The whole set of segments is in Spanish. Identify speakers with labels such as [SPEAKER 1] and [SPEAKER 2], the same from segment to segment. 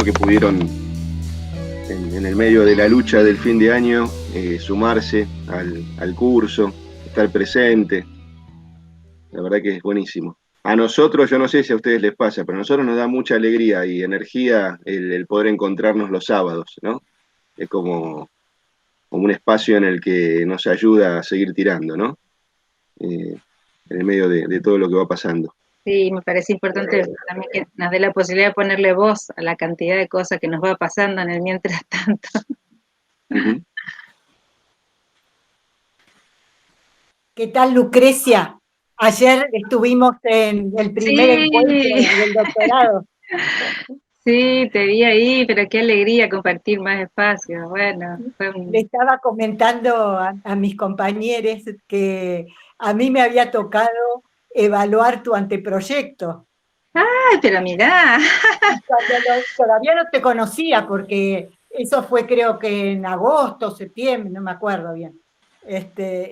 [SPEAKER 1] bueno que pudieron, en el medio de la lucha del fin de año, sumarse al curso, estar presente. La verdad que es buenísimo. A nosotros, yo no sé si a ustedes les pasa, pero a nosotros nos da mucha alegría y energía el poder encontrarnos los sábados, ¿no? Es como un espacio en el que nos ayuda a seguir tirando, ¿no? En el medio de todo lo que va pasando.
[SPEAKER 2] Sí, me parece importante también que nos dé la posibilidad de ponerle voz a la cantidad de cosas que nos va pasando en el mientras tanto.
[SPEAKER 1] Ujú.
[SPEAKER 3] ¿Qué tal, Lucrecia? Ayer estuvimos en el primer encuentro
[SPEAKER 2] Sí,
[SPEAKER 3] del doctorado.
[SPEAKER 2] sí, te vi ahí, pero qué alegría compartir más espacio. Bueno, fue
[SPEAKER 3] Le estaba comentando a mis compañeros que a mí me había tocado evaluar tu anteproyecto.
[SPEAKER 2] ¡Ay, pero mirá!
[SPEAKER 3] Todavía no te conocía porque eso fue creo que en agosto, septiembre, no me acuerdo bien.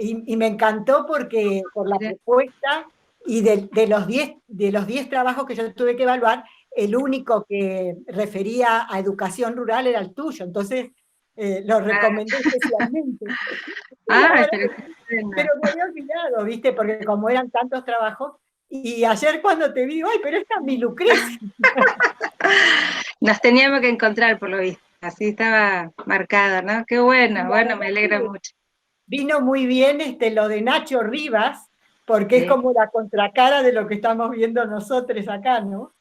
[SPEAKER 3] Y me encantó porque por la propuesta y de los 10 trabajos que yo tuve que evaluar, el único que refería a educación rural era el tuyo, entonces lo recomendé especialmente. Y la
[SPEAKER 2] ¡Ay,
[SPEAKER 3] verdad,
[SPEAKER 2] pero qué bueno!
[SPEAKER 3] pero me había olvidado, ¿viste? Porque como eran tantos trabajos, y ayer cuando te vi, ¡ay, pero esta es mi Lucrecia!
[SPEAKER 2] Nos teníamos que encontrar, por lo visto. Así estaba marcado, ¿no? Qué bueno, bueno, me alegra mucho.
[SPEAKER 3] Vino muy bien lo de Nacho Rivas, porque es
[SPEAKER 2] Sí,
[SPEAKER 3] como la contracara de lo que estamos viendo nosotros acá, ¿no?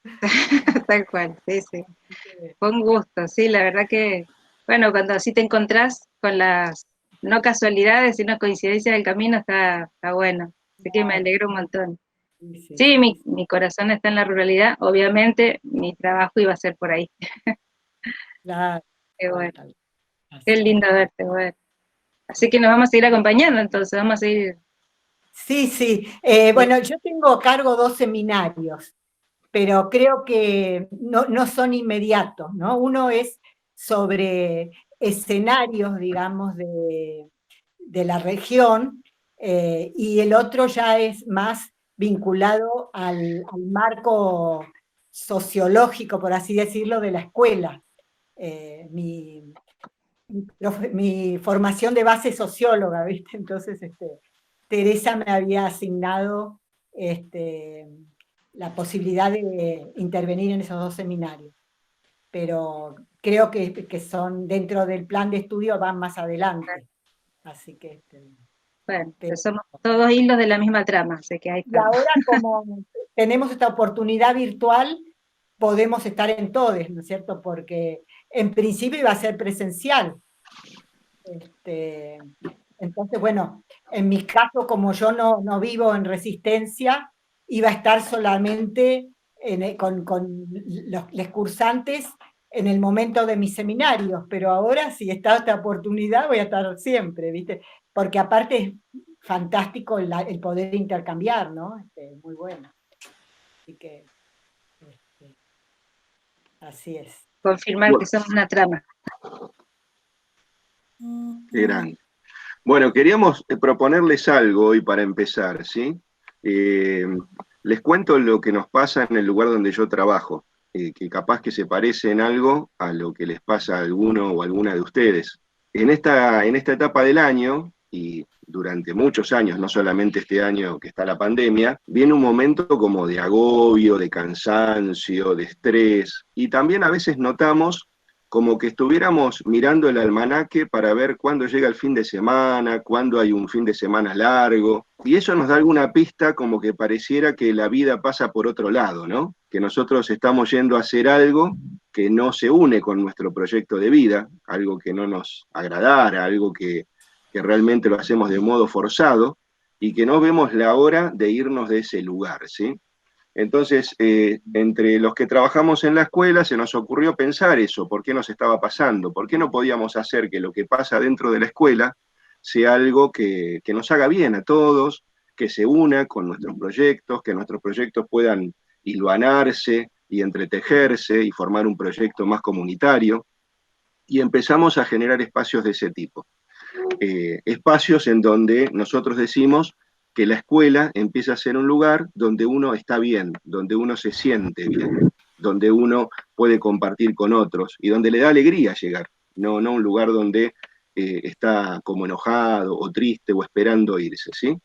[SPEAKER 2] tal cual, sí, sí. Fue un gusto, sí, la verdad que, bueno, cuando así te encontrás con las, no casualidades, sino coincidencias del camino, está bueno. Así que me
[SPEAKER 3] Claro,
[SPEAKER 2] alegro un montón.
[SPEAKER 3] sí, sí,
[SPEAKER 2] Sí,
[SPEAKER 3] sí,
[SPEAKER 2] mi corazón está en la ruralidad, obviamente mi trabajo iba a ser por ahí.
[SPEAKER 3] claro,
[SPEAKER 2] Qué bueno, qué
[SPEAKER 3] así es.
[SPEAKER 2] lindo verte, bueno. Así que nos vamos a seguir acompañando, entonces, vamos a seguir.
[SPEAKER 3] Sí, sí. Bueno, yo tengo a cargo 2 seminarios, pero creo que no son inmediatos, ¿no? Uno es sobre escenarios, digamos, de la región, y el otro ya es más vinculado al marco sociológico, por así decirlo, de la escuela. Mi formación de base es socióloga, ¿viste? Entonces, Teresa me había asignado este, la posibilidad de intervenir en esos 2 seminarios, pero creo que son dentro del plan de estudio, van más adelante. Así que,
[SPEAKER 2] Bueno,
[SPEAKER 3] pero,
[SPEAKER 2] pues somos todos hilos de la misma trama, así que ahí
[SPEAKER 3] y
[SPEAKER 2] estamos.
[SPEAKER 3] ahora como tenemos esta oportunidad virtual, podemos estar en todos, ¿no es cierto? Porque en principio iba a ser presencial. Este, entonces, bueno, en mi caso, como yo no vivo en Resistencia, iba a estar solamente con los cursantes en el momento de mis seminarios, pero ahora si está esta oportunidad voy a estar siempre, ¿viste? Porque aparte es fantástico el poder intercambiar, ¿no? Muy bueno. Así que, este, así es.
[SPEAKER 2] Confirmar que
[SPEAKER 1] Bueno,
[SPEAKER 2] somos una trama.
[SPEAKER 1] qué grande. Bueno, queríamos proponerles algo hoy para empezar, ¿sí? Eh, Les cuento lo que nos pasa en el lugar donde yo trabajo, que capaz que se parece en algo a lo que les pasa a alguno o alguna de ustedes. En esta etapa del año, y durante muchos años, no solamente este año que está la pandemia, viene un momento como de agobio, de cansancio, de estrés, y también a veces notamos como que estuviéramos mirando el almanaque para ver cuándo llega el fin de semana, cuándo hay un fin de semana largo, y eso nos da alguna pista como que pareciera que la vida pasa por otro lado, ¿no? Que nosotros estamos yendo a hacer algo que no se une con nuestro proyecto de vida, algo que no nos agradara, algo que realmente lo hacemos de modo forzado, y que no vemos la hora de irnos de ese lugar, ¿sí? Entonces, entre los que trabajamos en la escuela se nos ocurrió pensar eso, ¿por qué nos estaba pasando? ¿Por qué no podíamos hacer que lo que pasa dentro de la escuela sea algo que nos haga bien a todos, que se una con nuestros proyectos, que nuestros proyectos puedan hilvanarse y entretejerse y formar un proyecto más comunitario? Y empezamos a generar espacios de ese tipo. Espacios en donde nosotros decimos que la escuela empieza a ser un lugar donde uno está bien, donde uno se siente bien. donde uno puede compartir con otros y donde le da alegría llegar, no un lugar donde está como enojado o triste o esperando irse, ¿sí?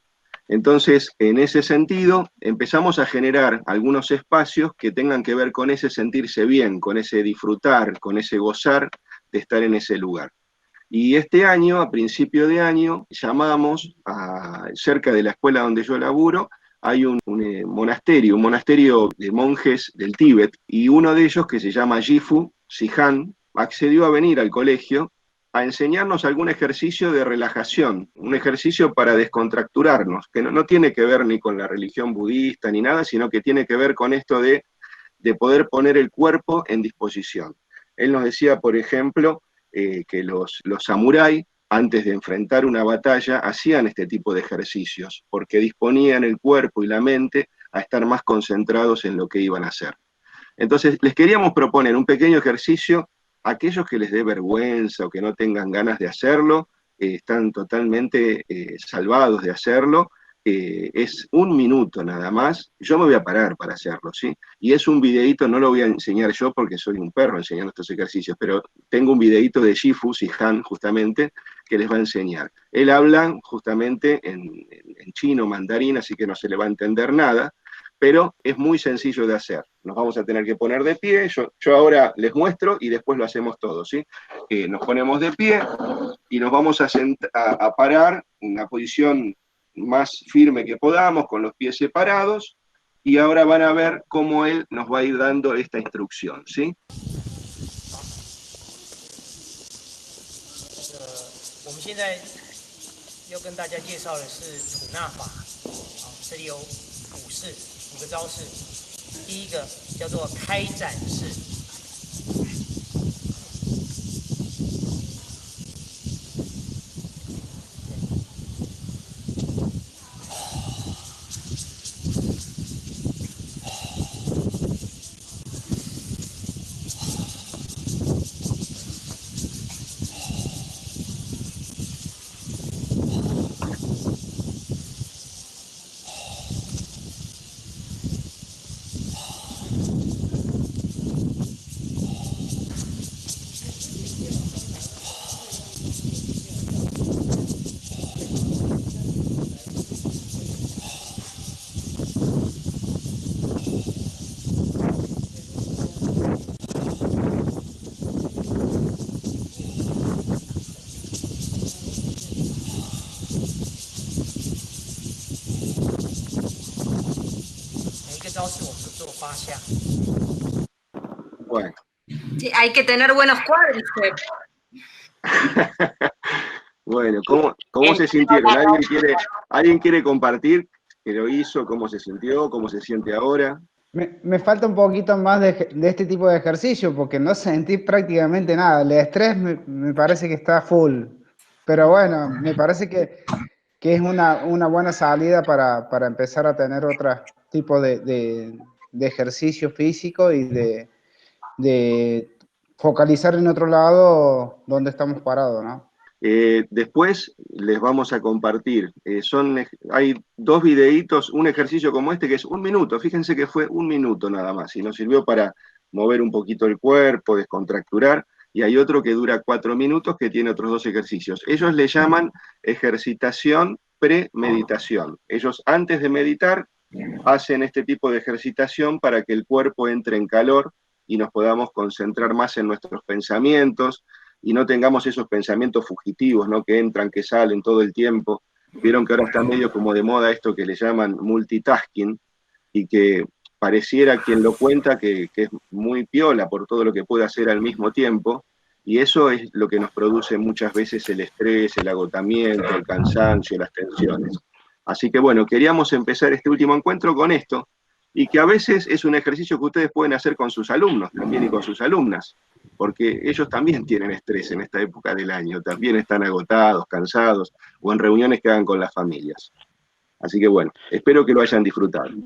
[SPEAKER 1] Entonces, en ese sentido, empezamos a generar algunos espacios que tengan que ver con ese sentirse bien, con ese disfrutar, con ese gozar de estar en ese lugar. Y este año, a principio de año, llamamos cerca de la escuela donde yo laburo, hay un monasterio de monjes del Tíbet, y uno de ellos, que se llama Jifu Sihan, accedió a venir al colegio a enseñarnos algún ejercicio de relajación, un ejercicio para descontracturarnos, que no tiene que ver ni con la religión budista ni nada, sino que tiene que ver con esto de poder poner el cuerpo en disposición. Él nos decía, por ejemplo, que los samuráis, antes de enfrentar una batalla, hacían este tipo de ejercicios, porque disponían el cuerpo y la mente a estar más concentrados en lo que iban a hacer. Entonces, les queríamos proponer un pequeño ejercicio. Aquellos que les dé vergüenza o que no tengan ganas de hacerlo, están totalmente salvados de hacerlo. Es 1 minuto nada más. Yo me voy a parar para hacerlo, ¿sí? Y es un videíto, no lo voy a enseñar yo porque soy un perro enseñando estos ejercicios, pero tengo un videíto de Jifu Sihan, justamente, que les va a enseñar. Él habla justamente en chino, mandarín, así que no se le va a entender nada, pero es muy sencillo de hacer. Nos vamos a tener que poner de pie, yo ahora les muestro y después lo hacemos todos, ¿sí? Nos ponemos de pie y nos vamos a parar en una posición más firme que podamos, con los pies separados, y ahora van a ver cómo él nos va a ir dando esta instrucción, ¿sí?
[SPEAKER 4] 我们现在要跟大家介绍的是吐纳法，这里有5式5个招式，第一个叫做开展式。
[SPEAKER 1] Bueno.
[SPEAKER 5] Sí, hay que tener buenos cuádriceps.
[SPEAKER 1] Bueno, ¿cómo se sintieron? ¿Alguien quiere compartir que lo hizo, cómo se sintió, cómo se siente ahora?
[SPEAKER 6] Me falta un poquito más de este tipo de ejercicio porque no sentí prácticamente nada. El estrés me parece que está full. Pero bueno, me parece que es una buena salida para empezar a tener otro tipo de ejercicio físico y de focalizar en otro lado donde estamos parados, ¿no?
[SPEAKER 1] Después les vamos a compartir, hay 2 videitos, un ejercicio como este que es 1 minuto, fíjense que fue 1 minuto nada más, y nos sirvió para mover un poquito el cuerpo, descontracturar, y hay otro que dura 4 minutos que tiene otros 2 ejercicios. Ellos le llaman ejercitación premeditación. Ellos antes de meditar hacen este tipo de ejercitación para que el cuerpo entre en calor y nos podamos concentrar más en nuestros pensamientos, y no tengamos esos pensamientos fugitivos, ¿no? Que entran, que salen todo el tiempo. Vieron que ahora está medio como de moda esto que le llaman multitasking, y que pareciera quien lo cuenta que es muy piola por todo lo que puede hacer al mismo tiempo, y eso es lo que nos produce muchas veces el estrés, el agotamiento, el cansancio, las tensiones. Así que bueno, queríamos empezar este último encuentro con esto, y que a veces es un ejercicio que ustedes pueden hacer con sus alumnos también y con sus alumnas, porque ellos también tienen estrés en esta época del año, también están agotados, cansados, o en reuniones que hagan con las familias. Así que bueno, espero que lo hayan disfrutado.
[SPEAKER 3] Lo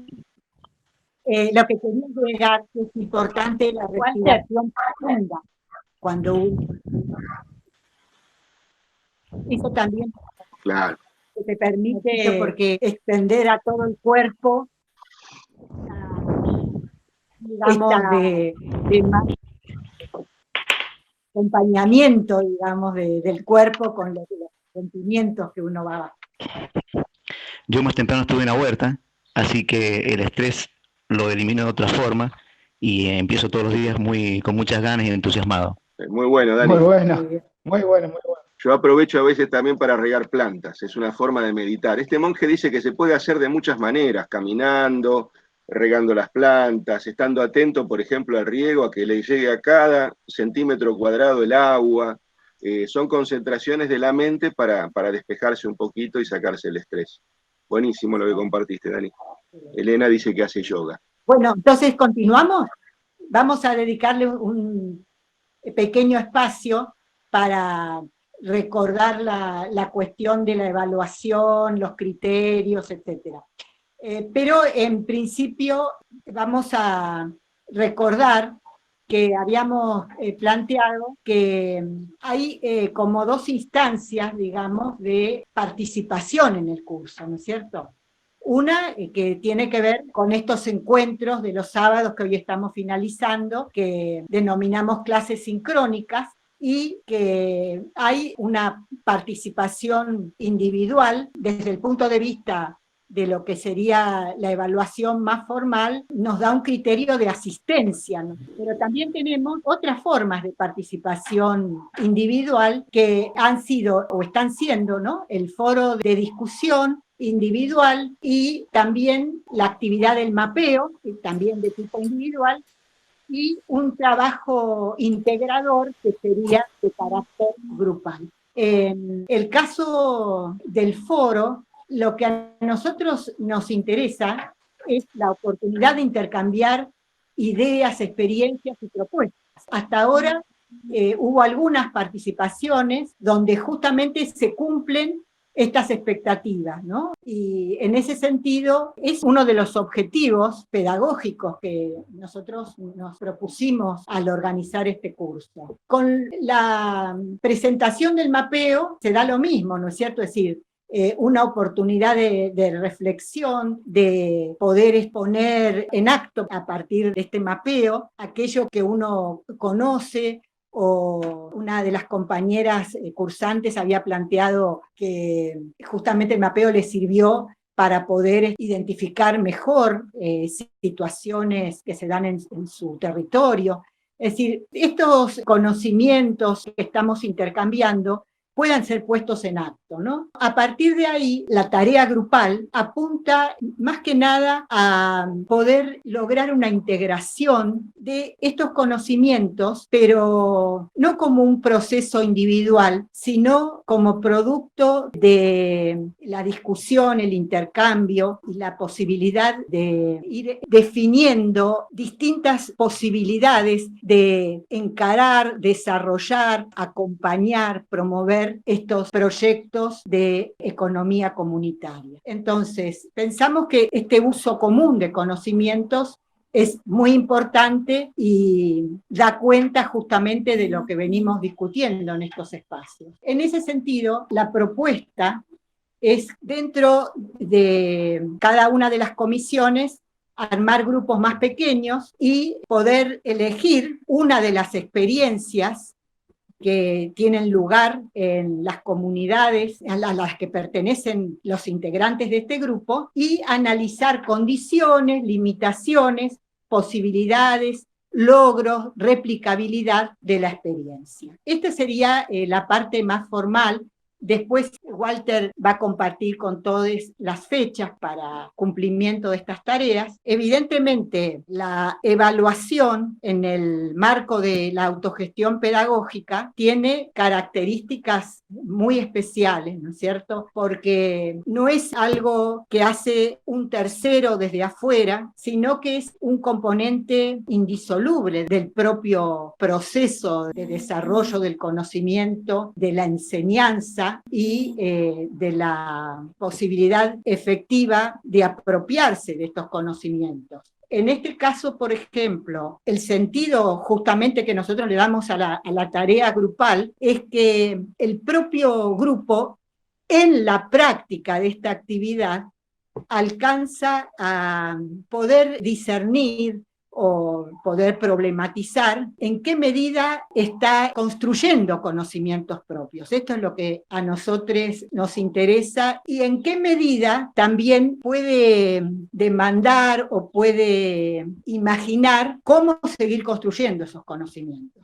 [SPEAKER 3] que quería agregar es importante la respiración profunda. Cuando eso también,
[SPEAKER 1] claro,
[SPEAKER 3] te permite porque extender a todo el cuerpo digamos, de más acompañamiento, digamos, del cuerpo con los sentimientos que uno va.
[SPEAKER 7] Yo más temprano estuve en la huerta, así que el estrés lo elimino de otra forma y empiezo todos los días con muchas ganas y entusiasmado.
[SPEAKER 1] Muy bueno, Dani.
[SPEAKER 6] Muy bueno, muy bueno, muy bueno.
[SPEAKER 1] Yo aprovecho a veces también para regar plantas, es una forma de meditar. Este monje dice que se puede hacer de muchas maneras, caminando, regando las plantas, estando atento, por ejemplo, al riego, a que le llegue a cada centímetro cuadrado el agua. Son concentraciones de la mente para despejarse un poquito y sacarse el estrés. Buenísimo lo que compartiste, Dani. Elena dice que hace yoga.
[SPEAKER 3] Bueno, entonces continuamos. Vamos a dedicarle un pequeño espacio para recordar la cuestión de la evaluación, los criterios, etc. Pero en principio vamos a recordar que habíamos planteado que hay como dos instancias, digamos, de participación en el curso, ¿no es cierto? Una que tiene que ver con estos encuentros de los sábados que hoy estamos finalizando, que denominamos clases sincrónicas, y que hay una participación individual desde el punto de vista de lo que sería la evaluación más formal, nos da un criterio de asistencia, ¿no? Pero también tenemos otras formas de participación individual que han sido o están siendo, ¿no?, el foro de discusión individual y también la actividad del mapeo, también de tipo individual, y un trabajo integrador que sería de carácter grupal. En el caso del foro, lo que a nosotros nos interesa es la oportunidad de intercambiar ideas, experiencias y propuestas. Hasta ahora hubo algunas participaciones donde justamente se cumplen estas expectativas, ¿no? Y en ese sentido es uno de los objetivos pedagógicos que nosotros nos propusimos al organizar este curso. Con la presentación del mapeo se da lo mismo, ¿no es cierto? Es decir, una oportunidad de reflexión, de poder exponer en acto a partir de este mapeo aquello que uno conoce, o una de las compañeras cursantes había planteado que justamente el mapeo le sirvió para poder identificar mejor situaciones que se dan en su territorio. Es decir, estos conocimientos que estamos intercambiando puedan ser puestos en acto, ¿no? A partir de ahí, la tarea grupal apunta más que nada a poder lograr una integración de estos conocimientos, pero no como un proceso individual, sino como producto de la discusión, el intercambio y la posibilidad de ir definiendo distintas posibilidades de encarar, desarrollar, acompañar, promover estos proyectos de economía comunitaria. Entonces, pensamos que este uso común de conocimientos es muy importante y da cuenta justamente de lo que venimos discutiendo en estos espacios. En ese sentido, la propuesta es, dentro de cada una de las comisiones, armar grupos más pequeños y poder elegir una de las experiencias que tienen lugar en las comunidades a las que pertenecen los integrantes de este grupo y analizar condiciones, limitaciones, posibilidades, logros, replicabilidad de la experiencia. Esta sería la parte más formal. Después Walter va a compartir con todos las fechas para cumplimiento de estas tareas. Evidentemente, la evaluación en el marco de la autogestión pedagógica tiene características muy especiales, ¿no es cierto? Porque no es algo que hace un tercero desde afuera, sino que es un componente indisoluble del propio proceso de desarrollo del conocimiento, de la enseñanza, y de la posibilidad efectiva de apropiarse de estos conocimientos. En este caso, por ejemplo, el sentido justamente que nosotros le damos a la tarea grupal es que el propio grupo, en la práctica de esta actividad, alcanza a poder discernir o poder problematizar en qué medida está construyendo conocimientos propios. Esto es lo que a nosotros nos interesa y en qué medida también puede demandar o puede imaginar cómo seguir construyendo esos conocimientos.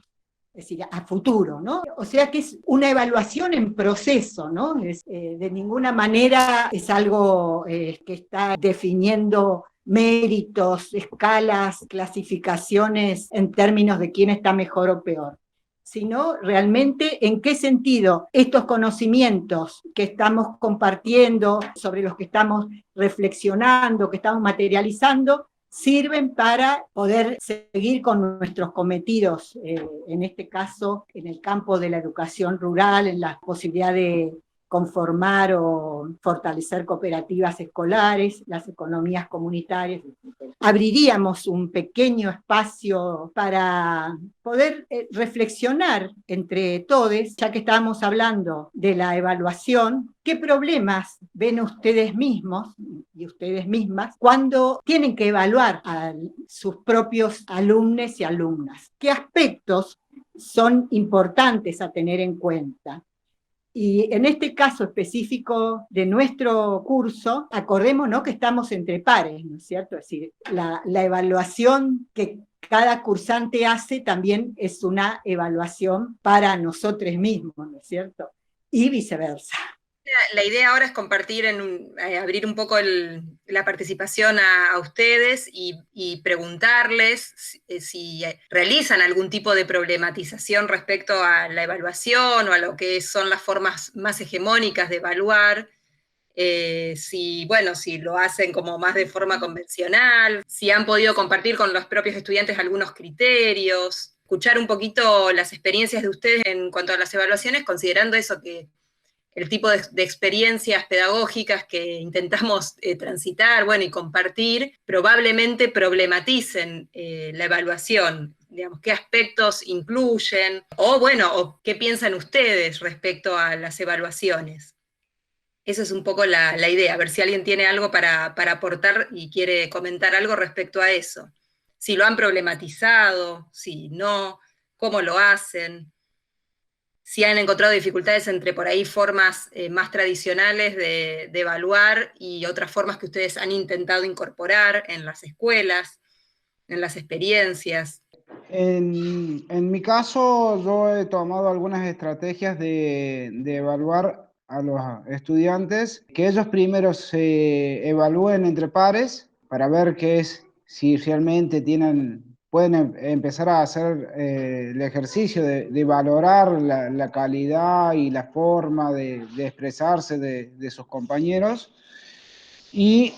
[SPEAKER 3] Es decir, a futuro, ¿no? O sea que es una evaluación en proceso, ¿no? De ninguna manera es algo que está definiendo méritos, escalas, clasificaciones en términos de quién está mejor o peor, sino realmente en qué sentido estos conocimientos que estamos compartiendo, sobre los que estamos reflexionando, que estamos materializando, sirven para poder seguir con nuestros cometidos, en este caso, en el campo de la educación rural, en la posibilidad de conformar o fortalecer cooperativas escolares, las economías comunitarias, etc. Abriríamos un pequeño espacio para poder reflexionar entre todos, ya que estamos hablando de la evaluación, ¿qué problemas ven ustedes mismos y ustedes mismas cuando tienen que evaluar a sus propios alumnos y alumnas? ¿Qué aspectos son importantes a tener en cuenta? Y en este caso específico de nuestro curso, acordémonos que estamos entre pares, ¿no es cierto? Es decir, la evaluación que cada cursante hace también es una evaluación para nosotros mismos, ¿no es cierto? Y viceversa.
[SPEAKER 5] La idea ahora es compartir, abrir un poco la participación a ustedes y preguntarles si realizan algún tipo de problematización respecto a la evaluación o a lo que son las formas más hegemónicas de evaluar, si lo hacen como más de forma convencional, si han podido compartir con los propios estudiantes algunos criterios, escuchar un poquito las experiencias de ustedes en cuanto a las evaluaciones, considerando eso que el tipo de experiencias pedagógicas que intentamos transitar, y compartir, probablemente problematicen la evaluación, digamos, qué aspectos incluyen, o qué piensan ustedes respecto a las evaluaciones. Esa es un poco la idea, a ver si alguien tiene algo para aportar y quiere comentar algo respecto a eso. Si lo han problematizado, si no, cómo lo hacen. Si han encontrado dificultades entre por ahí formas más tradicionales de evaluar y otras formas que ustedes han intentado incorporar en las escuelas, en las experiencias.
[SPEAKER 6] En mi caso, yo he tomado algunas estrategias de evaluar a los estudiantes, que ellos primero se evalúen entre pares para ver si realmente pueden empezar a hacer el ejercicio de valorar la calidad y la forma de expresarse de sus compañeros. Y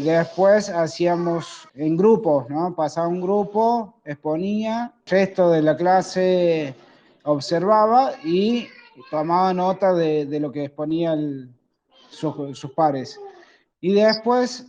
[SPEAKER 6] después hacíamos en grupos, ¿no? Pasaba un grupo, exponía, el resto de la clase observaba y tomaba nota de lo que exponían sus pares. Y después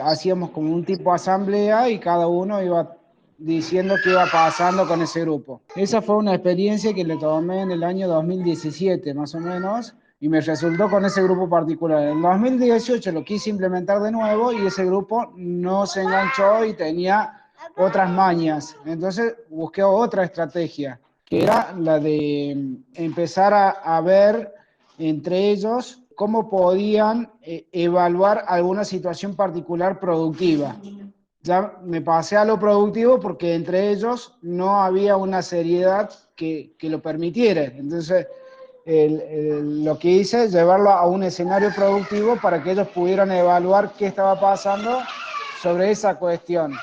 [SPEAKER 6] hacíamos como un tipo de asamblea y cada uno iba diciendo qué iba pasando con ese grupo. Esa fue una experiencia que le tomé en el año 2017, más o menos, y me resultó con ese grupo particular. En 2018 lo quise implementar de nuevo y ese grupo no se enganchó y tenía otras mañas. Entonces busqué otra estrategia, que era la de empezar a ver entre ellos cómo podían evaluar alguna situación particular productiva. Ya me pasé a lo productivo porque entre ellos no había una seriedad que lo permitiera. Entonces, lo que hice es llevarlo a un escenario productivo para que ellos pudieran evaluar qué estaba pasando sobre esa cuestión.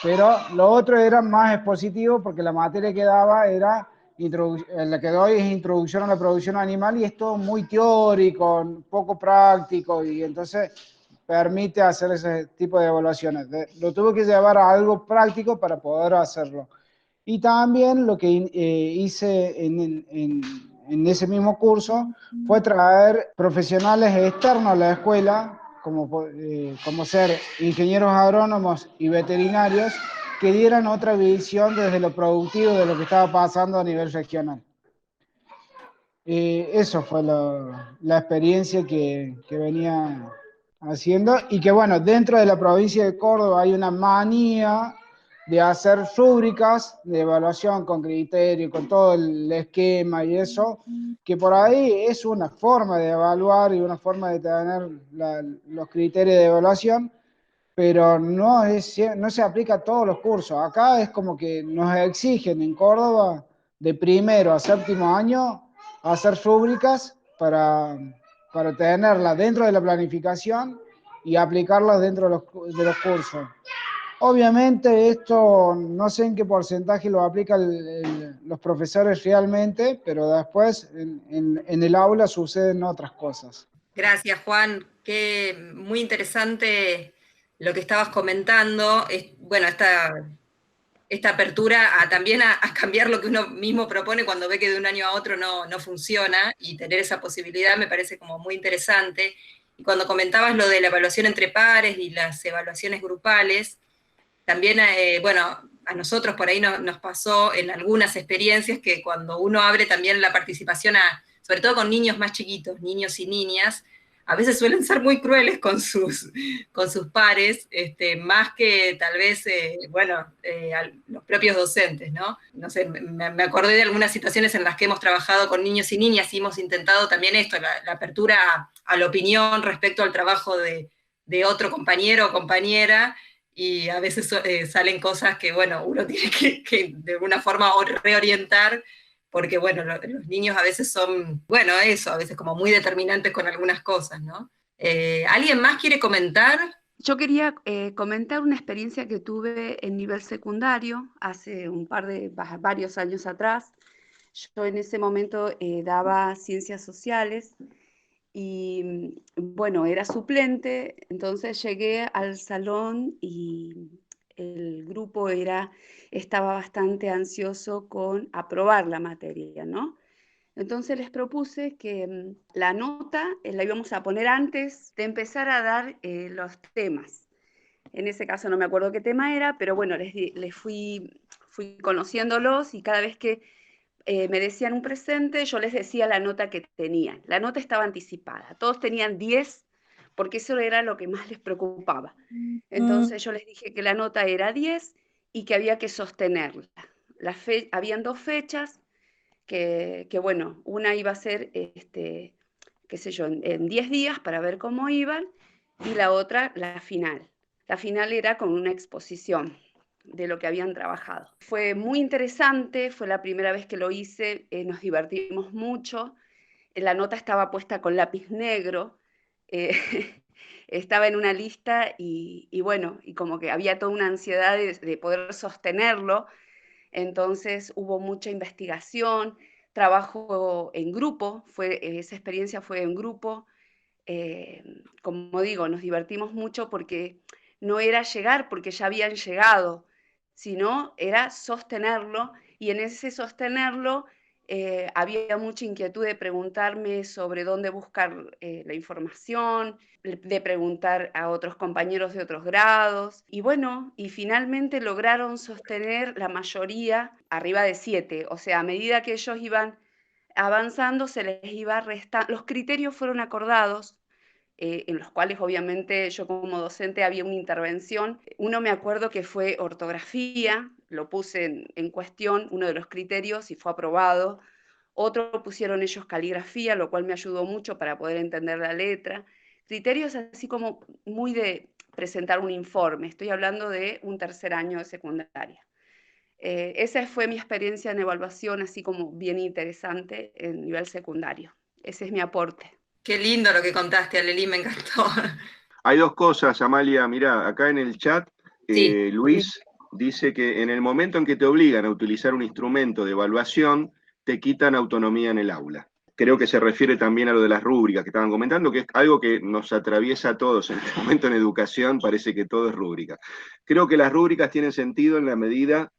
[SPEAKER 6] Pero lo otro era más expositivo porque la materia que daba era, la que doy es introducción a la producción animal y es todo muy teórico, poco práctico y entonces permite hacer ese tipo de evaluaciones. Lo tuve que llevar a algo práctico para poder hacerlo. Y también lo que hice en ese mismo curso fue traer profesionales externos a la escuela, como ser ingenieros agrónomos y veterinarios, que dieran otra visión desde lo productivo de lo que estaba pasando a nivel regional. Eso fue la experiencia que venía haciendo, y que bueno, dentro de la provincia de Córdoba hay una manía de hacer rúbricas de evaluación con criterio, con todo el esquema y eso, que por ahí es una forma de evaluar y una forma de tener los criterios de evaluación, pero no se aplica a todos los cursos. Acá es como que nos exigen en Córdoba, de primero a séptimo año, hacer rúbricas para tenerlas dentro de la planificación y aplicarlas dentro de los cursos. Obviamente esto no sé en qué porcentaje lo aplican los profesores realmente, pero después en el aula suceden otras cosas.
[SPEAKER 5] Gracias, Juan. Qué muy interesante lo que estabas comentando. Bueno, esta apertura también a cambiar lo que uno mismo propone cuando ve que de un año a otro no funciona, y tener esa posibilidad me parece como muy interesante. Y cuando comentabas lo de la evaluación entre pares y las evaluaciones grupales, también, bueno, a nosotros por ahí nos pasó en algunas experiencias que cuando uno abre también la participación sobre todo con niños más chiquitos, niños y niñas, a veces suelen ser muy crueles con sus pares, más que tal vez, los propios docentes, ¿no? No sé, me acordé de algunas situaciones en las que hemos trabajado con niños y niñas y hemos intentado también esto, la apertura a la opinión respecto al trabajo de otro compañero o compañera, y a veces salen cosas que, bueno, uno tiene que de alguna forma reorientar, porque, bueno, los niños a veces son, bueno, eso, a veces como muy determinantes con algunas cosas, ¿no? ¿Alguien más quiere comentar?
[SPEAKER 8] Yo quería comentar una experiencia que tuve en nivel secundario hace varios años atrás. Yo en ese momento daba ciencias sociales y, bueno, era suplente, entonces llegué al salón y el grupo estaba bastante ansioso con aprobar la materia, ¿no? Entonces les propuse que la nota la íbamos a poner antes de empezar a dar los temas. En ese caso no me acuerdo qué tema era, pero bueno, les fui conociéndolos, y cada vez que me decían un presente, yo les decía la nota que tenían. La nota estaba anticipada. Todos tenían 10, porque eso era lo que más les preocupaba. Entonces yo les dije que la nota era 10 y que había que sostenerla. Habían 2 fechas, que bueno, una iba a ser, qué sé yo, en 10 días para ver cómo iban, y la otra, la final. La final era con una exposición de lo que habían trabajado. Fue muy interesante, fue la primera vez que lo hice, nos divertimos mucho. La nota estaba puesta con lápiz negro, estaba en una lista y bueno, y como que había toda una ansiedad de poder sostenerlo. Entonces hubo mucha investigación, trabajo en grupo, esa experiencia fue en grupo. Como digo, nos divertimos mucho porque no era llegar porque ya habían llegado, sino era sostenerlo, y en ese sostenerlo había mucha inquietud de preguntarme sobre dónde buscar la información, de preguntar a otros compañeros de otros grados, y bueno, y finalmente lograron sostener la mayoría arriba de 7, o sea, a medida que ellos iban avanzando se les iba restando, los criterios fueron acordados, en los cuales obviamente yo como docente había una intervención. Uno me acuerdo que fue ortografía, lo puse en cuestión, uno de los criterios, y fue aprobado. Otro pusieron ellos caligrafía, lo cual me ayudó mucho para poder entender la letra. Criterios así como muy de presentar un informe, estoy hablando de un tercer año de secundaria. Esa fue mi experiencia en evaluación, así como bien interesante en nivel secundario. Ese es mi aporte.
[SPEAKER 5] Qué lindo lo que contaste, Alelí, me encantó.
[SPEAKER 1] Hay 2 cosas, Amalia. Mirá, acá en el chat,
[SPEAKER 5] Sí.
[SPEAKER 1] Luis dice que en el momento en que te obligan a utilizar un instrumento de evaluación, te quitan autonomía en el aula. Creo que se refiere también a lo de las rúbricas que estaban comentando, que es algo que nos atraviesa a todos en este momento en educación, parece que todo es rúbrica. Creo que las rúbricas tienen sentido en la medida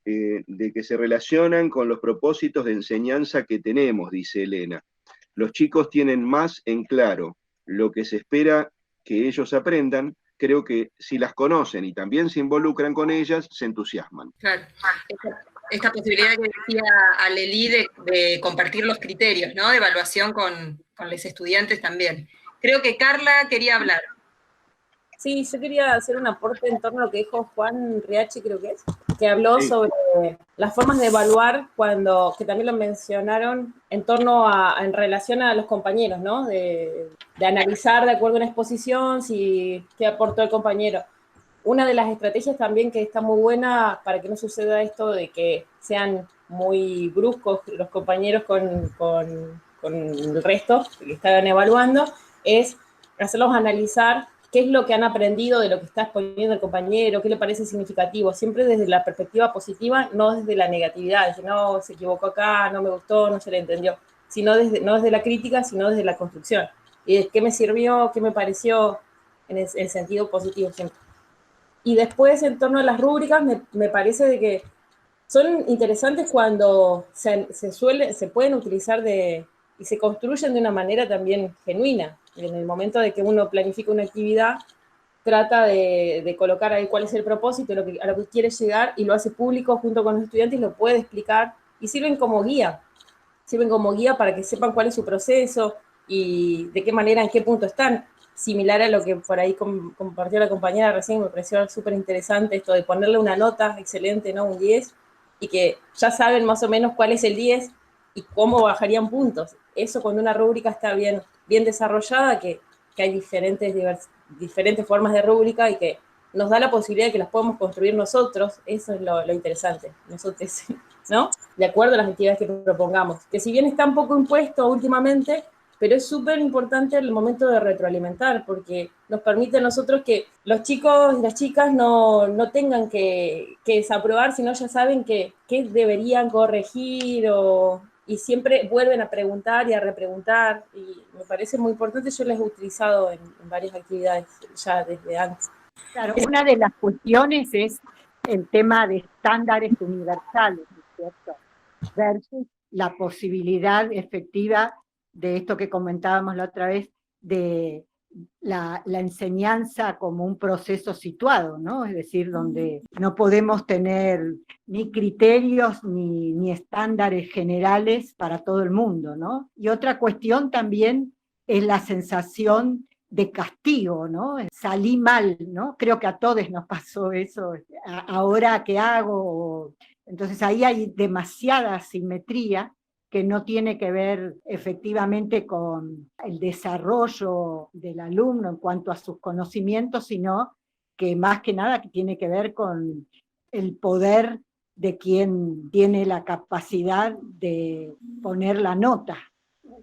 [SPEAKER 1] de que se relacionan con los propósitos de enseñanza que tenemos, dice Elena. Los chicos tienen más en claro lo que se espera que ellos aprendan. Creo que si las conocen y también se involucran con ellas, se entusiasman.
[SPEAKER 5] Claro. Esta posibilidad que decía Alelí de compartir los criterios, ¿no? De evaluación con los estudiantes también. Creo que Carla quería hablar.
[SPEAKER 9] Sí, yo quería hacer un aporte en torno a lo que dijo Juan Riachi, creo que habló sobre las formas de evaluar que también lo mencionaron en torno en relación a los compañeros, ¿no? De analizar de acuerdo a una exposición qué aportó el compañero. Una de las estrategias también que está muy buena para que no suceda esto de que sean muy bruscos los compañeros con el resto que están evaluando, es hacerlos analizar qué es lo que han aprendido de lo que está exponiendo el compañero, qué le parece significativo, siempre desde la perspectiva positiva, no desde la negatividad, de no, se equivocó acá, no me gustó, no se le entendió, no desde la crítica, sino desde la construcción. Y de qué me sirvió, qué me pareció en el sentido positivo siempre. Y después, en torno a las rúbricas, me parece de que son interesantes cuando se pueden utilizar y se construyen de una manera también genuina. En el momento de que uno planifica una actividad, trata de colocar ahí cuál es el propósito, a lo que quiere llegar, y lo hace público junto con los estudiantes, y lo puede explicar, y sirven como guía para que sepan cuál es su proceso y de qué manera, en qué punto están. Similar a lo que por ahí compartió la compañera recién, me pareció súper interesante esto de ponerle una nota excelente, ¿no? Un 10, y que ya saben más o menos cuál es el 10 y cómo bajarían puntos. Eso cuando una rúbrica está bien desarrollada, que hay diferentes formas de rúbrica y que nos da la posibilidad de que las podemos construir nosotros. Eso es lo interesante, nosotros, ¿no? De acuerdo a las actividades que propongamos. Que si bien está un poco impuesto últimamente, pero es súper importante el momento de retroalimentar, porque nos permite a nosotros que los chicos y las chicas no tengan que desaprobar, sino ya saben qué deberían corregir, y siempre vuelven a preguntar y a repreguntar, y me parece muy importante. Yo les he utilizado en varias actividades ya desde antes.
[SPEAKER 3] Claro, una de las cuestiones es el tema de estándares universales, ¿no es cierto? Versus la posibilidad efectiva de esto que comentábamos la otra vez, de la enseñanza como un proceso situado, ¿no? Es decir, donde no podemos tener ni criterios ni estándares generales para todo el mundo, ¿no? Y otra cuestión también es la sensación de castigo, ¿no? Salí mal, ¿no? Creo que a todos nos pasó eso. ¿Ahora qué hago? Entonces ahí hay demasiada asimetría que no tiene que ver efectivamente con el desarrollo del alumno en cuanto a sus conocimientos, sino que más que nada que tiene que ver con el poder de quien tiene la capacidad de poner la nota,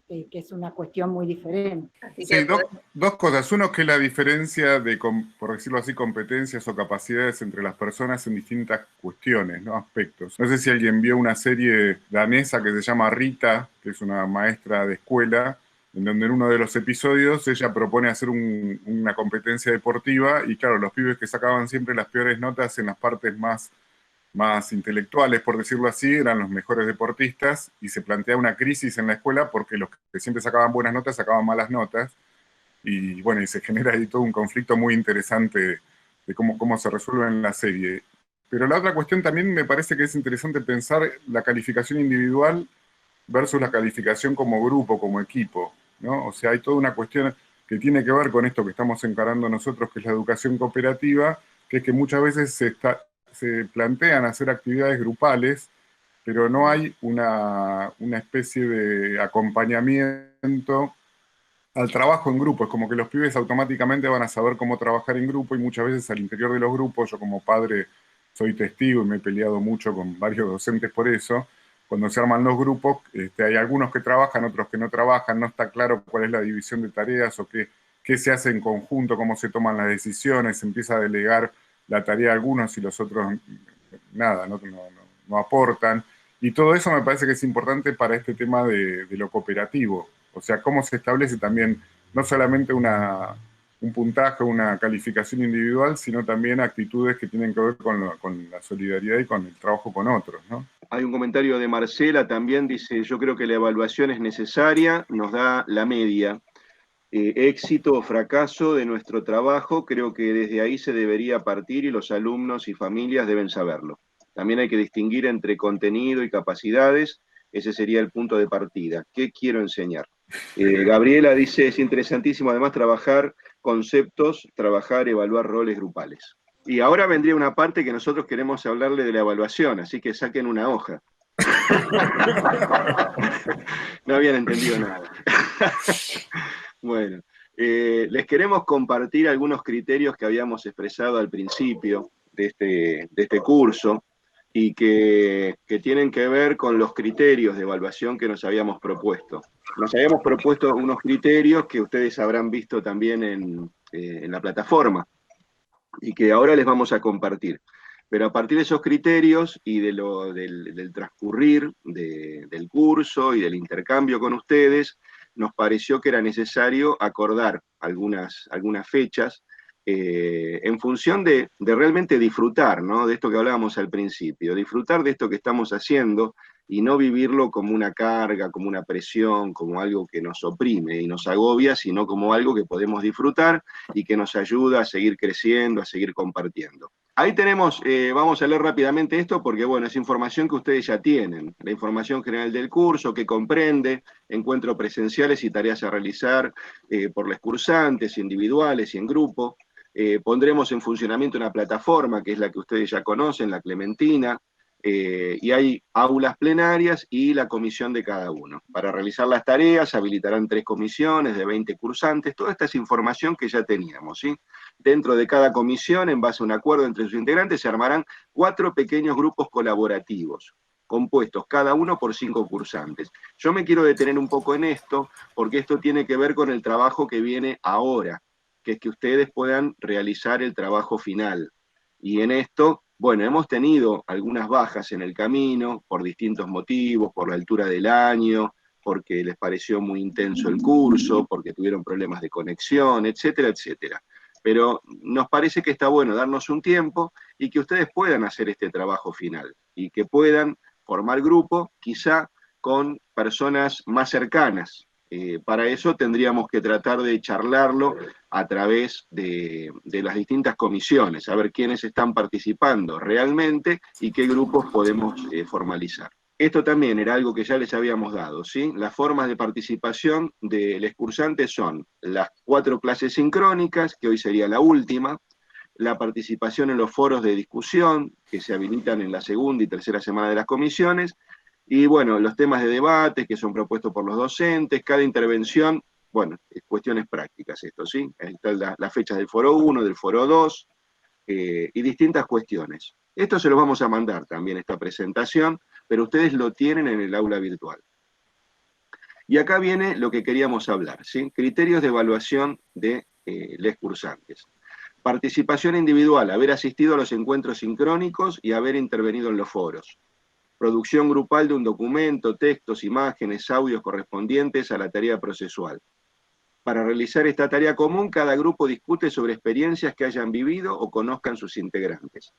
[SPEAKER 3] que es una cuestión muy diferente.
[SPEAKER 10] Sí, dos cosas. Uno, que la diferencia de, por decirlo así, competencias o capacidades entre las personas en distintas cuestiones, ¿no? Aspectos. No sé si alguien vio una serie danesa que se llama Rita, que es una maestra de escuela, en donde en uno de los episodios ella propone hacer una competencia deportiva, y claro, los pibes que sacaban siempre las peores notas en las partes más intelectuales, por decirlo así, eran los mejores deportistas, y se plantea una crisis en la escuela porque los que siempre sacaban buenas notas sacaban malas notas, y bueno, y se genera ahí todo un conflicto muy interesante de cómo se resuelve en la serie. Pero la otra cuestión también me parece que es interesante pensar la calificación individual versus la calificación como grupo, como equipo, ¿no? O sea, hay toda una cuestión que tiene que ver con esto que estamos encarando nosotros, que es la educación cooperativa, que es que muchas veces se plantean hacer actividades grupales, pero no hay una especie de acompañamiento al trabajo en grupo. Es como que los pibes automáticamente van a saber cómo trabajar en grupo, y muchas veces al interior de los grupos, yo como padre soy testigo y me he peleado mucho con varios docentes por eso, cuando se arman los grupos, hay algunos que trabajan, otros que no trabajan, no está claro cuál es la división de tareas o qué se hace en conjunto, cómo se toman las decisiones, se empieza a delegar la tarea a algunos y los otros nada, no aportan. Y todo eso me parece que es importante para este tema de lo cooperativo. O sea, cómo se establece también no solamente un puntaje, una calificación individual, sino también actitudes que tienen que ver con la solidaridad y con el trabajo con otros, ¿no?
[SPEAKER 1] Hay un comentario de Marcela también, dice: yo creo que la evaluación es necesaria, nos da la media. Éxito o fracaso de nuestro trabajo, creo que desde ahí se debería partir, y los alumnos y familias deben saberlo. También hay que distinguir entre contenido y capacidades, ese sería el punto de partida. ¿Qué quiero enseñar? Gabriela dice: es interesantísimo además trabajar conceptos, trabajar, evaluar roles grupales. Y ahora vendría una parte que nosotros queremos hablarle de la evaluación, así que saquen una hoja. No habían entendido nada. Bueno, les queremos compartir algunos criterios que habíamos expresado al principio de este curso y que tienen que ver con los criterios de evaluación que nos habíamos propuesto. Nos habíamos propuesto unos criterios que ustedes habrán visto también en la plataforma y que ahora les vamos a compartir. Pero a partir de esos criterios y del transcurrir del curso y del intercambio con ustedes, nos pareció que era necesario acordar algunas fechas en función de realmente disfrutar, ¿no? De esto que hablábamos al principio, disfrutar de esto que estamos haciendo y no vivirlo como una carga, como una presión, como algo que nos oprime y nos agobia, sino como algo que podemos disfrutar y que nos ayuda a seguir creciendo, a seguir compartiendo. Ahí tenemos, vamos a leer rápidamente esto porque, bueno, es información que ustedes ya tienen. La información general del curso que comprende encuentros presenciales y tareas a realizar por los cursantes, individuales y en grupo. Pondremos en funcionamiento una plataforma que es la que ustedes ya conocen, la Clementina, y hay aulas plenarias y la comisión de cada uno. Para realizar las tareas habilitarán 3 comisiones de 20 cursantes. Toda esta es información que ya teníamos, ¿sí? Dentro de cada comisión, en base a un acuerdo entre sus integrantes, se armarán 4 pequeños grupos colaborativos, compuestos cada uno por 5 cursantes. Yo me quiero detener un poco en esto, porque esto tiene que ver con el trabajo que viene ahora, que es que ustedes puedan realizar el trabajo final. Y en esto, bueno, hemos tenido algunas bajas en el camino, por distintos motivos, por la altura del año, porque les pareció muy intenso el curso, porque tuvieron problemas de conexión, etcétera, etcétera. Pero nos parece que está bueno darnos un tiempo y que ustedes puedan hacer este trabajo final, y que puedan formar grupo, quizá con personas más cercanas. Para eso tendríamos que tratar de charlarlo a través de las distintas comisiones, a ver quiénes están participando realmente y qué grupos podemos formalizar. Esto también era algo que ya les habíamos dado, ¿sí? Las formas de participación del excursante son las 4 clases sincrónicas, que hoy sería la última, la participación en los foros de discusión, que se habilitan en la segunda y tercera semana de las comisiones, y bueno, los temas de debate que son propuestos por los docentes, cada intervención, bueno, cuestiones prácticas esto, ¿sí? Están las fechas del foro 1, del foro 2, y distintas cuestiones. Esto se los vamos a mandar también, esta presentación, pero ustedes lo tienen en el aula virtual. Y acá viene lo que queríamos hablar, ¿sí? Criterios de evaluación de les cursantes. Participación individual, haber asistido a los encuentros sincrónicos y haber intervenido en los foros. Producción grupal de un documento, textos, imágenes, audios correspondientes a la tarea procesual. Para realizar esta tarea común, cada grupo discute sobre experiencias que hayan vivido o conozcan sus integrantes.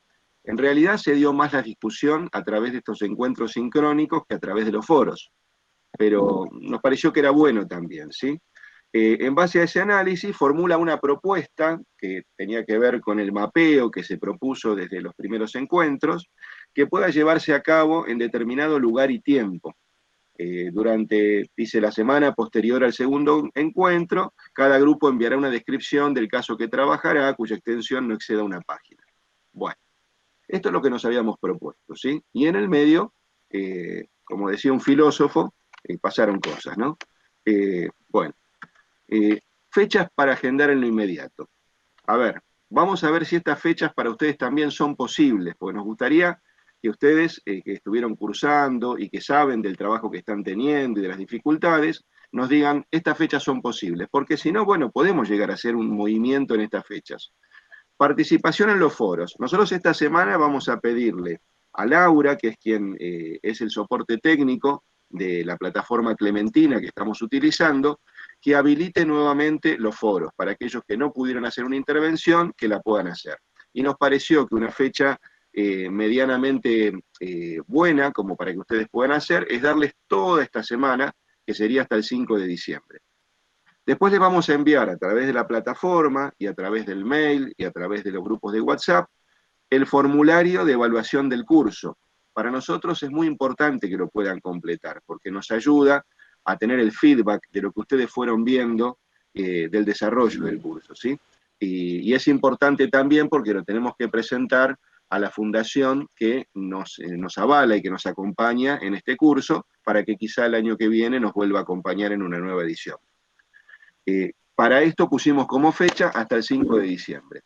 [SPEAKER 1] En realidad se dio más la discusión a través de estos encuentros sincrónicos que a través de los foros, pero nos pareció que era bueno también, ¿sí? En base a ese análisis, formula una propuesta que tenía que ver con el mapeo que se propuso desde los primeros encuentros, que pueda llevarse a cabo en determinado lugar y tiempo. Durante, dice, la semana posterior al segundo encuentro, cada grupo enviará una descripción del caso que trabajará, cuya extensión no exceda una página. Bueno, esto es lo que nos habíamos propuesto, ¿sí? Y en el medio, como decía un filósofo, pasaron cosas, ¿no? Bueno. Fechas para agendar en lo inmediato. A ver, vamos a ver si estas fechas para ustedes también son posibles, porque nos gustaría que ustedes que estuvieron cursando y que saben del trabajo que están teniendo y de las dificultades, nos digan, estas fechas son posibles, porque si no, bueno, podemos llegar a hacer un movimiento en estas fechas. Participación en los foros. Nosotros esta semana vamos a pedirle a Laura, que es quien es el soporte técnico de la plataforma Clementina que estamos utilizando, que habilite nuevamente los foros para aquellos que no pudieron hacer una intervención, que la puedan hacer. Y nos pareció que una fecha medianamente buena, como para que ustedes puedan hacer, es darles toda esta semana, que sería hasta el 5 de diciembre. Después les vamos a enviar a través de la plataforma, y a través del mail, y a través de los grupos de WhatsApp, el formulario de evaluación del curso. Para nosotros es muy importante que lo puedan completar, porque nos ayuda a tener el feedback de lo que ustedes fueron viendo del desarrollo del curso, ¿sí? Y es importante también porque lo tenemos que presentar a la fundación que nos avala y que nos acompaña en este curso, para que quizá el año que viene nos vuelva a acompañar en una nueva edición. Para esto pusimos como fecha hasta el 5 de diciembre.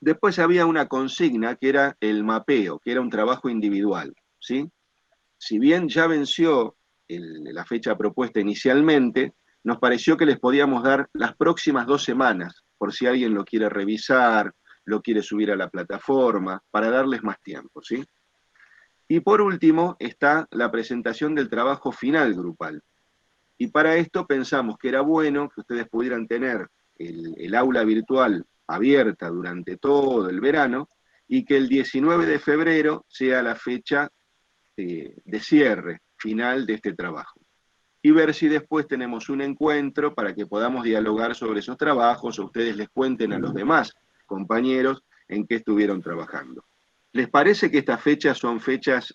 [SPEAKER 1] Después había una consigna que era el mapeo, que era un trabajo individual, ¿sí? Si bien ya venció la fecha propuesta inicialmente, nos pareció que les podíamos dar las próximas 2 semanas, por si alguien lo quiere revisar, lo quiere subir a la plataforma, para darles más tiempo, ¿sí? Y por último está la presentación del trabajo final grupal. Y para esto pensamos que era bueno que ustedes pudieran tener el aula virtual abierta durante todo el verano, y que el 19 de febrero sea la fecha de cierre final de este trabajo. Y ver si después tenemos un encuentro para que podamos dialogar sobre esos trabajos, o ustedes les cuenten a los demás compañeros en qué estuvieron trabajando. ¿Les parece que estas fechas son fechas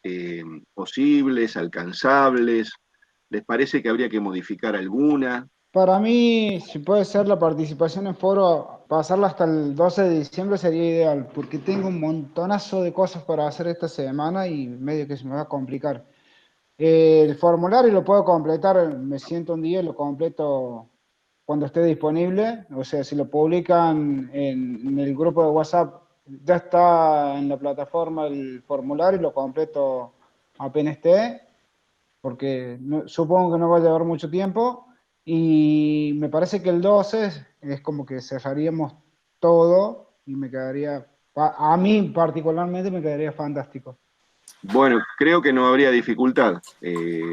[SPEAKER 1] posibles, alcanzables? ¿Les parece que habría que modificar alguna?
[SPEAKER 6] Para mí, si puede ser la participación en foro, pasarla hasta el 12 de diciembre sería ideal, porque tengo un montonazo de cosas para hacer esta semana y medio que se me va a complicar. El formulario lo puedo completar, me siento un día y lo completo cuando esté disponible. O sea, si lo publican en el grupo de WhatsApp, ya está en la plataforma el formulario y lo completo apenas esté, porque supongo que no va a llevar mucho tiempo. Y me parece que el 12 es como que cerraríamos todo y me quedaría, a mí particularmente me quedaría fantástico.
[SPEAKER 1] Bueno, creo que no habría dificultad.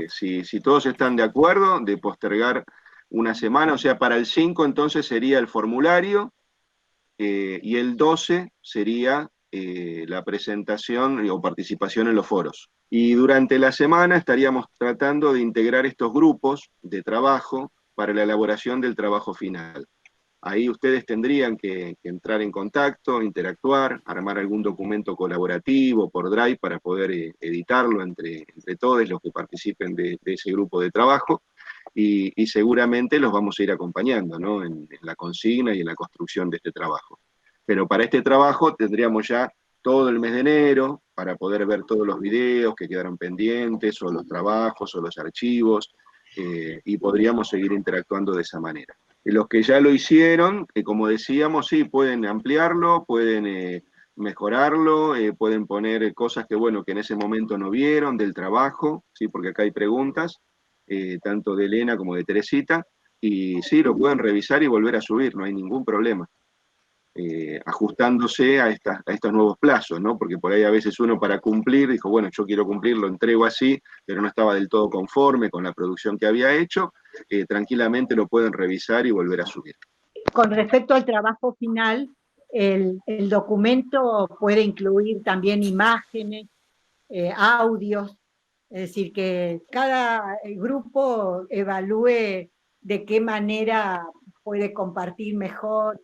[SPEAKER 1] Si todos están de acuerdo de postergar una semana, o sea, para el 5 entonces sería el formulario, y el 12 sería la presentación o participación en los foros. Y durante la semana estaríamos tratando de integrar estos grupos de trabajo para la elaboración del trabajo final. Ahí ustedes tendrían que entrar en contacto, interactuar, armar algún documento colaborativo por Drive para poder editarlo entre todos los que participen de ese grupo de trabajo, y seguramente los vamos a ir acompañando, ¿no?, en la consigna y en la construcción de este trabajo. Pero para este trabajo tendríamos ya todo el mes de enero para poder ver todos los videos que quedaron pendientes, o los trabajos, o los archivos, y podríamos seguir interactuando de esa manera. Los que ya lo hicieron, como decíamos, sí, pueden ampliarlo, pueden mejorarlo, pueden poner cosas que, bueno, que en ese momento no vieron del trabajo, sí, porque acá hay preguntas, tanto de Elena como de Teresita, y sí, lo pueden revisar y volver a subir, no hay ningún problema. Ajustándose a estos nuevos plazos, ¿no? Porque por ahí a veces uno, para cumplir, dijo, bueno, yo quiero cumplir, lo entrego así, pero no estaba del todo conforme con la producción que había hecho, tranquilamente lo pueden revisar y volver a subir.
[SPEAKER 3] Con respecto al trabajo final, el documento puede incluir también imágenes, audios, es decir, que cada grupo evalúe de qué manera puede compartir mejor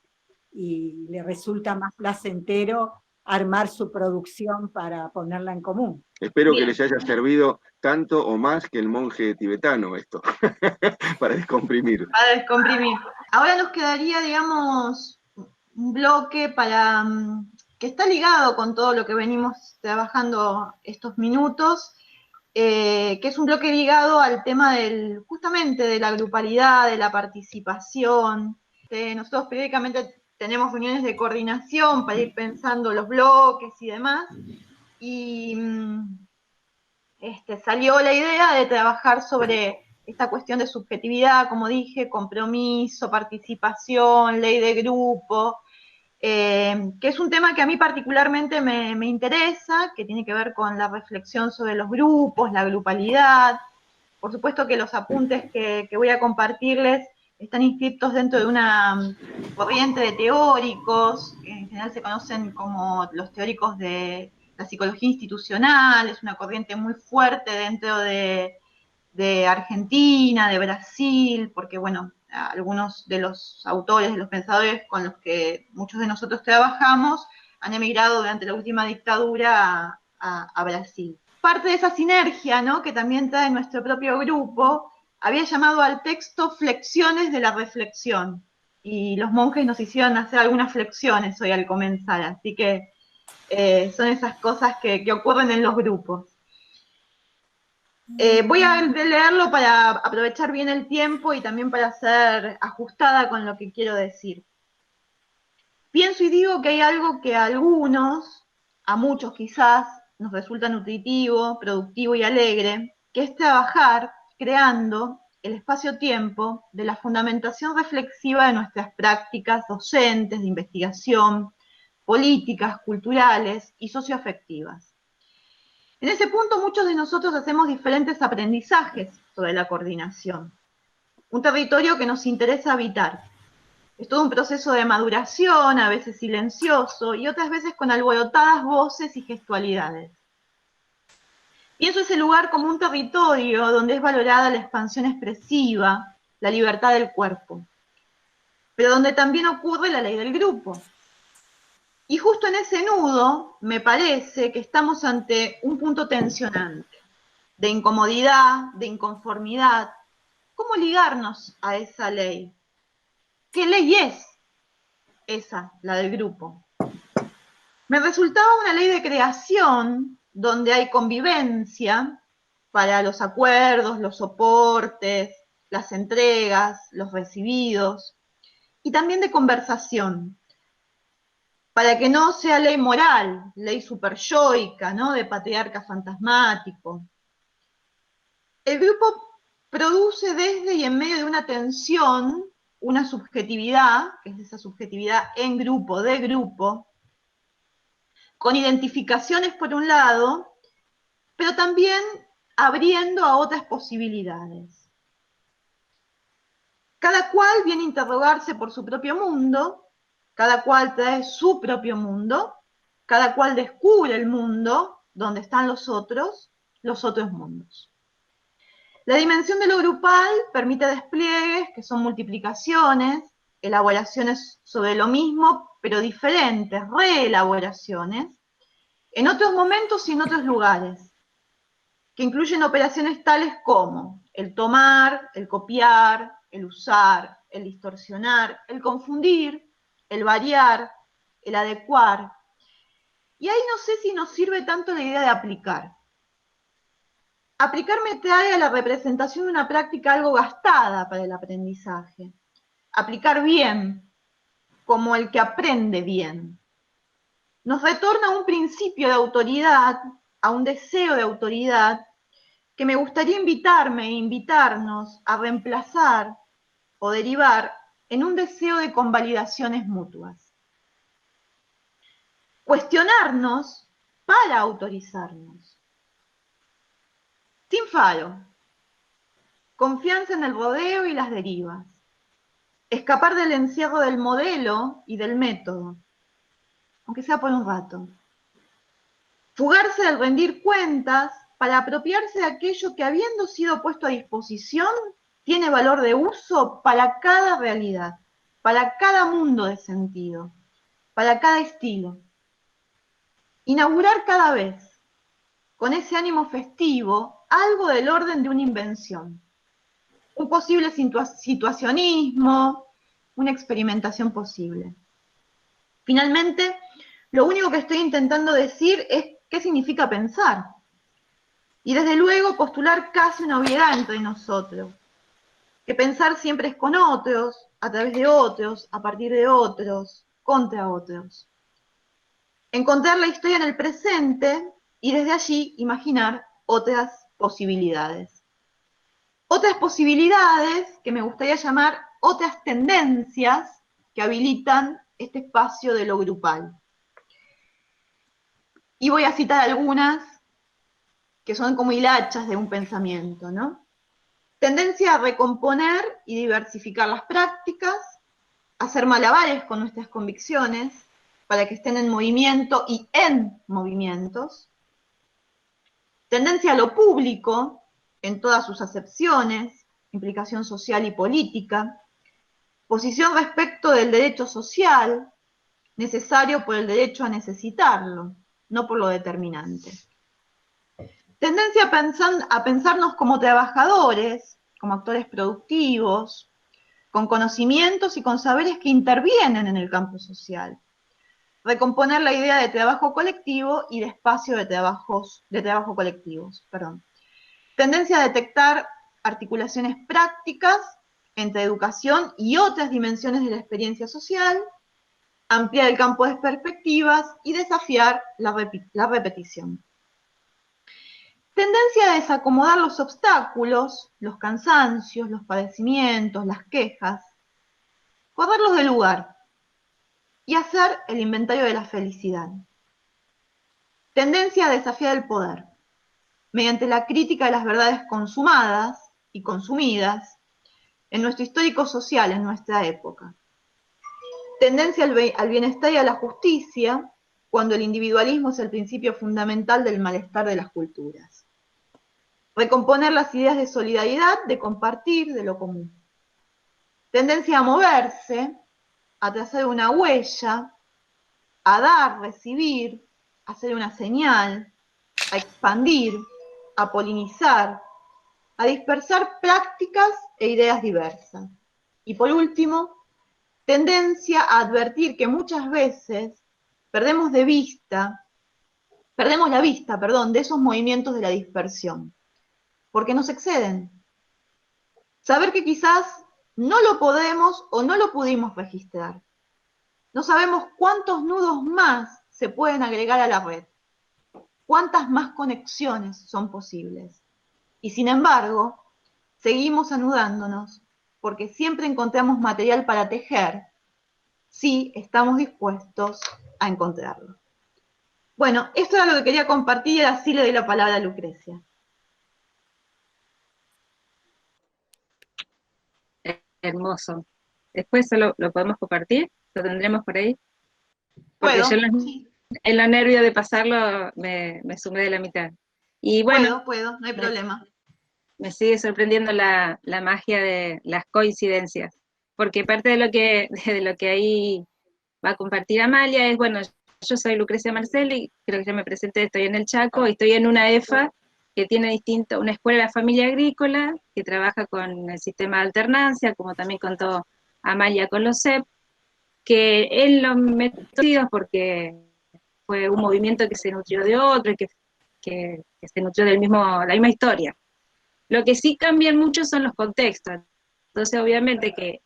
[SPEAKER 3] y le resulta más placentero armar su producción para ponerla en común.
[SPEAKER 1] Espero que les haya servido tanto o más que el monje tibetano esto, para descomprimir.
[SPEAKER 11] Para descomprimir. Ahora nos quedaría, digamos, un bloque para que está ligado con todo lo que venimos trabajando estos minutos, que es un bloque ligado al tema justamente de la grupalidad, de la participación. Nosotros periódicamente tenemos reuniones de coordinación para ir pensando los bloques y demás, y salió la idea de trabajar sobre esta cuestión de subjetividad, como dije, compromiso, participación, ley de grupo, que es un tema que a mí particularmente me interesa, que tiene que ver con la reflexión sobre los grupos, la grupalidad. Por supuesto que los apuntes que voy a compartirles están inscritos dentro de una corriente de teóricos, que en general se conocen como los teóricos de la psicología institucional. Es una corriente muy fuerte dentro de Argentina, de Brasil, porque, bueno, algunos de los autores, de los pensadores con los que muchos de nosotros trabajamos, han emigrado durante la última dictadura a Brasil. Parte de esa sinergia, ¿no?, que también trae nuestro propio grupo, había llamado al texto Flexiones de la Reflexión, y los monjes nos hicieron hacer algunas flexiones hoy al comenzar, así que son esas cosas que ocurren en los grupos. Voy a leerlo para aprovechar bien el tiempo y también para ser ajustada con lo que quiero decir. Pienso y digo que hay algo que a algunos, a muchos quizás, nos resulta nutritivo, productivo y alegre, que es trabajar creando el espacio-tiempo de la fundamentación reflexiva de nuestras prácticas docentes, de investigación, políticas, culturales y socioafectivas. En ese punto muchos de nosotros hacemos diferentes aprendizajes sobre la coordinación, un territorio que nos interesa habitar. Es todo un proceso de maduración, a veces silencioso, y otras veces con alborotadas voces y gestualidades. Pienso ese lugar como un territorio donde es valorada la expansión expresiva, la libertad del cuerpo, pero donde también ocurre la ley del grupo. Y justo en ese nudo, me parece que estamos ante un punto tensionante, de incomodidad, de inconformidad. ¿Cómo ligarnos a esa ley? ¿Qué ley es esa, la del grupo? Me resultaba una ley de creación donde hay convivencia para los acuerdos, los soportes, las entregas, los recibidos, y también de conversación, para que no sea ley moral, ley superyoica, ¿no? De patriarca fantasmático. El grupo produce desde y en medio de una tensión una subjetividad, que es esa subjetividad en grupo, de grupo, con identificaciones por un lado, pero también abriendo a otras posibilidades. Cada cual viene a interrogarse por su propio mundo, cada cual trae su propio mundo, cada cual descubre el mundo donde están los otros mundos. La dimensión de lo grupal permite despliegues que son multiplicaciones, elaboraciones sobre lo mismo, pero diferentes, reelaboraciones, en otros momentos y en otros lugares, que incluyen operaciones tales como el tomar, el copiar, el usar, el distorsionar, el confundir, el variar, el adecuar. Y ahí no sé si nos sirve tanto la idea de aplicar. Aplicar me trae a la representación de una práctica algo gastada para el aprendizaje. Aplicar bien, como el que aprende bien. Nos retorna a un principio de autoridad, a un deseo de autoridad, que me gustaría invitarnos a reemplazar o derivar en un deseo de convalidaciones mutuas. Cuestionarnos para autorizarnos. Sin faro. Confianza en el rodeo y las derivas. Escapar del encierro del modelo y del método, aunque sea por un rato. Fugarse del rendir cuentas para apropiarse de aquello que, habiendo sido puesto a disposición, tiene valor de uso para cada realidad, para cada mundo de sentido, para cada estilo. Inaugurar cada vez, con ese ánimo festivo, algo del orden de una invención. Un posible situacionismo, una experimentación posible. Finalmente, lo único que estoy intentando decir es qué significa pensar. Y desde luego postular casi una obviedad entre nosotros. Que pensar siempre es con otros, a través de otros, a partir de otros, contra otros. Encontrar la historia en el presente y desde allí imaginar otras posibilidades. Otras posibilidades que me gustaría llamar otras tendencias que habilitan este espacio de lo grupal. Y voy a citar algunas que son como hilachas de un pensamiento, ¿no? Tendencia a recomponer y diversificar las prácticas, hacer malabares con nuestras convicciones para que estén en movimiento y en movimientos. Tendencia a lo público, en todas sus acepciones, implicación social y política. Posición respecto del derecho social, necesario por el derecho a necesitarlo, no por lo determinante. Tendencia a pensarnos como trabajadores, como actores productivos, con conocimientos y con saberes que intervienen en el campo social. Recomponer la idea de trabajo colectivo y de espacio de trabajo colectivos. Tendencia a detectar articulaciones prácticas entre educación y otras dimensiones de la experiencia social, ampliar el campo de perspectivas y desafiar la repetición. Tendencia a desacomodar los obstáculos, los cansancios, los padecimientos, las quejas, correrlos del lugar y hacer el inventario de la felicidad. Tendencia a desafiar el poder, mediante la crítica de las verdades consumadas y consumidas en nuestro histórico social, en nuestra época. Tendencia al bienestar y a la justicia, cuando el individualismo es el principio fundamental del malestar de las culturas. Recomponer las ideas de solidaridad, de compartir, de lo común. Tendencia a moverse, a trazar una huella, a dar, recibir, a hacer una señal, a expandir, a polinizar, a dispersar prácticas e ideas diversas. Y por último, tendencia a advertir que muchas veces perdemos la vista, de esos movimientos de la dispersión, porque nos exceden. Saber que quizás no lo podemos o no lo pudimos registrar. No sabemos cuántos nudos más se pueden agregar a la red, cuántas más conexiones son posibles. Y sin embargo, seguimos anudándonos porque siempre encontramos material para tejer si estamos dispuestos a encontrarlo. Bueno, esto era lo que quería compartir y así le doy la palabra a Lucrecia.
[SPEAKER 2] Hermoso. Después solo lo podemos compartir, lo tendremos por ahí. Porque
[SPEAKER 11] ¿Puedo?
[SPEAKER 2] yo en los nervios de pasarlo me sumé de la mitad. Y bueno,
[SPEAKER 11] puedo, no hay problema.
[SPEAKER 2] Me sigue sorprendiendo la magia de las coincidencias, porque parte de lo que ahí va a compartir Amalia es, bueno, yo soy Lucrecia Marcelli, creo que ya me presenté, estoy en el Chaco, estoy en una EFA que tiene una escuela de la familia agrícola, que trabaja con el sistema de alternancia, como también contó Amalia con los CEP, que en los metidos porque fue un movimiento que se nutrió de otro y que se nutrió la misma historia. Lo que sí cambian mucho son los contextos. Entonces, obviamente que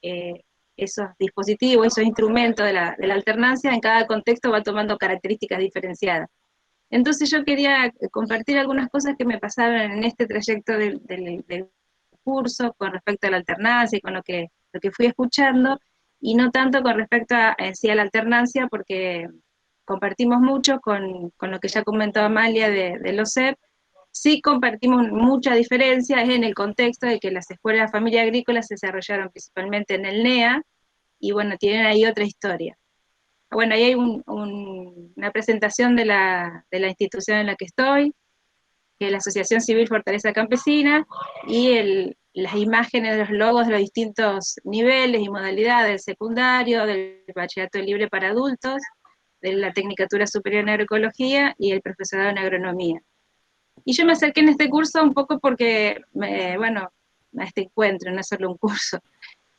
[SPEAKER 2] esos dispositivos, esos instrumentos de la alternancia, en cada contexto va tomando características diferenciadas. Entonces yo quería compartir algunas cosas que me pasaron en este trayecto del curso con respecto a la alternancia y con lo que fui escuchando, y no tanto con respecto a la alternancia, porque compartimos mucho con lo que ya comentó Amalia de los CEP. Sí compartimos mucha diferencia en el contexto de que las escuelas de familia agrícola se desarrollaron principalmente en el NEA, y bueno, tienen ahí otra historia. Bueno, ahí hay una presentación de la institución en la que estoy, que es la Asociación Civil Fortaleza Campesina, y las imágenes de los logos de los distintos niveles y modalidades, del secundario, del bachillerato libre para adultos, de la Tecnicatura Superior en Agroecología y el profesorado en Agronomía. Y yo me acerqué en este curso un poco porque, a este encuentro, no es solo un curso,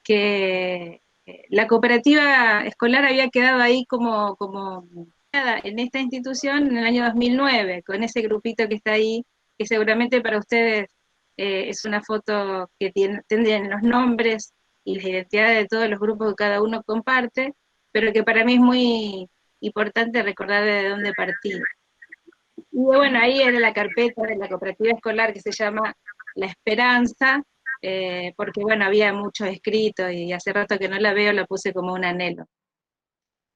[SPEAKER 2] que la cooperativa escolar había quedado ahí como en esta institución en el año 2009, con ese grupito que está ahí, que seguramente para ustedes es una foto que tendrían los nombres y las identidades de todos los grupos que cada uno comparte, pero que para mí es muy importante recordar de dónde partí. Y bueno, ahí era la carpeta de la cooperativa escolar que se llama La Esperanza, porque bueno, había mucho escrito y hace rato que no la veo, la puse como un anhelo.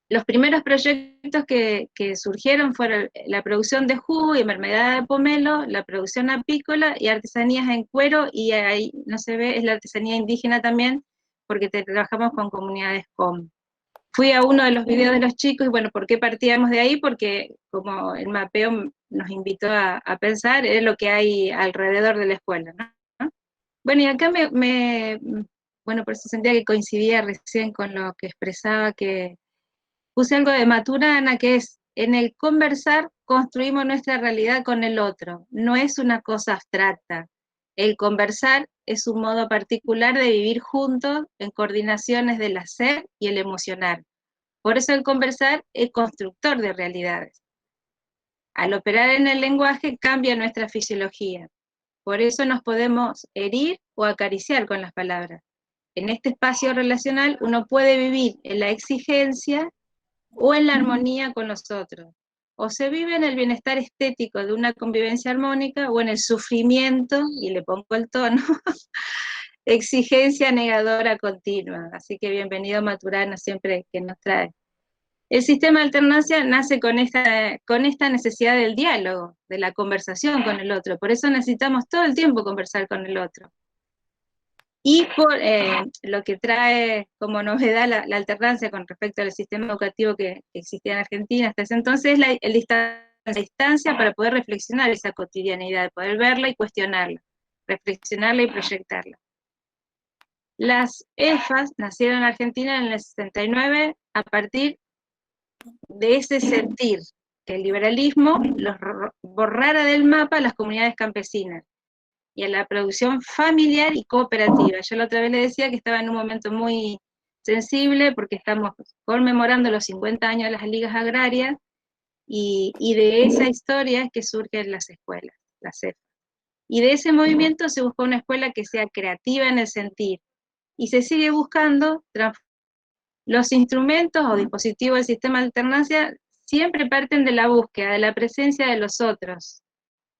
[SPEAKER 2] Los primeros proyectos que surgieron fueron la producción de jugo y mermelada de pomelo, la producción apícola y artesanías en cuero, y ahí no se ve, es la artesanía indígena también, porque trabajamos con comunidades COM. Fui a uno de los videos de los chicos, y bueno, ¿por qué partíamos de ahí? Porque como el mapeo nos invitó a pensar, es lo que hay alrededor de la escuela, ¿no? Bueno, y acá por eso sentía que coincidía recién con lo que expresaba, que puse algo de Maturana, que es, en el conversar construimos nuestra realidad con el otro, no es una cosa abstracta. El conversar es un modo particular de vivir juntos en coordinaciones del hacer y el emocionar. Por eso el conversar es constructor de realidades. Al operar en el lenguaje cambia nuestra fisiología. Por eso nos podemos herir o acariciar con las palabras. En este espacio relacional uno puede vivir en la exigencia o en la armonía con los otros. O se vive en el bienestar estético de una convivencia armónica o en el sufrimiento, y le pongo el tono, exigencia negadora continua. Así que bienvenido Maturana siempre que nos trae. El sistema de alternancia nace con esta necesidad del diálogo, de la conversación con el otro. Por eso necesitamos todo el tiempo conversar con el otro. Y por lo que trae como novedad la alternancia con respecto al sistema educativo que existía en Argentina hasta ese entonces, la distancia para poder reflexionar esa cotidianidad, poder verla y cuestionarla, reflexionarla y proyectarla. Las EFAS nacieron en Argentina en el 69 a partir de ese sentir, que el liberalismo los borrara del mapa las comunidades campesinas y a la producción familiar y cooperativa. Yo la otra vez le decía que estaba en un momento muy sensible porque estamos conmemorando los 50 años de las ligas agrarias y de esa historia es que surgen las escuelas, las CEF. Y de ese movimiento se busca una escuela que sea creativa en el sentir y se sigue buscando los instrumentos o dispositivos del sistema de alternancia siempre parten de la búsqueda, de la presencia de los otros,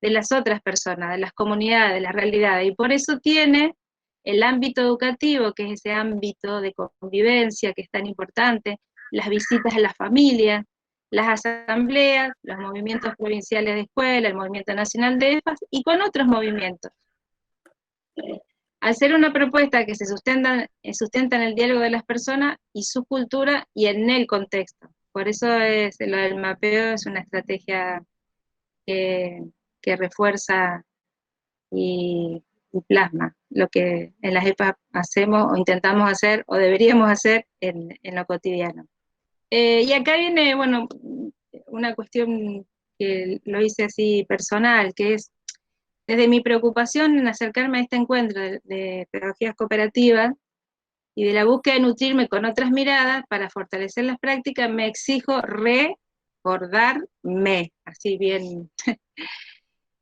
[SPEAKER 2] de las otras personas, de las comunidades, de las realidades, y por eso tiene el ámbito educativo, que es ese ámbito de convivencia que es tan importante, las visitas a la familia, las asambleas, los movimientos provinciales de escuela, el movimiento nacional de EFAS, y con otros movimientos. Al ser una propuesta que se sustenta en el diálogo de las personas y su cultura y en el contexto. Por eso lo del mapeo es una estrategia que refuerza y plasma lo que en las EFAS hacemos o intentamos hacer o deberíamos hacer en lo cotidiano. Y acá viene, bueno, una cuestión que lo hice así personal, que es desde mi preocupación en acercarme a este encuentro de pedagogías cooperativas y de la búsqueda de nutrirme con otras miradas para fortalecer las prácticas, me exijo recordarme, así bien,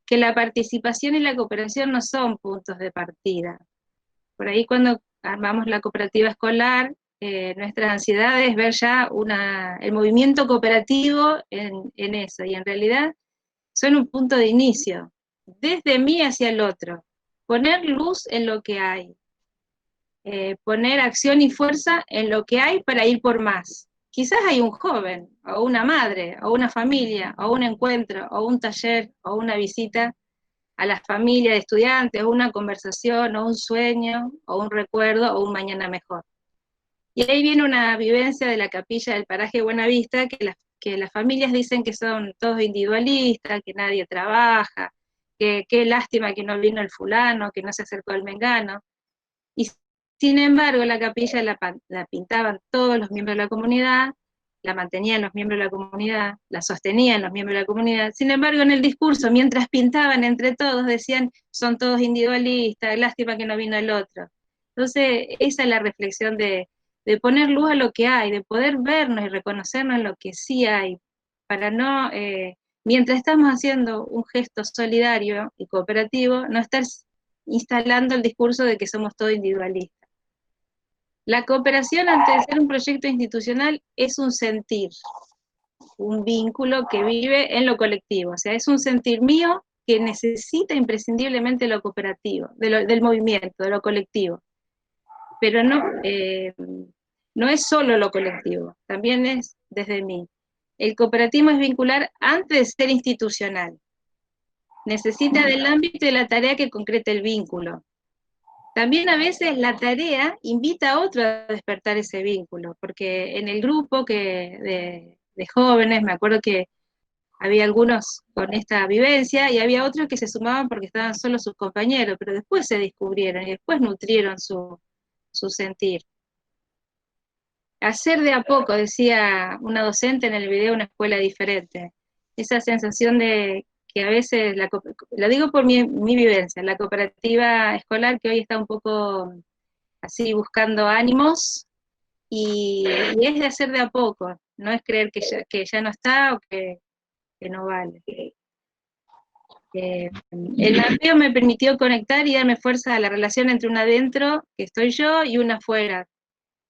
[SPEAKER 2] que la participación y la cooperación no son puntos de partida. Por ahí cuando armamos la cooperativa escolar, nuestra ansiedad es ver ya el movimiento cooperativo en eso, y en realidad son un punto de inicio, desde mí hacia el otro, poner luz en lo que hay, poner acción y fuerza en lo que hay para ir por más. Quizás hay un joven, o una madre, o una familia, o un encuentro, o un taller, o una visita a la familia de estudiantes, o una conversación, o un sueño, o un recuerdo, o un mañana mejor. Y ahí viene una vivencia de la capilla del paraje Buenavista, que las familias dicen que son todos individualistas, que nadie trabaja, que qué lástima que no vino el fulano, que no se acercó el mengano. Y sin embargo, la capilla la pintaban todos los miembros de la comunidad, la mantenían los miembros de la comunidad, la sostenían los miembros de la comunidad. Sin embargo, en el discurso, mientras pintaban entre todos, decían, son todos individualistas, lástima que no vino el otro. Entonces, esa es la reflexión de poner luz a lo que hay, de poder vernos y reconocernos en lo que sí hay, para no, mientras estamos haciendo un gesto solidario y cooperativo, no estar instalando el discurso de que somos todos individualistas. La cooperación, antes de ser un proyecto institucional, es un sentir, un vínculo que vive en lo colectivo, o sea, es un sentir mío que necesita imprescindiblemente lo cooperativo, del movimiento, de lo colectivo. Pero no es solo lo colectivo, también es desde mí. El cooperativismo es vincular antes de ser institucional. Necesita del ámbito y de la tarea que concrete el vínculo. También a veces la tarea invita a otro a despertar ese vínculo, porque en el grupo de jóvenes, me acuerdo que había algunos con esta vivencia y había otros que se sumaban porque estaban solo sus compañeros, pero después se descubrieron y después nutrieron su sentir. Hacer de a poco, decía una docente en el video Una escuela diferente, esa sensación de que a veces, lo digo por mi vivencia, la cooperativa escolar que hoy está un poco así buscando ánimos, y es de hacer de a poco, no es creer que ya no está o que no vale. El mapeo me permitió conectar y darme fuerza a la relación entre una adentro, que estoy yo, y una afuera,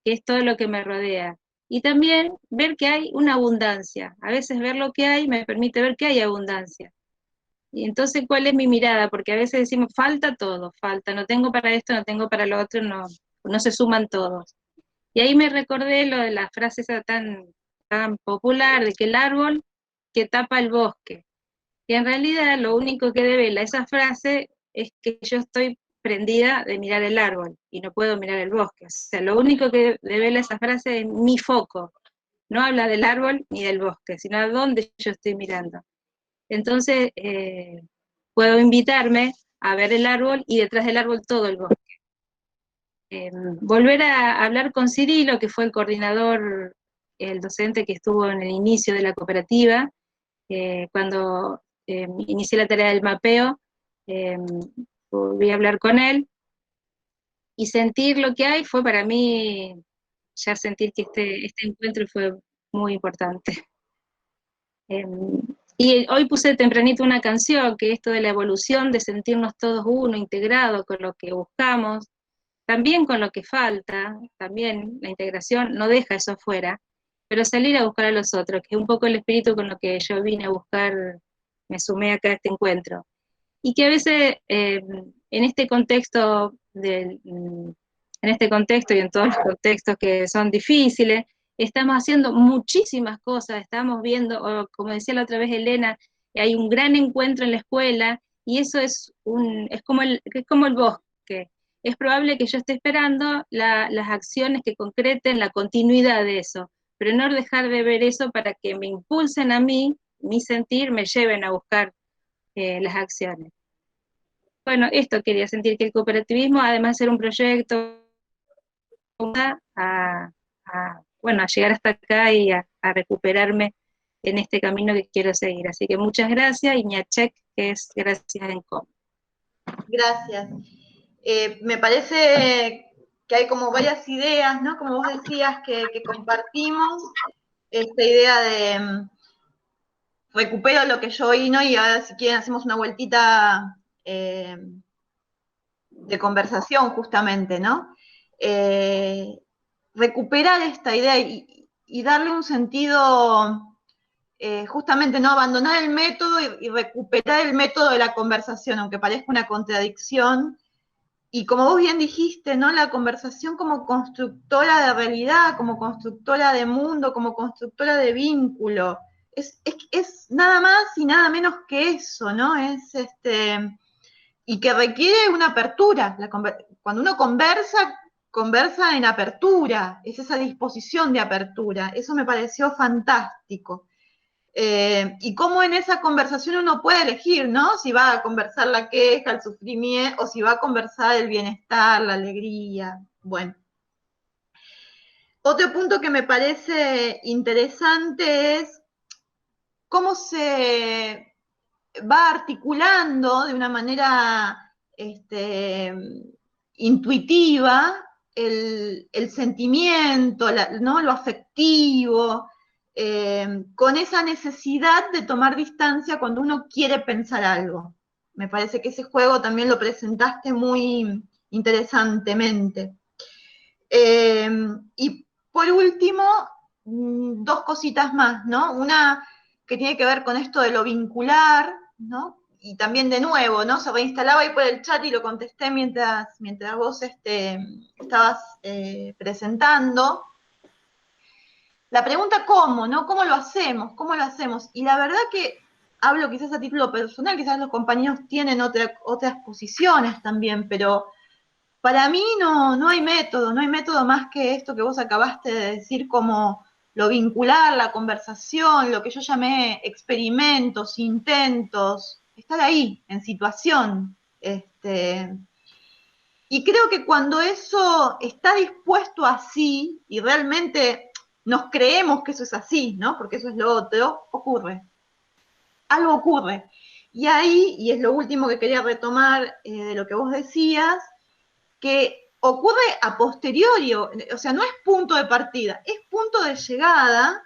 [SPEAKER 2] que es todo lo que me rodea. Y también ver que hay una abundancia. A veces ver lo que hay me permite ver que hay abundancia. Y entonces, ¿cuál es mi mirada? Porque a veces decimos, falta todo, falta, no tengo para esto, no tengo para lo otro, no se suman todos. Y ahí me recordé lo de la frase esa tan popular, de que el árbol que tapa el bosque. Y en realidad lo único que devela esa frase es que yo estoy prendida de mirar el árbol y no puedo mirar el bosque. O sea, lo único que devela esa frase es mi foco. No habla del árbol ni del bosque, sino a dónde yo estoy mirando. Entonces, puedo invitarme a ver el árbol y detrás del árbol todo el bosque. Volver a hablar con Cirilo, que fue el coordinador, el docente que estuvo en el inicio de la cooperativa, cuando inicié la tarea del mapeo, volví a hablar con él, y sentir lo que hay fue para mí, ya sentir que este encuentro fue muy importante. Y hoy puse tempranito una canción, que esto de la evolución, de sentirnos todos uno, integrados con lo que buscamos, también con lo que falta, también la integración no deja eso afuera, pero salir a buscar a los otros, que es un poco el espíritu con lo que yo vine a buscar, me sumé acá a este encuentro. Y que a veces en este contexto y en todos los contextos que son difíciles, estamos haciendo muchísimas cosas, estamos viendo, o como decía la otra vez Elena, hay un gran encuentro en la escuela, y eso es como el bosque. Es probable que yo esté esperando las acciones que concreten la continuidad de eso, pero no dejar de ver eso para que me impulsen a mí, mi sentir, me lleven a buscar las acciones. Bueno, esto quería sentir, que el cooperativismo, además de ser un proyecto, a llegar hasta acá y a recuperarme en este camino que quiero seguir. Así que muchas gracias, y Ñachek, que es gracias en común.
[SPEAKER 11] Gracias. Me parece que hay como varias ideas, ¿no? Como vos decías, que compartimos, esta idea de recupero lo que yo oí, ¿no? Y ahora, si quieren, hacemos una vueltita de conversación, justamente, ¿no? Recuperar esta idea y darle un sentido, justamente, ¿no? Abandonar el método y recuperar el método de la conversación, aunque parezca una contradicción. Y como vos bien dijiste, ¿no? La conversación como constructora de realidad, como constructora de mundo, como constructora de vínculo. Es nada más y nada menos que eso, ¿no? Y que requiere una apertura. Cuando uno conversa en apertura, es esa disposición de apertura. Eso me pareció fantástico. Y cómo en esa conversación uno puede elegir, ¿no? Si va a conversar la queja, el sufrimiento, o si va a conversar el bienestar, la alegría. Bueno. Otro punto que me parece interesante es cómo se va articulando de una manera intuitiva el sentimiento, ¿no? Lo afectivo, con esa necesidad de tomar distancia cuando uno quiere pensar algo. Me parece que ese juego también lo presentaste muy interesantemente. Y por último, dos cositas más, ¿no? Una que tiene que ver con esto de lo vincular, ¿no? Y también, de nuevo, ¿no? Se reinstalaba ahí por el chat y lo contesté mientras vos estabas presentando. La pregunta ¿cómo?, ¿no? ¿Cómo lo hacemos? ¿Cómo lo hacemos? Y la verdad que hablo quizás a título personal, quizás los compañeros tienen otras posiciones también, pero para mí no hay método más que esto que vos acabaste de decir, como lo vincular, la conversación, lo que yo llamé experimentos, intentos, estar ahí, en situación. Y creo que cuando eso está dispuesto así, y realmente nos creemos que eso es así, ¿no? Porque eso es lo otro, ocurre. Algo ocurre. Y ahí, y es lo último que quería retomar de lo que vos decías, que ocurre a posteriori, o sea, no es punto de partida, es punto de llegada,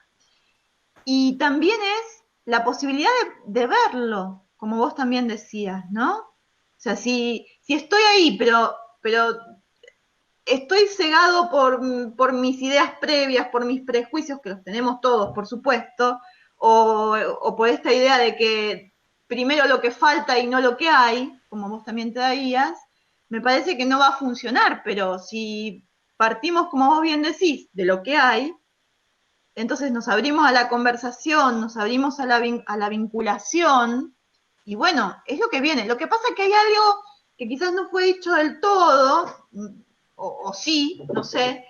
[SPEAKER 11] y también es la posibilidad de verlo, como vos también decías, ¿no? O sea, si estoy ahí, pero estoy cegado por mis ideas previas, por mis prejuicios, que los tenemos todos, por supuesto, o por esta idea de que primero lo que falta y no lo que hay, como vos también traías, me parece que no va a funcionar, pero si partimos, como vos bien decís, de lo que hay, entonces nos abrimos a la conversación, nos abrimos a la vinculación, y bueno, es lo que viene. Lo que pasa es que hay algo que quizás no fue dicho del todo, o sí, no sé,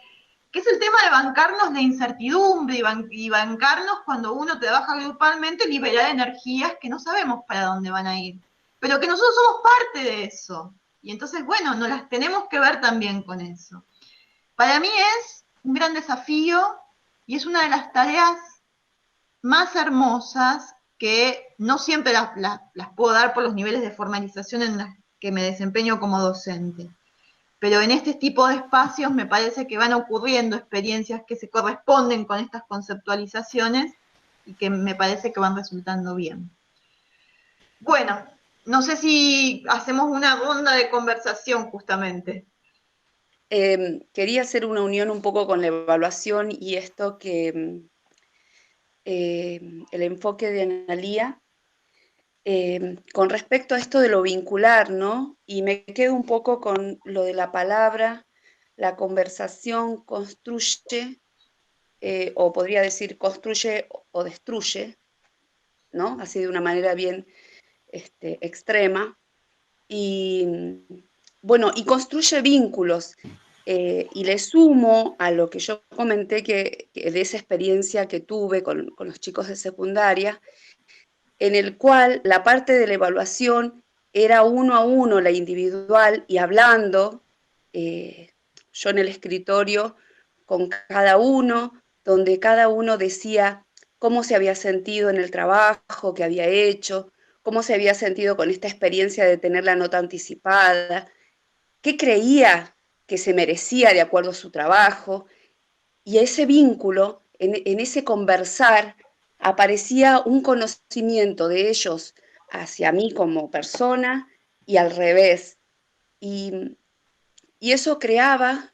[SPEAKER 11] que es el tema de bancarnos la incertidumbre y bancarnos cuando uno trabaja grupalmente, liberar energías que no sabemos para dónde van a ir, pero que nosotros somos parte de eso. Y entonces, bueno, nos las tenemos que ver también con eso. Para mí es un gran desafío y es una de las tareas más hermosas que no siempre las puedo dar por los niveles de formalización en los que me desempeño como docente. Pero en este tipo de espacios me parece que van ocurriendo experiencias que se corresponden con estas conceptualizaciones y que me parece que van resultando bien. Bueno, no sé si hacemos una ronda de conversación justamente.
[SPEAKER 8] Quería hacer una unión un poco con la evaluación y esto que el enfoque de Analía con respecto a esto de lo vincular, ¿no? Y me quedo un poco con lo de la palabra, la conversación construye, o podría decir construye o destruye, ¿no? Así de una manera bien extrema. Y bueno, y construye vínculos. Y le sumo a lo que yo comenté que de esa experiencia que tuve con los chicos de secundaria, en el cual la parte de la evaluación era uno a uno, la individual, y hablando, yo en el escritorio con cada uno, donde cada uno decía cómo se había sentido en el trabajo que había hecho, cómo se había sentido con esta experiencia de tener la nota anticipada, qué creía que se merecía de acuerdo a su trabajo, y ese vínculo, en ese conversar, aparecía un conocimiento de ellos hacia mí como persona y al revés. Y eso creaba,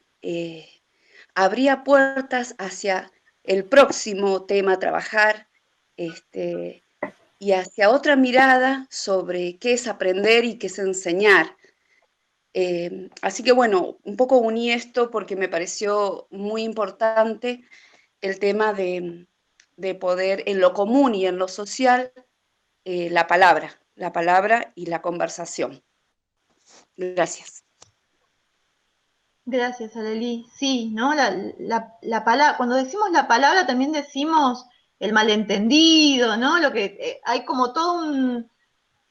[SPEAKER 8] abría puertas hacia el próximo tema a trabajar, y hacia otra mirada sobre qué es aprender y qué es enseñar. Así que bueno, un poco uní esto porque me pareció muy importante el tema de poder en lo común y en lo social, la palabra y la conversación. Gracias.
[SPEAKER 11] Gracias, Aleli. Sí, ¿no? La palabra, cuando decimos la palabra también decimos el malentendido, ¿no? Lo que hay como todo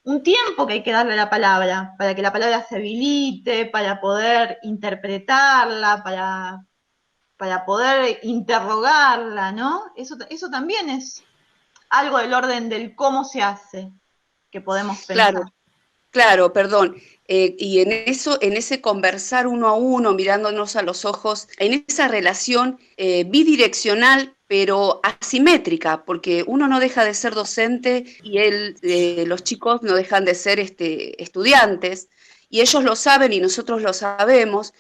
[SPEAKER 11] un tiempo que hay que darle a la palabra, para que la palabra se habilite, para poder interpretarla, para poder interrogarla, ¿no? Eso también es algo del orden del cómo se hace, que podemos pensar.
[SPEAKER 8] Claro, perdón. Y en ese conversar uno a uno, mirándonos a los ojos, en esa relación bidireccional, pero asimétrica, porque uno no deja de ser docente y los chicos no dejan de ser estudiantes, y ellos lo saben y nosotros lo sabemos,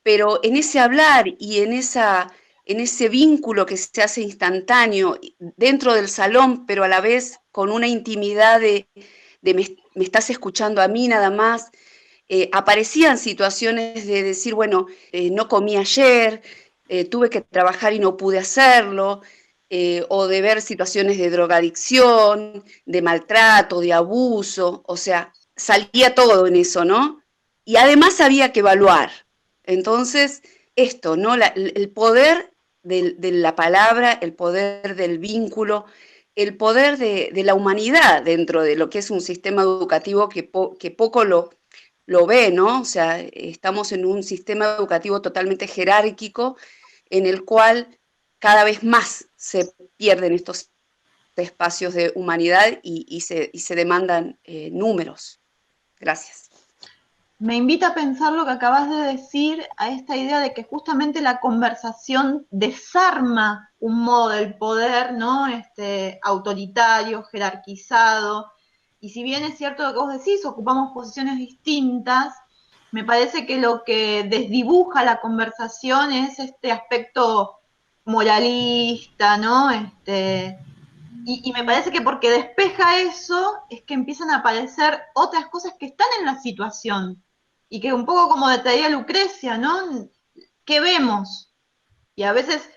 [SPEAKER 8] pero en ese hablar y en ese vínculo que se hace instantáneo dentro del salón, pero a la vez con una intimidad de me estás escuchando a mí nada más, aparecían situaciones de decir, bueno, no comí ayer, tuve que trabajar y no pude hacerlo, o de ver situaciones de drogadicción, de maltrato, de abuso, o sea, salía todo en eso, ¿no? Y además había que evaluar. Entonces, esto, ¿no? El poder de la palabra, el poder del vínculo, el poder de la humanidad dentro de lo que es un sistema educativo que poco lo ve, ¿no? O sea, estamos en un sistema educativo totalmente jerárquico en el cual cada vez más se pierden estos espacios de humanidad y se demandan números. Gracias.
[SPEAKER 11] Me invita a pensar lo que acabas de decir, a esta idea de que justamente la conversación desarma un modo del poder, ¿no? Autoritario, jerarquizado. Y si bien es cierto lo que vos decís, ocupamos posiciones distintas, me parece que lo que desdibuja la conversación es este aspecto moralista, ¿no? Y me parece que porque despeja eso, es que empiezan a aparecer otras cosas que están en la situación. Y que un poco como traía Lucrecia, ¿no? ¿Qué vemos? Y a veces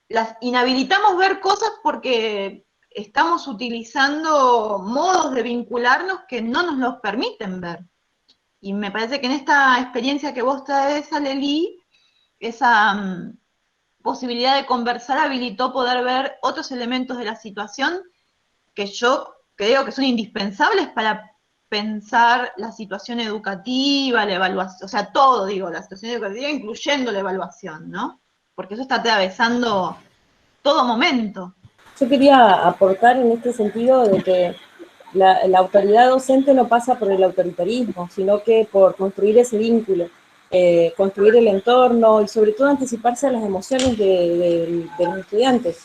[SPEAKER 11] las inhabilitamos ver cosas porque estamos utilizando modos de vincularnos que no nos los permiten ver. Y me parece que en esta experiencia que vos traes, Alelí, esa posibilidad de conversar habilitó poder ver otros elementos de la situación que yo creo que son indispensables para pensar la situación educativa, la evaluación, o sea, todo, digo, la situación educativa, incluyendo la evaluación, ¿no? Porque eso está atravesando todo momento.
[SPEAKER 9] Yo quería aportar en este sentido de que la autoridad docente no pasa por el autoritarismo, sino que por construir ese vínculo, construir el entorno y sobre todo anticiparse a las emociones de los estudiantes,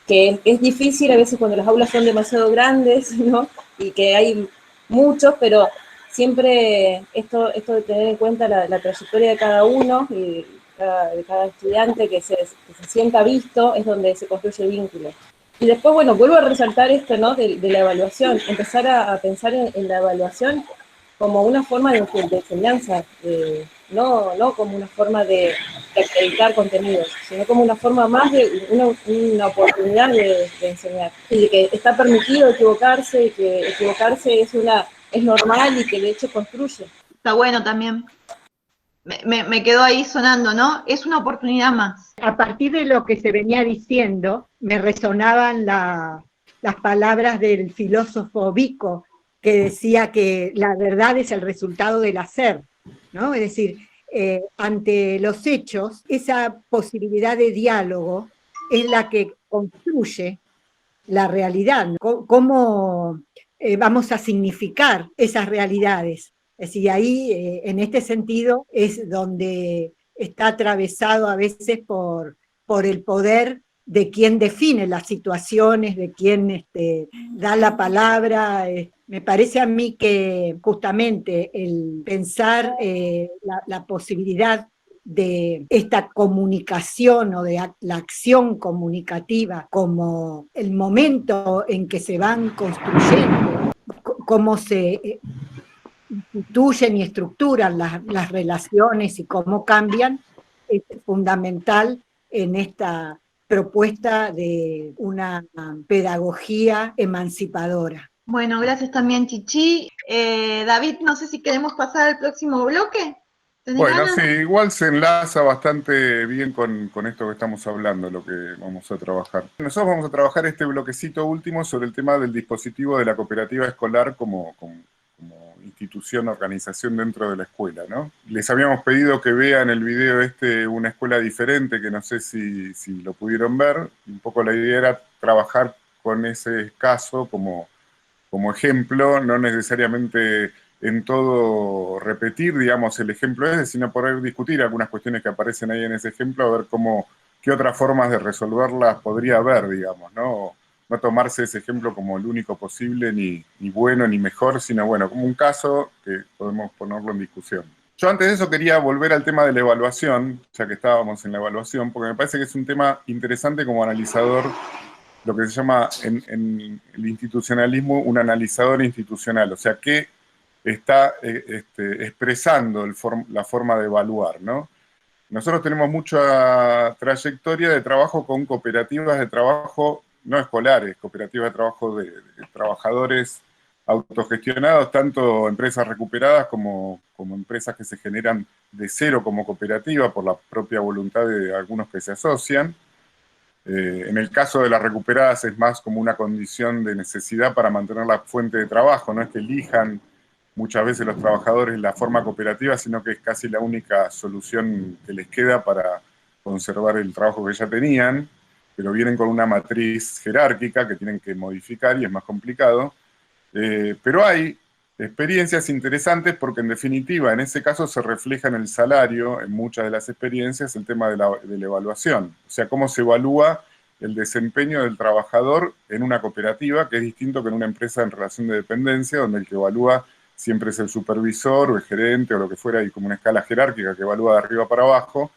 [SPEAKER 9] que es difícil a veces cuando las aulas son demasiado grandes, ¿no? Y que hay muchos, pero siempre esto de tener en cuenta la trayectoria de cada uno y de cada estudiante que se sienta visto, es donde se construye el vínculo. Y después, bueno, vuelvo a resaltar esto, ¿no? De la evaluación, empezar a pensar en la evaluación como una forma de enseñanza, no como una forma de acreditar contenidos, sino como una forma más de una oportunidad de enseñar. Y de que está permitido equivocarse, y que equivocarse es normal y que de hecho construye.
[SPEAKER 11] Está bueno también. Me quedó ahí sonando, ¿no? Es una oportunidad más.
[SPEAKER 3] A partir de lo que se venía diciendo, me resonaban las palabras del filósofo Vico, que decía que la verdad es el resultado del hacer, ¿no? Es decir, ante los hechos, esa posibilidad de diálogo es la que construye la realidad, ¿no? ¿Cómo vamos a significar esas realidades? Es decir, ahí, en este sentido, es donde está atravesado a veces por el poder de quien define las situaciones, de quien da la palabra. Me parece a mí que justamente el pensar la posibilidad de esta comunicación o de la acción comunicativa como el momento en que se van construyendo, cómo se instituyen y estructuran las relaciones y cómo cambian, es fundamental en esta propuesta de una pedagogía emancipadora.
[SPEAKER 11] Bueno, gracias también, Chichi. David, no sé si queremos pasar al próximo bloque.
[SPEAKER 10] Bueno,
[SPEAKER 11] ganas?
[SPEAKER 10] sí, igual se enlaza bastante bien con esto que estamos hablando, lo que vamos a trabajar. Nosotros vamos a trabajar este bloquecito último sobre el tema del dispositivo de la cooperativa escolar como institución, organización dentro de la escuela, ¿no? Les habíamos pedido que vean el video una escuela diferente, que no sé si lo pudieron ver. Un poco la idea era trabajar con ese caso como ejemplo, no necesariamente en todo repetir, digamos, el ejemplo sino poder discutir algunas cuestiones que aparecen ahí en ese ejemplo, a ver qué otras formas de resolverlas podría haber, digamos, ¿no? No tomarse ese ejemplo como el único posible, ni bueno ni mejor, sino bueno, como un caso que podemos ponerlo en discusión. Yo antes de eso quería volver al tema de la evaluación, ya que estábamos en la evaluación, porque me parece que es un tema interesante como analizador, lo que se llama en el institucionalismo un analizador institucional, o sea, que está expresando la forma de evaluar, ¿no? Nosotros tenemos mucha trayectoria de trabajo con cooperativas de trabajo no escolares, cooperativas de trabajo de trabajadores autogestionados, tanto empresas recuperadas como empresas que se generan de cero como cooperativa por la propia voluntad de algunos que se asocian. En el caso de las recuperadas es más como una condición de necesidad para mantener la fuente de trabajo, no es que elijan muchas veces los trabajadores la forma cooperativa, sino que es casi la única solución que les queda para conservar el trabajo que ya tenían. pero vienen con una matriz jerárquica que tienen que modificar y es más complicado. Pero hay experiencias interesantes porque en definitiva en ese caso se refleja en el salario, en muchas de las experiencias, el tema de la evaluación. O sea, cómo se evalúa el desempeño del trabajador en una cooperativa, que es distinto que en una empresa en relación de dependencia, donde el que evalúa siempre es el supervisor o el gerente o lo que fuera, y como una escala jerárquica que evalúa de arriba para abajo.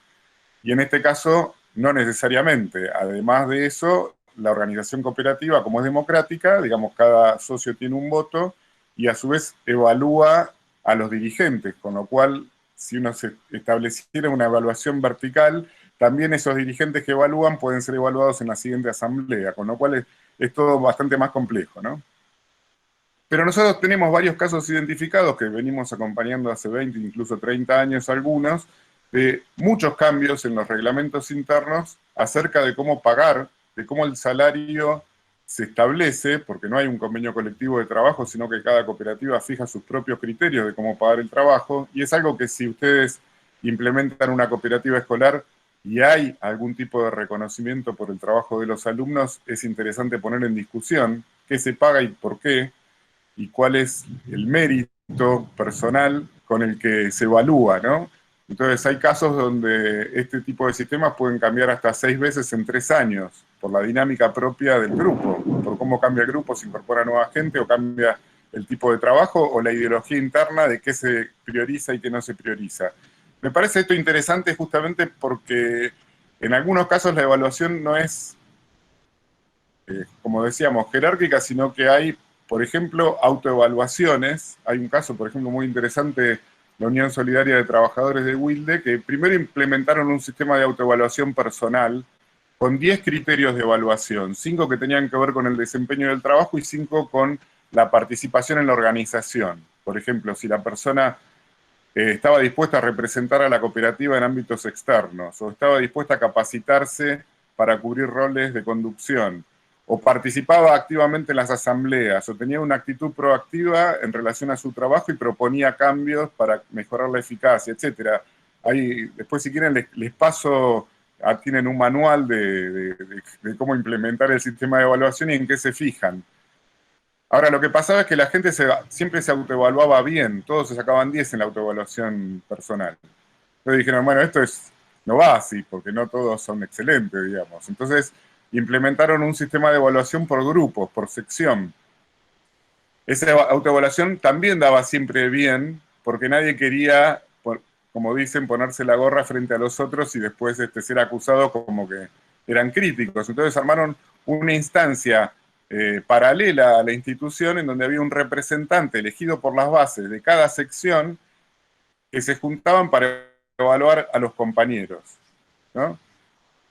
[SPEAKER 10] Y en este caso, no necesariamente. Además de eso, la organización cooperativa, como es democrática, digamos, cada socio tiene un voto, y a su vez evalúa a los dirigentes, con lo cual, si uno se estableciera una evaluación vertical, también esos dirigentes que evalúan pueden ser evaluados en la siguiente asamblea, con lo cual es todo bastante más complejo, ¿no? Pero nosotros tenemos varios casos identificados que venimos acompañando hace 20, incluso 30 años algunos, de muchos cambios en los reglamentos internos acerca de cómo pagar, de cómo el salario se establece, porque no hay un convenio colectivo de trabajo, sino que cada cooperativa fija sus propios criterios de cómo pagar el trabajo, y es algo que si ustedes implementan una cooperativa escolar y hay algún tipo de reconocimiento por el trabajo de los alumnos, es interesante poner en discusión qué se paga y por qué, y cuál es el mérito personal con el que se evalúa, ¿no? Entonces hay casos donde este tipo de sistemas pueden cambiar hasta 6 veces en 3 años, por la dinámica propia del grupo, por cómo cambia el grupo, se incorpora nueva gente o cambia el tipo de trabajo o la ideología interna de qué se prioriza y qué no se prioriza. Me parece esto interesante justamente porque en algunos casos la evaluación no es, como decíamos, jerárquica, sino que hay, por ejemplo, autoevaluaciones. Hay un caso, por ejemplo, muy interesante, la Unión Solidaria de Trabajadores de Wilde, que primero implementaron un sistema de autoevaluación personal con 10 criterios de evaluación, 5 que tenían que ver con el desempeño del trabajo y 5 con la participación en la organización. Por ejemplo, si la persona estaba dispuesta a representar a la cooperativa en ámbitos externos, o estaba dispuesta a capacitarse para cubrir roles de conducción, o participaba activamente en las asambleas, o tenía una actitud proactiva en relación a su trabajo y proponía cambios para mejorar la eficacia, etc. Ahí, después, si quieren, les paso, tienen un manual de cómo implementar el sistema de evaluación y en qué se fijan. Ahora, lo que pasaba es que la gente siempre se autoevaluaba bien, todos se sacaban 10 en la autoevaluación personal. Entonces dijeron, bueno, esto no va así, porque no todos son excelentes, digamos. Entonces implementaron un sistema de evaluación por grupos, por sección. Esa autoevaluación también daba siempre bien, porque nadie quería, como dicen, ponerse la gorra frente a los otros y después ser acusado como que eran críticos. Entonces armaron una instancia paralela a la institución en donde había un representante elegido por las bases de cada sección que se juntaban para evaluar a los compañeros, ¿no?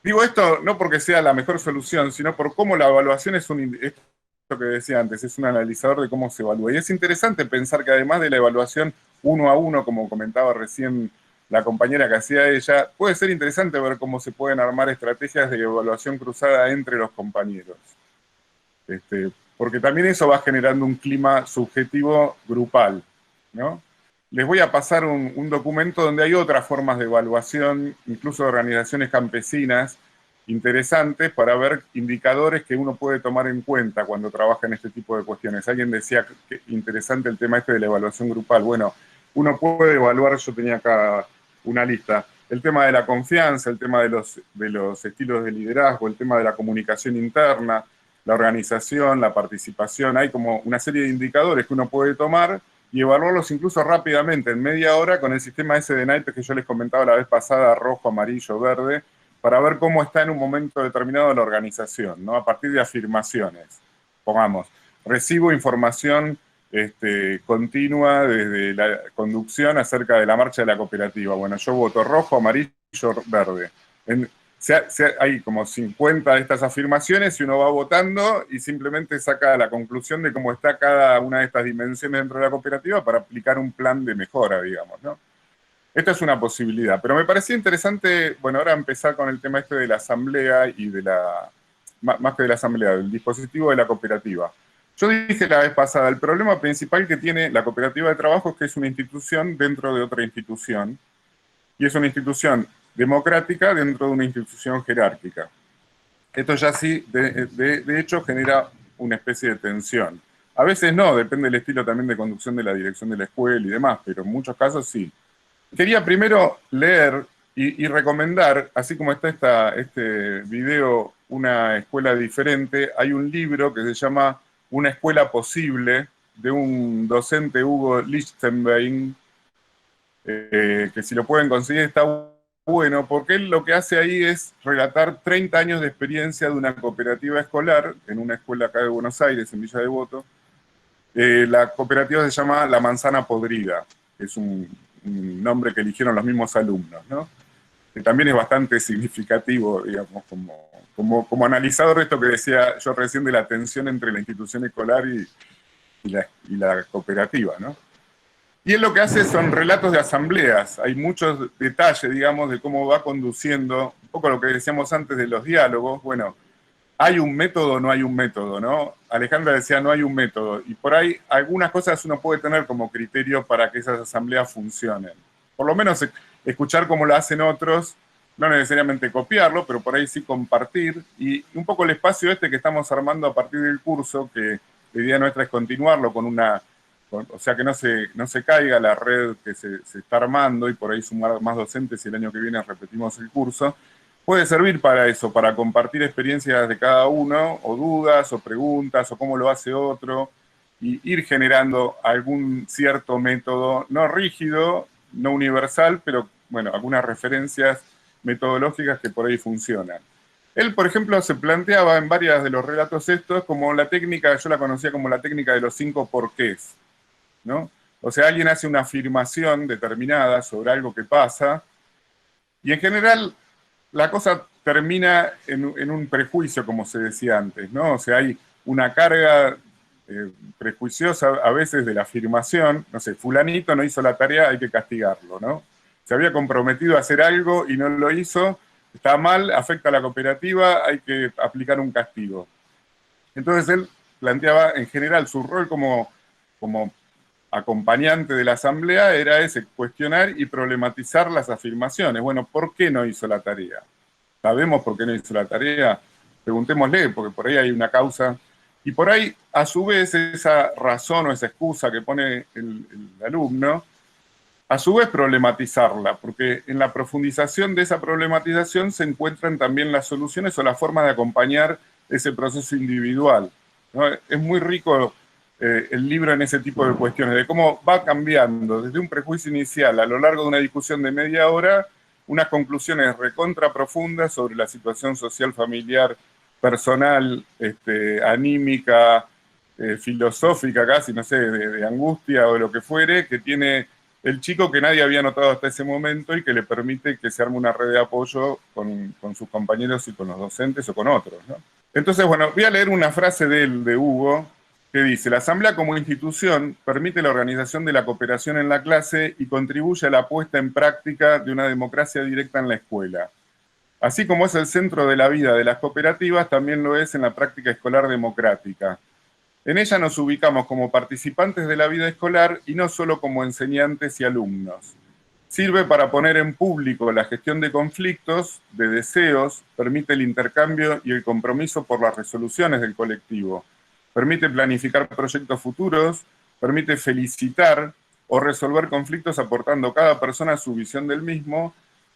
[SPEAKER 10] Digo esto no porque sea la mejor solución, sino por cómo la evaluación es esto que decía antes, es un analizador de cómo se evalúa. Y es interesante pensar que además de la evaluación 1 a 1, como comentaba recién la compañera que hacía ella, puede ser interesante ver cómo se pueden armar estrategias de evaluación cruzada entre los compañeros. Porque también eso va generando un clima subjetivo grupal, ¿no? Les voy a pasar un documento donde hay otras formas de evaluación, incluso de organizaciones campesinas, interesantes para ver indicadores que uno puede tomar en cuenta cuando trabaja en este tipo de cuestiones. Alguien decía que interesante el tema de la evaluación grupal. Bueno, uno puede evaluar, yo tenía acá una lista, el tema de la confianza, el tema de los estilos de liderazgo, el tema de la comunicación interna, la organización, la participación. Hay como una serie de indicadores que uno puede tomar y evaluarlos incluso rápidamente, en media hora, con el sistema ese de naipes que yo les comentaba la vez pasada, rojo, amarillo, verde, para ver cómo está en un momento determinado la organización, ¿no? A partir de afirmaciones. Pongamos, recibo información continua desde la conducción acerca de la marcha de la cooperativa. Bueno, yo voto rojo, amarillo, verde. Hay como 50 de estas afirmaciones y uno va votando y simplemente saca la conclusión de cómo está cada una de estas dimensiones dentro de la cooperativa para aplicar un plan de mejora, digamos, ¿no? Esta es una posibilidad, pero me parecía interesante, bueno, ahora empezar con el tema de la asamblea y más que de la asamblea, del dispositivo de la cooperativa. Yo dije la vez pasada, el problema principal que tiene la cooperativa de trabajo es que es una institución dentro de otra institución, y es una institución democrática dentro de una institución jerárquica. esto ya sí, de hecho, genera una especie de tensión. A veces no, depende del estilo también de conducción de la dirección de la escuela y demás, pero en muchos casos sí. Quería primero leer y recomendar, así como está este video, Una escuela diferente, hay un libro que se llama Una escuela posible, de un docente, Hugo Lichtenbein, que si lo pueden conseguir está bueno, porque él lo que hace ahí es relatar 30 años de experiencia de una cooperativa escolar en una escuela acá de Buenos Aires, en Villa Devoto. La cooperativa se llama La Manzana Podrida, que es un nombre que eligieron los mismos alumnos, ¿no? Que también es bastante significativo, digamos, como analizador de esto que decía yo recién de la tensión entre la institución escolar y la cooperativa, ¿no? Y él lo que hace son relatos de asambleas, hay muchos detalles, digamos, de cómo va conduciendo, un poco lo que decíamos antes de los diálogos. Bueno, ¿hay un método o no hay un método, no? Alejandra decía, no hay un método, y por ahí algunas cosas uno puede tener como criterio para que esas asambleas funcionen. Por lo menos escuchar cómo lo hacen otros, no necesariamente copiarlo, pero por ahí sí compartir, y un poco el espacio este que estamos armando a partir del curso, que la idea nuestra es continuarlo con o sea, que no se caiga la red que se está armando y por ahí sumar más docentes y el año que viene repetimos el curso, puede servir para eso, para compartir experiencias de cada uno, o dudas, o preguntas, o cómo lo hace otro, y ir generando algún cierto método, no rígido, no universal, pero bueno, algunas referencias metodológicas que por ahí funcionan. Él, por ejemplo, se planteaba en varios de los relatos estos como la técnica, yo la conocía como la técnica de los 5 porqués, ¿no? O sea, alguien hace una afirmación determinada sobre algo que pasa, y en general la cosa termina en un prejuicio, como se decía antes, ¿no? O sea, hay una carga prejuiciosa a veces de la afirmación, no sé, fulanito no hizo la tarea, hay que castigarlo, ¿no? Se había comprometido a hacer algo y no lo hizo, está mal, afecta a la cooperativa, hay que aplicar un castigo. Entonces él planteaba en general su rol como acompañante de la asamblea era ese, cuestionar y problematizar las afirmaciones. Bueno, ¿por qué no hizo la tarea? ¿Sabemos por qué no hizo la tarea? Preguntémosle, porque por ahí hay una causa. Y por ahí, a su vez, esa razón o esa excusa que pone el alumno, a su vez problematizarla, porque en la profundización de esa problematización se encuentran también las soluciones o la forma de acompañar ese proceso individual, ¿no? Es muy rico el libro en ese tipo de cuestiones, de cómo va cambiando desde un prejuicio inicial a lo largo de una discusión de media hora, unas conclusiones recontra profundas sobre la situación social, familiar, personal, anímica, filosófica casi, no sé, de angustia o de lo que fuere, que tiene el chico que nadie había notado hasta ese momento y que le permite que se arme una red de apoyo con sus compañeros y con los docentes o con otros, ¿no? Entonces, bueno, voy a leer una frase de Hugo, que dice: la asamblea como institución permite la organización de la cooperación en la clase y contribuye a la puesta en práctica de una democracia directa en la escuela. Así como es el centro de la vida de las cooperativas, también lo es en la práctica escolar democrática. En ella nos ubicamos como participantes de la vida escolar y no solo como enseñantes y alumnos. Sirve para poner en público la gestión de conflictos, de deseos, permite el intercambio y el compromiso por las resoluciones del colectivo. Permite planificar proyectos futuros, permite felicitar o resolver conflictos aportando cada persona su visión del mismo,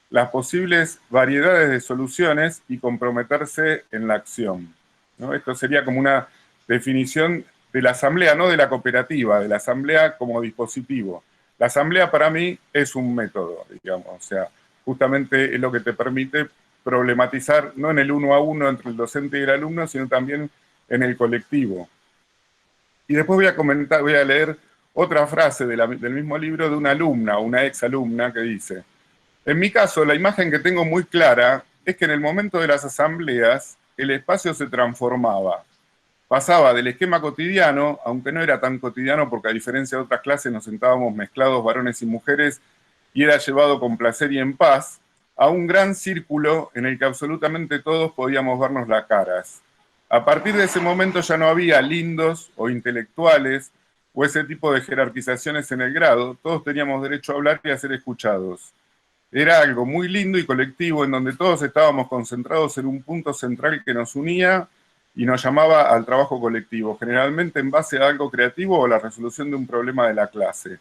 [SPEAKER 10] las posibles variedades de soluciones y comprometerse en la acción, ¿no? Esto sería como una definición de la asamblea, no de la cooperativa, de la asamblea como dispositivo. La asamblea para mí es un método, digamos, o sea, justamente es lo que te permite problematizar, no en el uno a uno entre el docente y el alumno, sino también en el colectivo. Y después voy a leer otra frase del mismo libro de una alumna, una ex alumna, que dice: en mi caso, la imagen que tengo muy clara es que en el momento de las asambleas, el espacio se transformaba. Pasaba del esquema cotidiano, aunque no era tan cotidiano porque a diferencia de otras clases nos sentábamos mezclados varones y mujeres y era llevado con placer y en paz, a un gran círculo en el que absolutamente todos podíamos vernos las caras. A partir de ese momento ya no había lindos o intelectuales o ese tipo de jerarquizaciones en el grado, todos teníamos derecho a hablar y a ser escuchados. era algo muy lindo y colectivo en donde todos estábamos concentrados en un punto central que nos unía y nos llamaba al trabajo colectivo, generalmente en base a algo creativo o la resolución de un problema de la clase.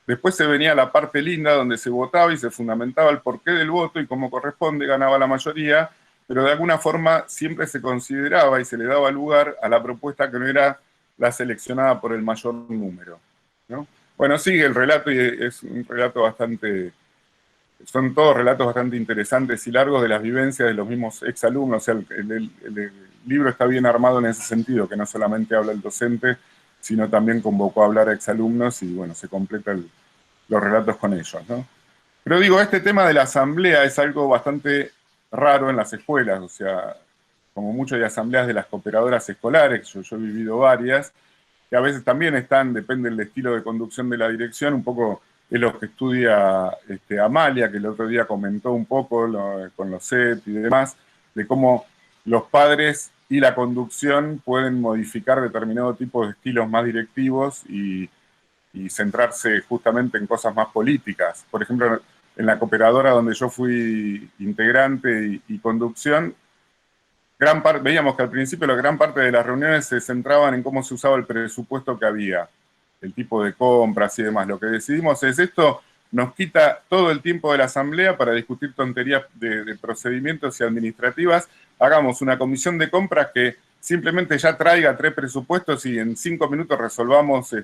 [SPEAKER 10] Después se venía la parte linda donde se votaba y se fundamentaba el porqué del voto y cómo corresponde, ganaba la mayoría, pero de alguna forma siempre se consideraba y se le daba lugar a la propuesta que no era la seleccionada por el mayor número, ¿no? Bueno, sigue el relato y es un relato bastante... Son todos relatos bastante interesantes y largos de las vivencias de los mismos exalumnos. O sea, el libro está bien armado en ese sentido, que no solamente habla el docente, sino también convocó a hablar a exalumnos y, bueno, se completan los relatos con ellos, ¿no? Pero digo, este tema de la asamblea es algo bastante raro en las escuelas. O sea, como mucho hay asambleas de las cooperadoras escolares, yo he vivido varias, que a veces también están, depende del estilo de conducción de la dirección, un poco... Es lo que estudia Amalia, que el otro día comentó un poco con los SET y demás, de cómo los padres y la conducción pueden modificar determinado tipo de estilos más directivos y centrarse justamente en cosas más políticas. Por ejemplo, en la cooperadora donde yo fui integrante y conducción, veíamos que al principio la gran parte de las reuniones se centraban en cómo se usaba el presupuesto que había, el tipo de compras y demás. Lo que decidimos es esto nos quita todo el tiempo de la asamblea para discutir tonterías de procedimientos y administrativas. Hagamos una comisión de compras que simplemente ya traiga 3 presupuestos y en 5 minutos resolvamos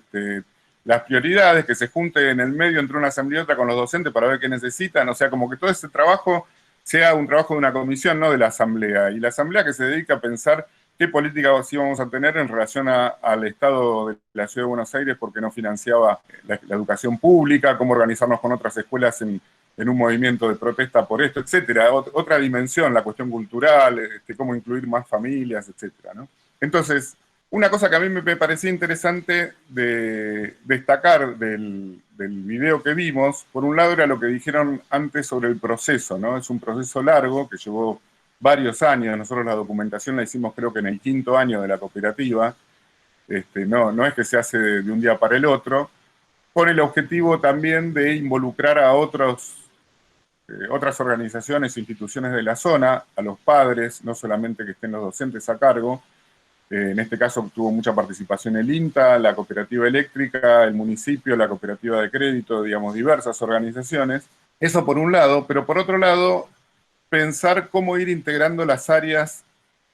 [SPEAKER 10] las prioridades, que se junte en el medio entre una asamblea y otra con los docentes para ver qué necesitan. O sea, como que todo ese trabajo sea un trabajo de una comisión, no de la asamblea. Y la asamblea que se dedica a pensar qué política sí vamos a tener en relación al Estado de la Ciudad de Buenos Aires porque no financiaba la educación pública, cómo organizarnos con otras escuelas en un movimiento de protesta por esto, etcétera. Otra dimensión, la cuestión cultural, cómo incluir más familias, etcétera, ¿no? Entonces, una cosa que a mí me parecía interesante de destacar del video que vimos, por un lado era lo que dijeron antes sobre el proceso, ¿no? Es un proceso largo que llevó varios años. Nosotros la documentación la hicimos creo que en el 5º año de la cooperativa. No es que se hace de un día para el otro, con el objetivo también de involucrar a otras organizaciones e instituciones de la zona, a los padres, no solamente que estén los docentes a cargo. En este caso tuvo mucha participación el INTA, la cooperativa eléctrica, el municipio, la cooperativa de crédito, digamos, diversas organizaciones. Eso por un lado, pero por otro lado, pensar cómo ir integrando las áreas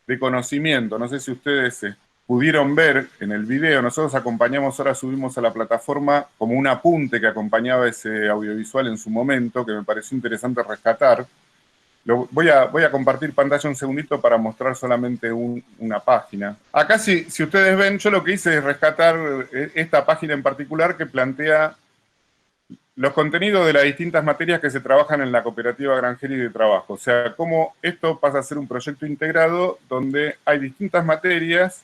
[SPEAKER 10] de conocimiento. No sé si ustedes pudieron ver en el video, nosotros acompañamos, ahora subimos a la plataforma como un apunte que acompañaba ese audiovisual en su momento, que me pareció interesante rescatar. Voy a compartir pantalla un segundito para mostrar solamente una página. Acá si ustedes ven, yo lo que hice es rescatar esta página en particular que plantea los contenidos de las distintas materias que se trabajan en la cooperativa Granjeri de Trabajo. O sea, cómo esto pasa a ser un proyecto integrado donde hay distintas materias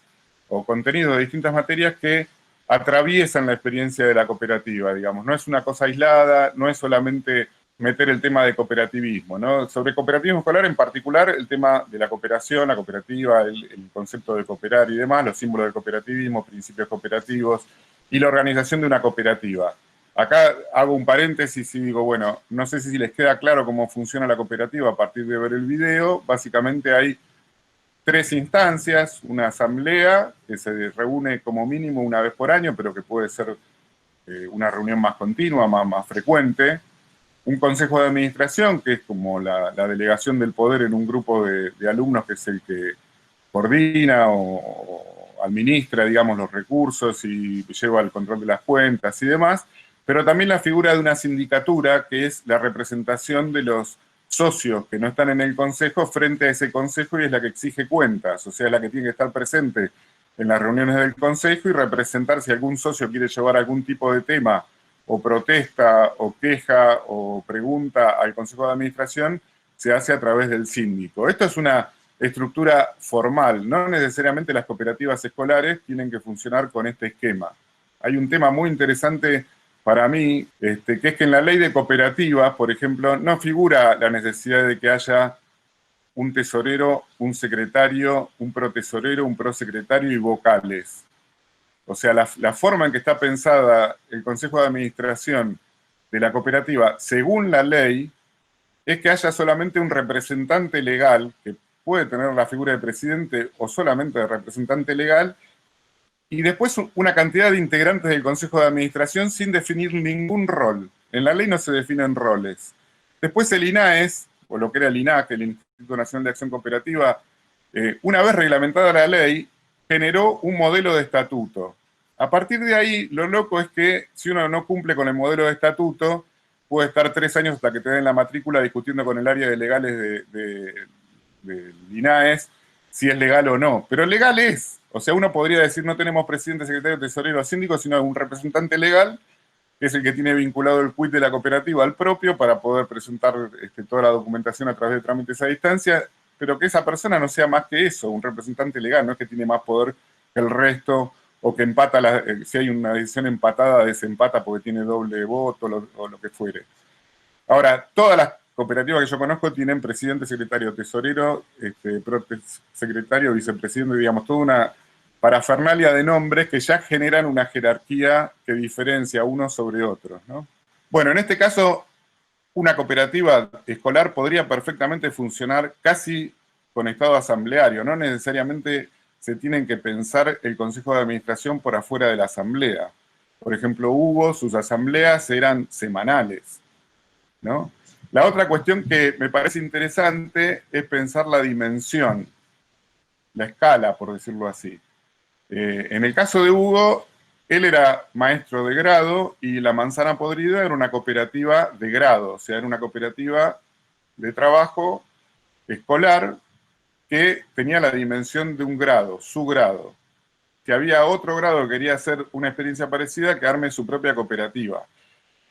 [SPEAKER 10] o contenidos de distintas materias que atraviesan la experiencia de la cooperativa, digamos. No es una cosa aislada, no es solamente meter el tema de cooperativismo, ¿no? Sobre cooperativismo escolar en particular, el tema de la cooperación, la cooperativa, el concepto de cooperar y demás, los símbolos del cooperativismo, principios cooperativos y la organización de una cooperativa. Acá hago un paréntesis y digo, bueno, no sé si les queda claro cómo funciona la cooperativa a partir de ver el video. Básicamente hay 3 instancias, una asamblea que se reúne como mínimo una vez por año, pero que puede ser una reunión más continua, más frecuente. Un consejo de administración, que es como la delegación del poder en un grupo de alumnos, que es el que coordina o administra, digamos, los recursos y lleva el control de las cuentas y demás. Pero también la figura de una sindicatura, que es la representación de los socios que no están en el consejo frente a ese consejo y es la que exige cuentas, o sea, es la que tiene que estar presente en las reuniones del consejo y representar si algún socio quiere llevar algún tipo de tema o protesta o queja o pregunta al consejo de administración, se hace a través del síndico. Esto es una estructura formal, no necesariamente las cooperativas escolares tienen que funcionar con este esquema. Hay un tema muy interesante para mí, que es que en la ley de cooperativas, por ejemplo, no figura la necesidad de que haya un tesorero, un secretario, un protesorero, un prosecretario y vocales. O sea, la forma en que está pensada el Consejo de Administración de la cooperativa, según la ley, es que haya solamente un representante legal, que puede tener la figura de presidente o solamente de representante legal, y después una cantidad de integrantes del Consejo de Administración sin definir ningún rol. En la ley no se definen roles. Después el INAES, o lo que era el INAC, el Instituto Nacional de Acción Cooperativa, una vez reglamentada la ley, generó un modelo de estatuto. A partir de ahí, lo loco es que si uno no cumple con el modelo de estatuto, puede estar 3 años hasta que te den la matrícula discutiendo con el área de legales del INAES si es legal o no. Pero legal es. O sea, uno podría decir no tenemos presidente, secretario, tesorero o síndico, sino un representante legal, que es el que tiene vinculado el quit de la cooperativa al propio para poder presentar toda la documentación a través de trámites a distancia, pero que esa persona no sea más que eso, un representante legal, no es que tiene más poder que el resto, o que empata, si hay una decisión empatada, desempata porque tiene doble voto o lo que fuere. Ahora, todas las cooperativas que yo conozco tienen presidente, secretario, tesorero, secretario, vicepresidente, digamos, toda una parafernalia de nombres que ya generan una jerarquía que diferencia unos sobre otros, ¿no? Bueno, en este caso, una cooperativa escolar podría perfectamente funcionar casi con estado asambleario, no necesariamente se tienen que pensar el Consejo de Administración por afuera de la asamblea. Por ejemplo, Hugo, sus asambleas eran semanales, ¿no? La otra cuestión que me parece interesante es pensar la dimensión, la escala, por decirlo así. En el caso de Hugo, él era maestro de grado y la Manzana Podrida era una cooperativa de grado, o sea, era una cooperativa de trabajo escolar que tenía la dimensión de un grado, su grado. Que había otro grado que quería hacer una experiencia parecida, que arme su propia cooperativa.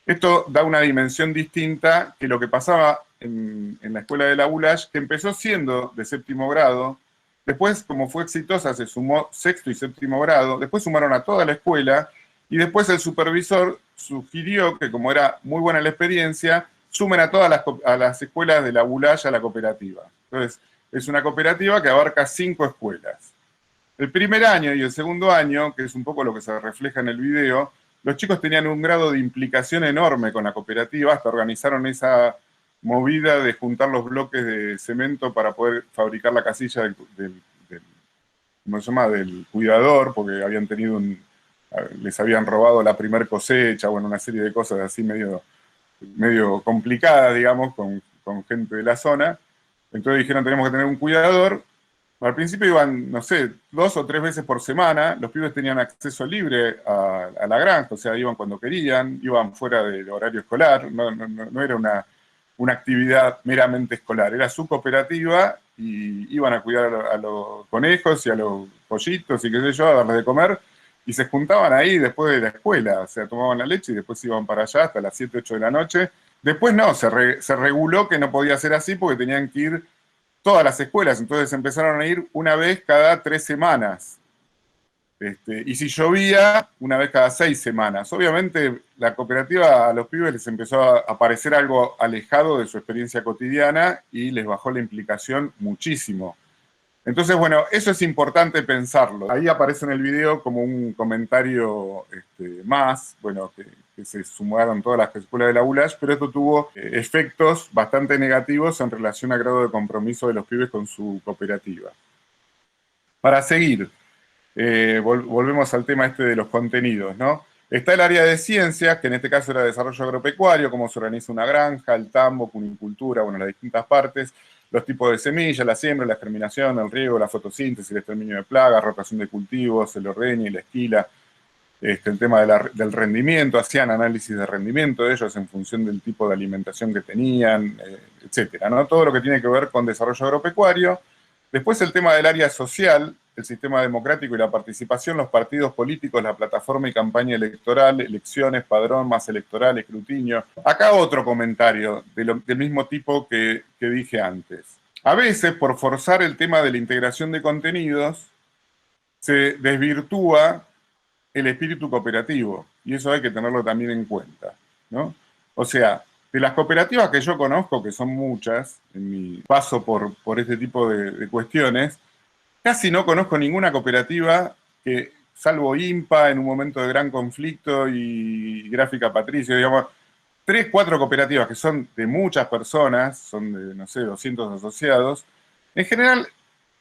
[SPEAKER 10] Esto da una dimensión distinta que lo que pasaba en la escuela de la ULASH, que empezó siendo de 7º grado, después, como fue exitosa, se sumó 6º y 7º grado, después sumaron a toda la escuela, y después el supervisor sugirió que, como era muy buena la experiencia, sumen a todas las escuelas de la ULASH a la cooperativa. Entonces, es una cooperativa que abarca 5 escuelas. El primer año y el segundo año, que es un poco lo que se refleja en el video, los chicos tenían un grado de implicación enorme con la cooperativa, hasta organizaron esa movida de juntar los bloques de cemento para poder fabricar la casilla ¿cómo se llama?, del cuidador, porque habían tenido les habían robado la primer cosecha, bueno, una serie de cosas así medio complicadas, digamos, con gente de la zona. Entonces dijeron, tenemos que tener un cuidador. Al principio iban, no sé, 2 o 3 veces por semana, los pibes tenían acceso libre a la granja, o sea, iban cuando querían, iban fuera del horario escolar, no era una actividad meramente escolar, era su cooperativa y iban a cuidar a los conejos y a los pollitos y qué sé yo, a darles de comer, y se juntaban ahí después de la escuela, o sea, tomaban la leche y después iban para allá hasta las 7, 8 de la noche. Después no, se reguló que no podía ser así porque tenían que ir todas las escuelas, entonces empezaron a ir una vez cada 3 semanas. Y si llovía, una vez cada 6 semanas. Obviamente la cooperativa a los pibes les empezó a parecer algo alejado de su experiencia cotidiana y les bajó la implicación muchísimo. Entonces, bueno, eso es importante pensarlo. Ahí aparece en el video como un comentario más, bueno, que se sumaron todas las escuelas de la ULASH, pero esto tuvo efectos bastante negativos en relación al grado de compromiso de los pibes con su cooperativa. Para seguir, volvemos al tema de los contenidos, ¿no? Está el área de ciencias, que en este caso era desarrollo agropecuario, cómo se organiza una granja, el tambo, cunicultura, bueno, las distintas partes, los tipos de semillas, la siembra, la germinación, el riego, la fotosíntesis, el exterminio de plagas, rotación de cultivos, el ordeño y la esquila, el tema del rendimiento, hacían análisis de rendimiento de ellos en función del tipo de alimentación que tenían, etcétera, ¿no? Todo lo que tiene que ver con desarrollo agropecuario. Después el tema del área social, el sistema democrático y la participación, los partidos políticos, la plataforma y campaña electoral, elecciones, padrón, masa electoral, escrutinio. Acá otro comentario del mismo tipo que dije antes. A veces, por forzar el tema de la integración de contenidos, se desvirtúa el espíritu cooperativo, y eso hay que tenerlo también en cuenta, ¿no? O sea, de las cooperativas que yo conozco, que son muchas, en mi paso por este tipo de cuestiones, casi no conozco ninguna cooperativa que, salvo IMPA en un momento de gran conflicto y Gráfica Patricio, digamos, 3, 4 cooperativas que son de muchas personas, son de, no sé, 200 asociados, en general,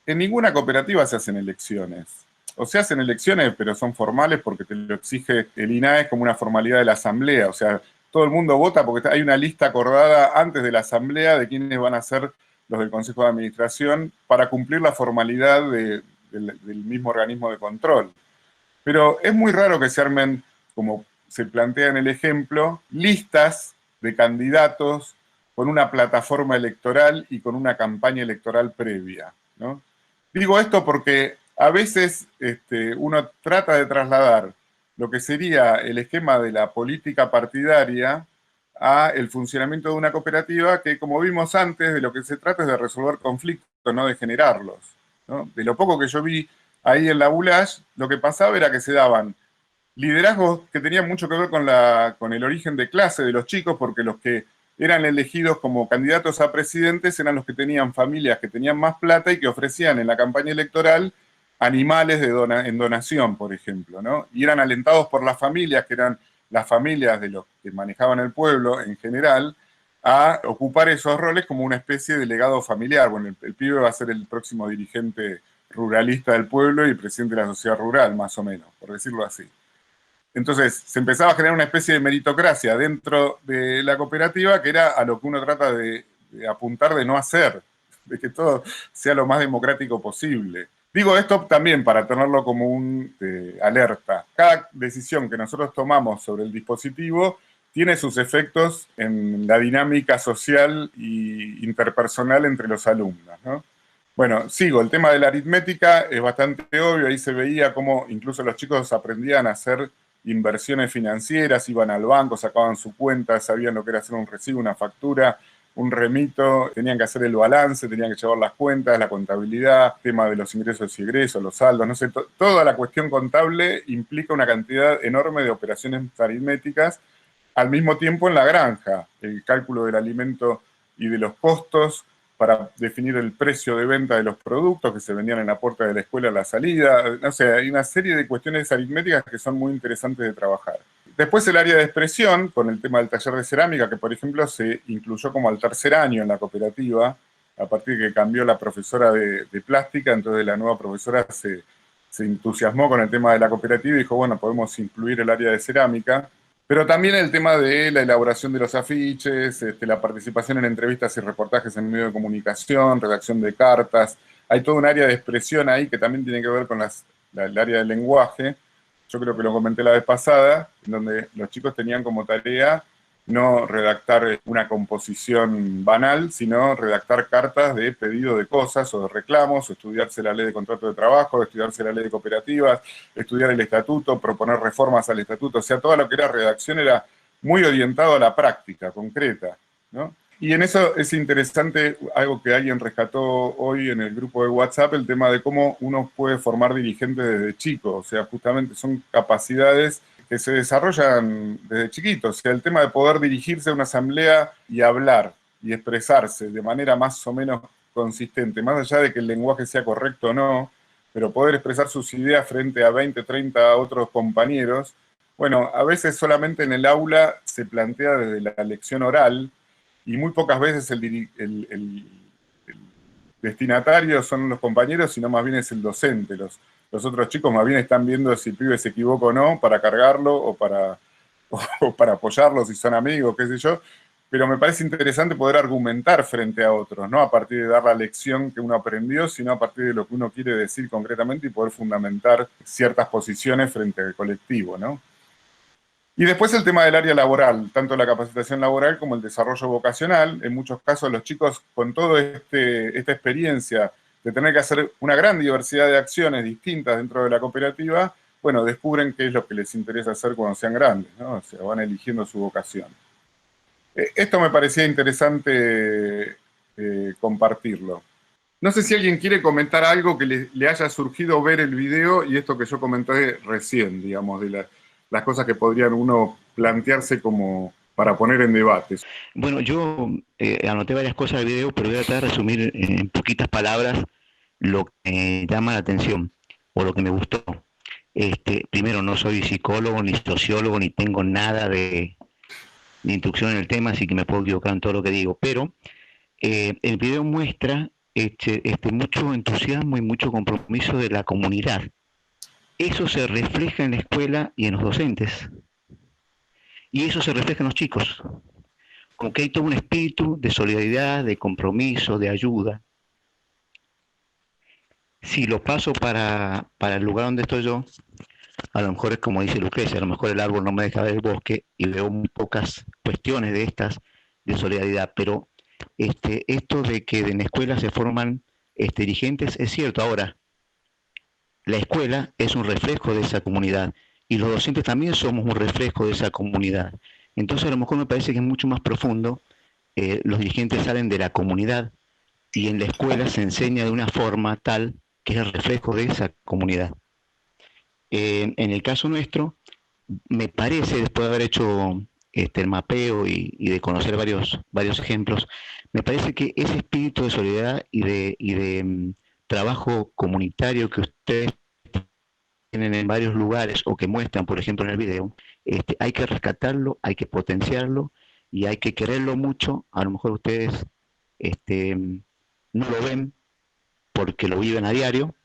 [SPEAKER 10] en ninguna cooperativa se hacen elecciones. O se hacen elecciones, pero son formales porque te lo exige el INAE como una formalidad de la asamblea. O sea, todo el mundo vota porque hay una lista acordada antes de la asamblea de quiénes van a ser los del Consejo de Administración para cumplir la formalidad del mismo organismo de control. Pero es muy raro que se armen, como se plantea en el ejemplo, listas de candidatos con una plataforma electoral y con una campaña electoral previa, ¿no? Digo esto porque a veces uno trata de trasladar lo que sería el esquema de la política partidaria a el funcionamiento de una cooperativa que, como vimos antes, de lo que se trata es de resolver conflictos, no de generarlos, ¿no? De lo poco que yo vi ahí en la ULASH, lo que pasaba era que se daban liderazgos que tenían mucho que ver con el origen de clase de los chicos, porque los que eran elegidos como candidatos a presidentes eran los que tenían familias que tenían más plata y que ofrecían en la campaña electoral animales en donación, por ejemplo, ¿no? Y eran alentados por las familias, que eran las familias de los que manejaban el pueblo en general, a ocupar esos roles como una especie de legado familiar. Bueno, el pibe va a ser el próximo dirigente ruralista del pueblo y presidente de la sociedad rural, más o menos, por decirlo así. Entonces, se empezaba a generar una especie de meritocracia dentro de la cooperativa, que era a lo que uno trata de apuntar de no hacer, de que todo sea lo más democrático posible. Digo esto también para tenerlo como un alerta. Cada decisión que nosotros tomamos sobre el dispositivo tiene sus efectos en la dinámica social e interpersonal entre los alumnos, ¿no? Bueno, sigo, el tema de la aritmética es bastante obvio, ahí se veía cómo incluso los chicos aprendían a hacer inversiones financieras, iban al banco, sacaban su cuenta, sabían lo que era hacer un recibo, una factura, un remito, tenían que hacer el balance, tenían que llevar las cuentas, la contabilidad, tema de los ingresos y egresos, los saldos, no sé, toda la cuestión contable implica una cantidad enorme de operaciones aritméticas, al mismo tiempo en la granja, el cálculo del alimento y de los costos para definir el precio de venta de los productos que se vendían en la puerta de la escuela a la salida. No sé, hay una serie de cuestiones aritméticas que son muy interesantes de trabajar. Después el área de expresión, con el tema del taller de cerámica, que por ejemplo se incluyó como al tercer año en la cooperativa, a partir de que cambió la profesora de plástica, entonces la nueva profesora se entusiasmó con el tema de la cooperativa y dijo, bueno, podemos incluir el área de cerámica. Pero también el tema de la elaboración de los afiches, la participación en entrevistas y reportajes en medios de comunicación, redacción de cartas. Hay todo un área de expresión ahí que también tiene que ver con el área del lenguaje. Yo creo que lo comenté la vez pasada, en donde los chicos tenían como tarea no redactar una composición banal, sino redactar cartas de pedido de cosas o de reclamos, o estudiarse la ley de contrato de trabajo, estudiarse la ley de cooperativas, estudiar el estatuto, proponer reformas al estatuto. O sea, todo lo que era redacción era muy orientado a la práctica concreta, ¿no? Y en eso es interesante algo que alguien rescató hoy en el grupo de WhatsApp, el tema de cómo uno puede formar dirigentes desde chico. O sea, justamente son capacidades que se desarrollan desde chiquitos. O sea, el tema de poder dirigirse a una asamblea y hablar y expresarse de manera más o menos consistente, más allá de que el lenguaje sea correcto o no, pero poder expresar sus ideas frente a 20, 30 otros compañeros. Bueno, a veces solamente en el aula se plantea desde la lección oral y muy pocas veces el destinatario son los compañeros, sino más bien es el docente. Los otros chicos más bien están viendo si el pibe se equivoca o no para cargarlo o para apoyarlo si son amigos, qué sé yo. Pero me parece interesante poder argumentar frente a otros, no a partir de dar la lección que uno aprendió, sino a partir de lo que uno quiere decir concretamente y poder fundamentar ciertas posiciones frente al colectivo, ¿no? Y después el tema del área laboral, tanto la capacitación laboral como el desarrollo vocacional. En muchos casos los chicos con toda esta experiencia de tener que hacer una gran diversidad de acciones distintas dentro de la cooperativa, bueno, descubren qué es lo que les interesa hacer cuando sean grandes, ¿no? O sea, van eligiendo su vocación. Esto me parecía interesante compartirlo. No sé si alguien quiere comentar algo que le haya surgido ver el video y esto que yo comenté recién, digamos, de las cosas que podrían uno plantearse como para poner en debate.
[SPEAKER 7] Bueno, yo anoté varias cosas del video, pero voy a tratar de resumir en poquitas palabras lo que me llama la atención o lo que me gustó. Primero, no soy psicólogo, ni sociólogo, ni tengo nada de instrucción en el tema, así que me puedo equivocar en todo lo que digo, pero el video muestra mucho entusiasmo y mucho compromiso de la comunidad. Eso se refleja en la escuela y en los docentes. Y eso se refleja en los chicos. Como que hay todo un espíritu de solidaridad, de compromiso, de ayuda. Si lo paso para el lugar donde estoy yo, a lo mejor es como dice Lucrecia, a lo mejor el árbol no me deja ver el bosque y veo muy pocas cuestiones de estas de solidaridad, pero esto de que en la escuela se forman dirigentes es cierto. Ahora, la escuela es un reflejo de esa comunidad y los docentes también somos un reflejo de esa comunidad. Entonces a lo mejor me parece que es mucho más profundo. Los dirigentes salen de la comunidad y en la escuela se enseña de una forma tal que es el reflejo de esa comunidad. En el caso nuestro, me parece, después de haber hecho el mapeo y de conocer varios ejemplos, me parece que ese espíritu de solidaridad y de trabajo comunitario que ustedes tienen en varios lugares o que muestran, por ejemplo, en el video, hay que rescatarlo, hay que potenciarlo y hay que quererlo mucho. A lo mejor ustedes no lo ven porque lo viven a diario,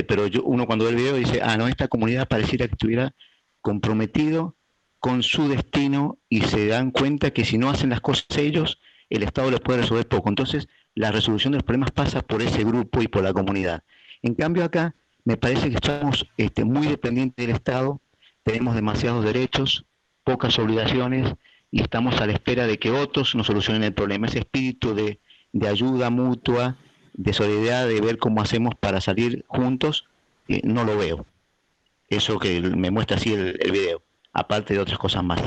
[SPEAKER 7] pero uno cuando ve el video dice, no, esta comunidad pareciera que estuviera comprometido con su destino y se dan cuenta que si no hacen las cosas ellos, el Estado les puede resolver poco. Entonces, la resolución de los problemas pasa por ese grupo y por la comunidad. En cambio acá, me parece que estamos muy dependientes del Estado, tenemos demasiados derechos, pocas obligaciones y estamos a la espera de que otros nos solucionen el problema. Ese espíritu de ayuda mutua, de solidaridad, de ver cómo hacemos para salir juntos, no lo veo. Eso que me muestra así el video, aparte de otras cosas más.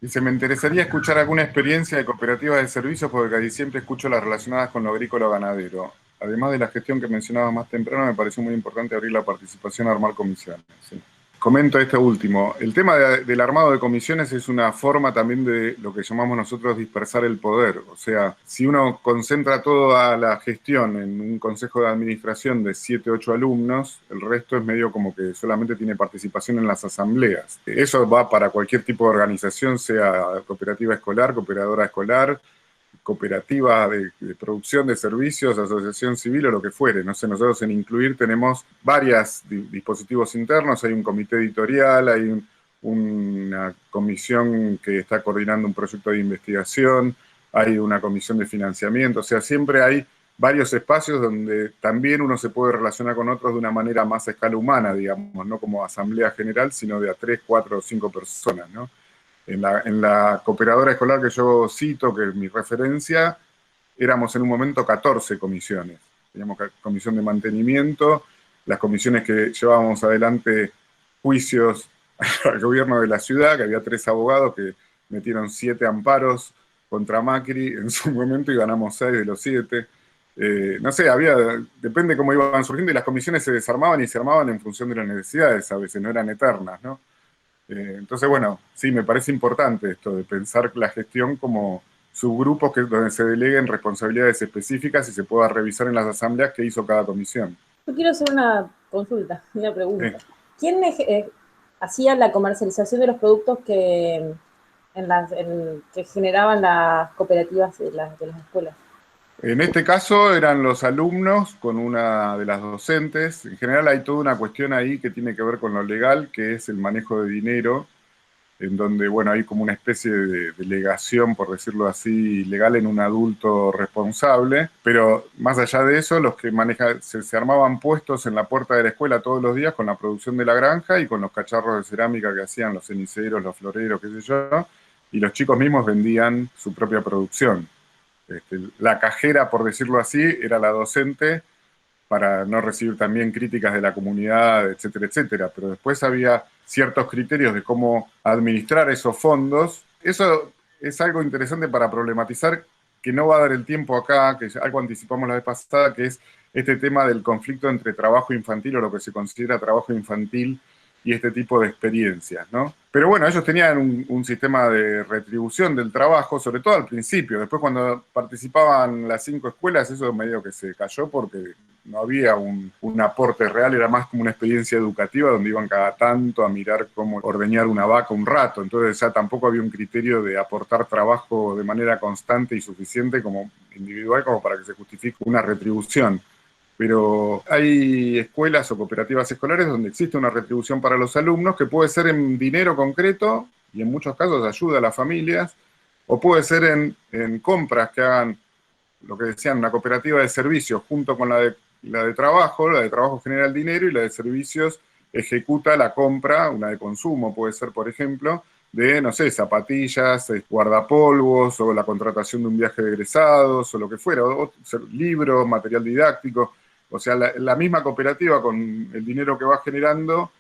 [SPEAKER 10] Dice, me interesaría escuchar alguna experiencia de cooperativas de servicios porque casi siempre escucho las relacionadas con lo agrícola o ganadero. Además de la gestión que mencionaba más temprano, me pareció muy importante abrir la participación a armar comisiones. ¿Sí? Comento este último. El tema del armado de comisiones es una forma también de lo que llamamos nosotros dispersar el poder. O sea, si uno concentra toda la gestión en un consejo de administración de 7, 8 alumnos, el resto es medio como que solamente tiene participación en las asambleas. Eso va para cualquier tipo de organización, sea cooperativa escolar, cooperadora escolar, cooperativa de producción de servicios, asociación civil o lo que fuere. No sé, nosotros en Incluir tenemos varios dispositivos internos, hay un comité editorial, hay una comisión que está coordinando un proyecto de investigación, hay una comisión de financiamiento, o sea, siempre hay varios espacios donde también uno se puede relacionar con otros de una manera más a escala humana, digamos, no como asamblea general, sino de a 3, 4 o 5 personas, ¿no? En la cooperadora escolar que yo cito, que es mi referencia, éramos en un momento 14 comisiones. Teníamos comisión de mantenimiento, las comisiones que llevábamos adelante juicios al gobierno de la ciudad, que había 3 abogados que metieron 7 amparos contra Macri en su momento y ganamos 6 de los 7. No sé, depende cómo iban surgiendo y las comisiones se desarmaban y se armaban en función de las necesidades, a veces no eran eternas, ¿no? Entonces, bueno, sí, me parece importante esto de pensar la gestión como subgrupos donde se deleguen responsabilidades específicas y se pueda revisar en las asambleas qué hizo cada comisión.
[SPEAKER 9] Yo quiero hacer una consulta, una pregunta.
[SPEAKER 10] Sí.
[SPEAKER 9] ¿Quién hacía la comercialización de los productos que generaban las cooperativas de las escuelas?
[SPEAKER 10] En este caso eran los alumnos con una de las docentes. En general hay toda una cuestión ahí que tiene que ver con lo legal, que es el manejo de dinero, en donde, bueno, hay como una especie de delegación, por decirlo así, legal en un adulto responsable. Pero más allá de eso, los que manejan, se armaban puestos en la puerta de la escuela todos los días con la producción de la granja y con los cacharros de cerámica que hacían los ceniceros, los floreros, qué sé yo, y los chicos mismos vendían su propia producción. La cajera, por decirlo así, era la docente para no recibir también críticas de la comunidad, etcétera, etcétera. Pero después había ciertos criterios de cómo administrar esos fondos. Eso es algo interesante para problematizar, que no va a dar el tiempo acá, que algo anticipamos la vez pasada, que es este tema del conflicto entre trabajo infantil o lo que se considera trabajo infantil y este tipo de experiencias, ¿no? Pero bueno, ellos tenían un sistema de retribución del trabajo, sobre todo al principio. Después cuando participaban las 5 escuelas, eso medio que se cayó porque no había un aporte real, era más como una experiencia educativa donde iban cada tanto a mirar cómo ordeñar una vaca un rato, entonces ya tampoco había un criterio de aportar trabajo de manera constante y suficiente como individual como para que se justifique una retribución. Pero hay escuelas o cooperativas escolares donde existe una retribución para los alumnos que puede ser en dinero concreto y en muchos casos ayuda a las familias, o puede ser en compras que hagan lo que decían, una cooperativa de servicios junto con la de trabajo genera el dinero y la de servicios ejecuta la compra, una de consumo puede ser, por ejemplo, de, no sé, zapatillas, guardapolvos, o la contratación de un viaje de egresados, o lo que fuera, o libros, material didáctico. O sea, la misma cooperativa con el dinero que va generando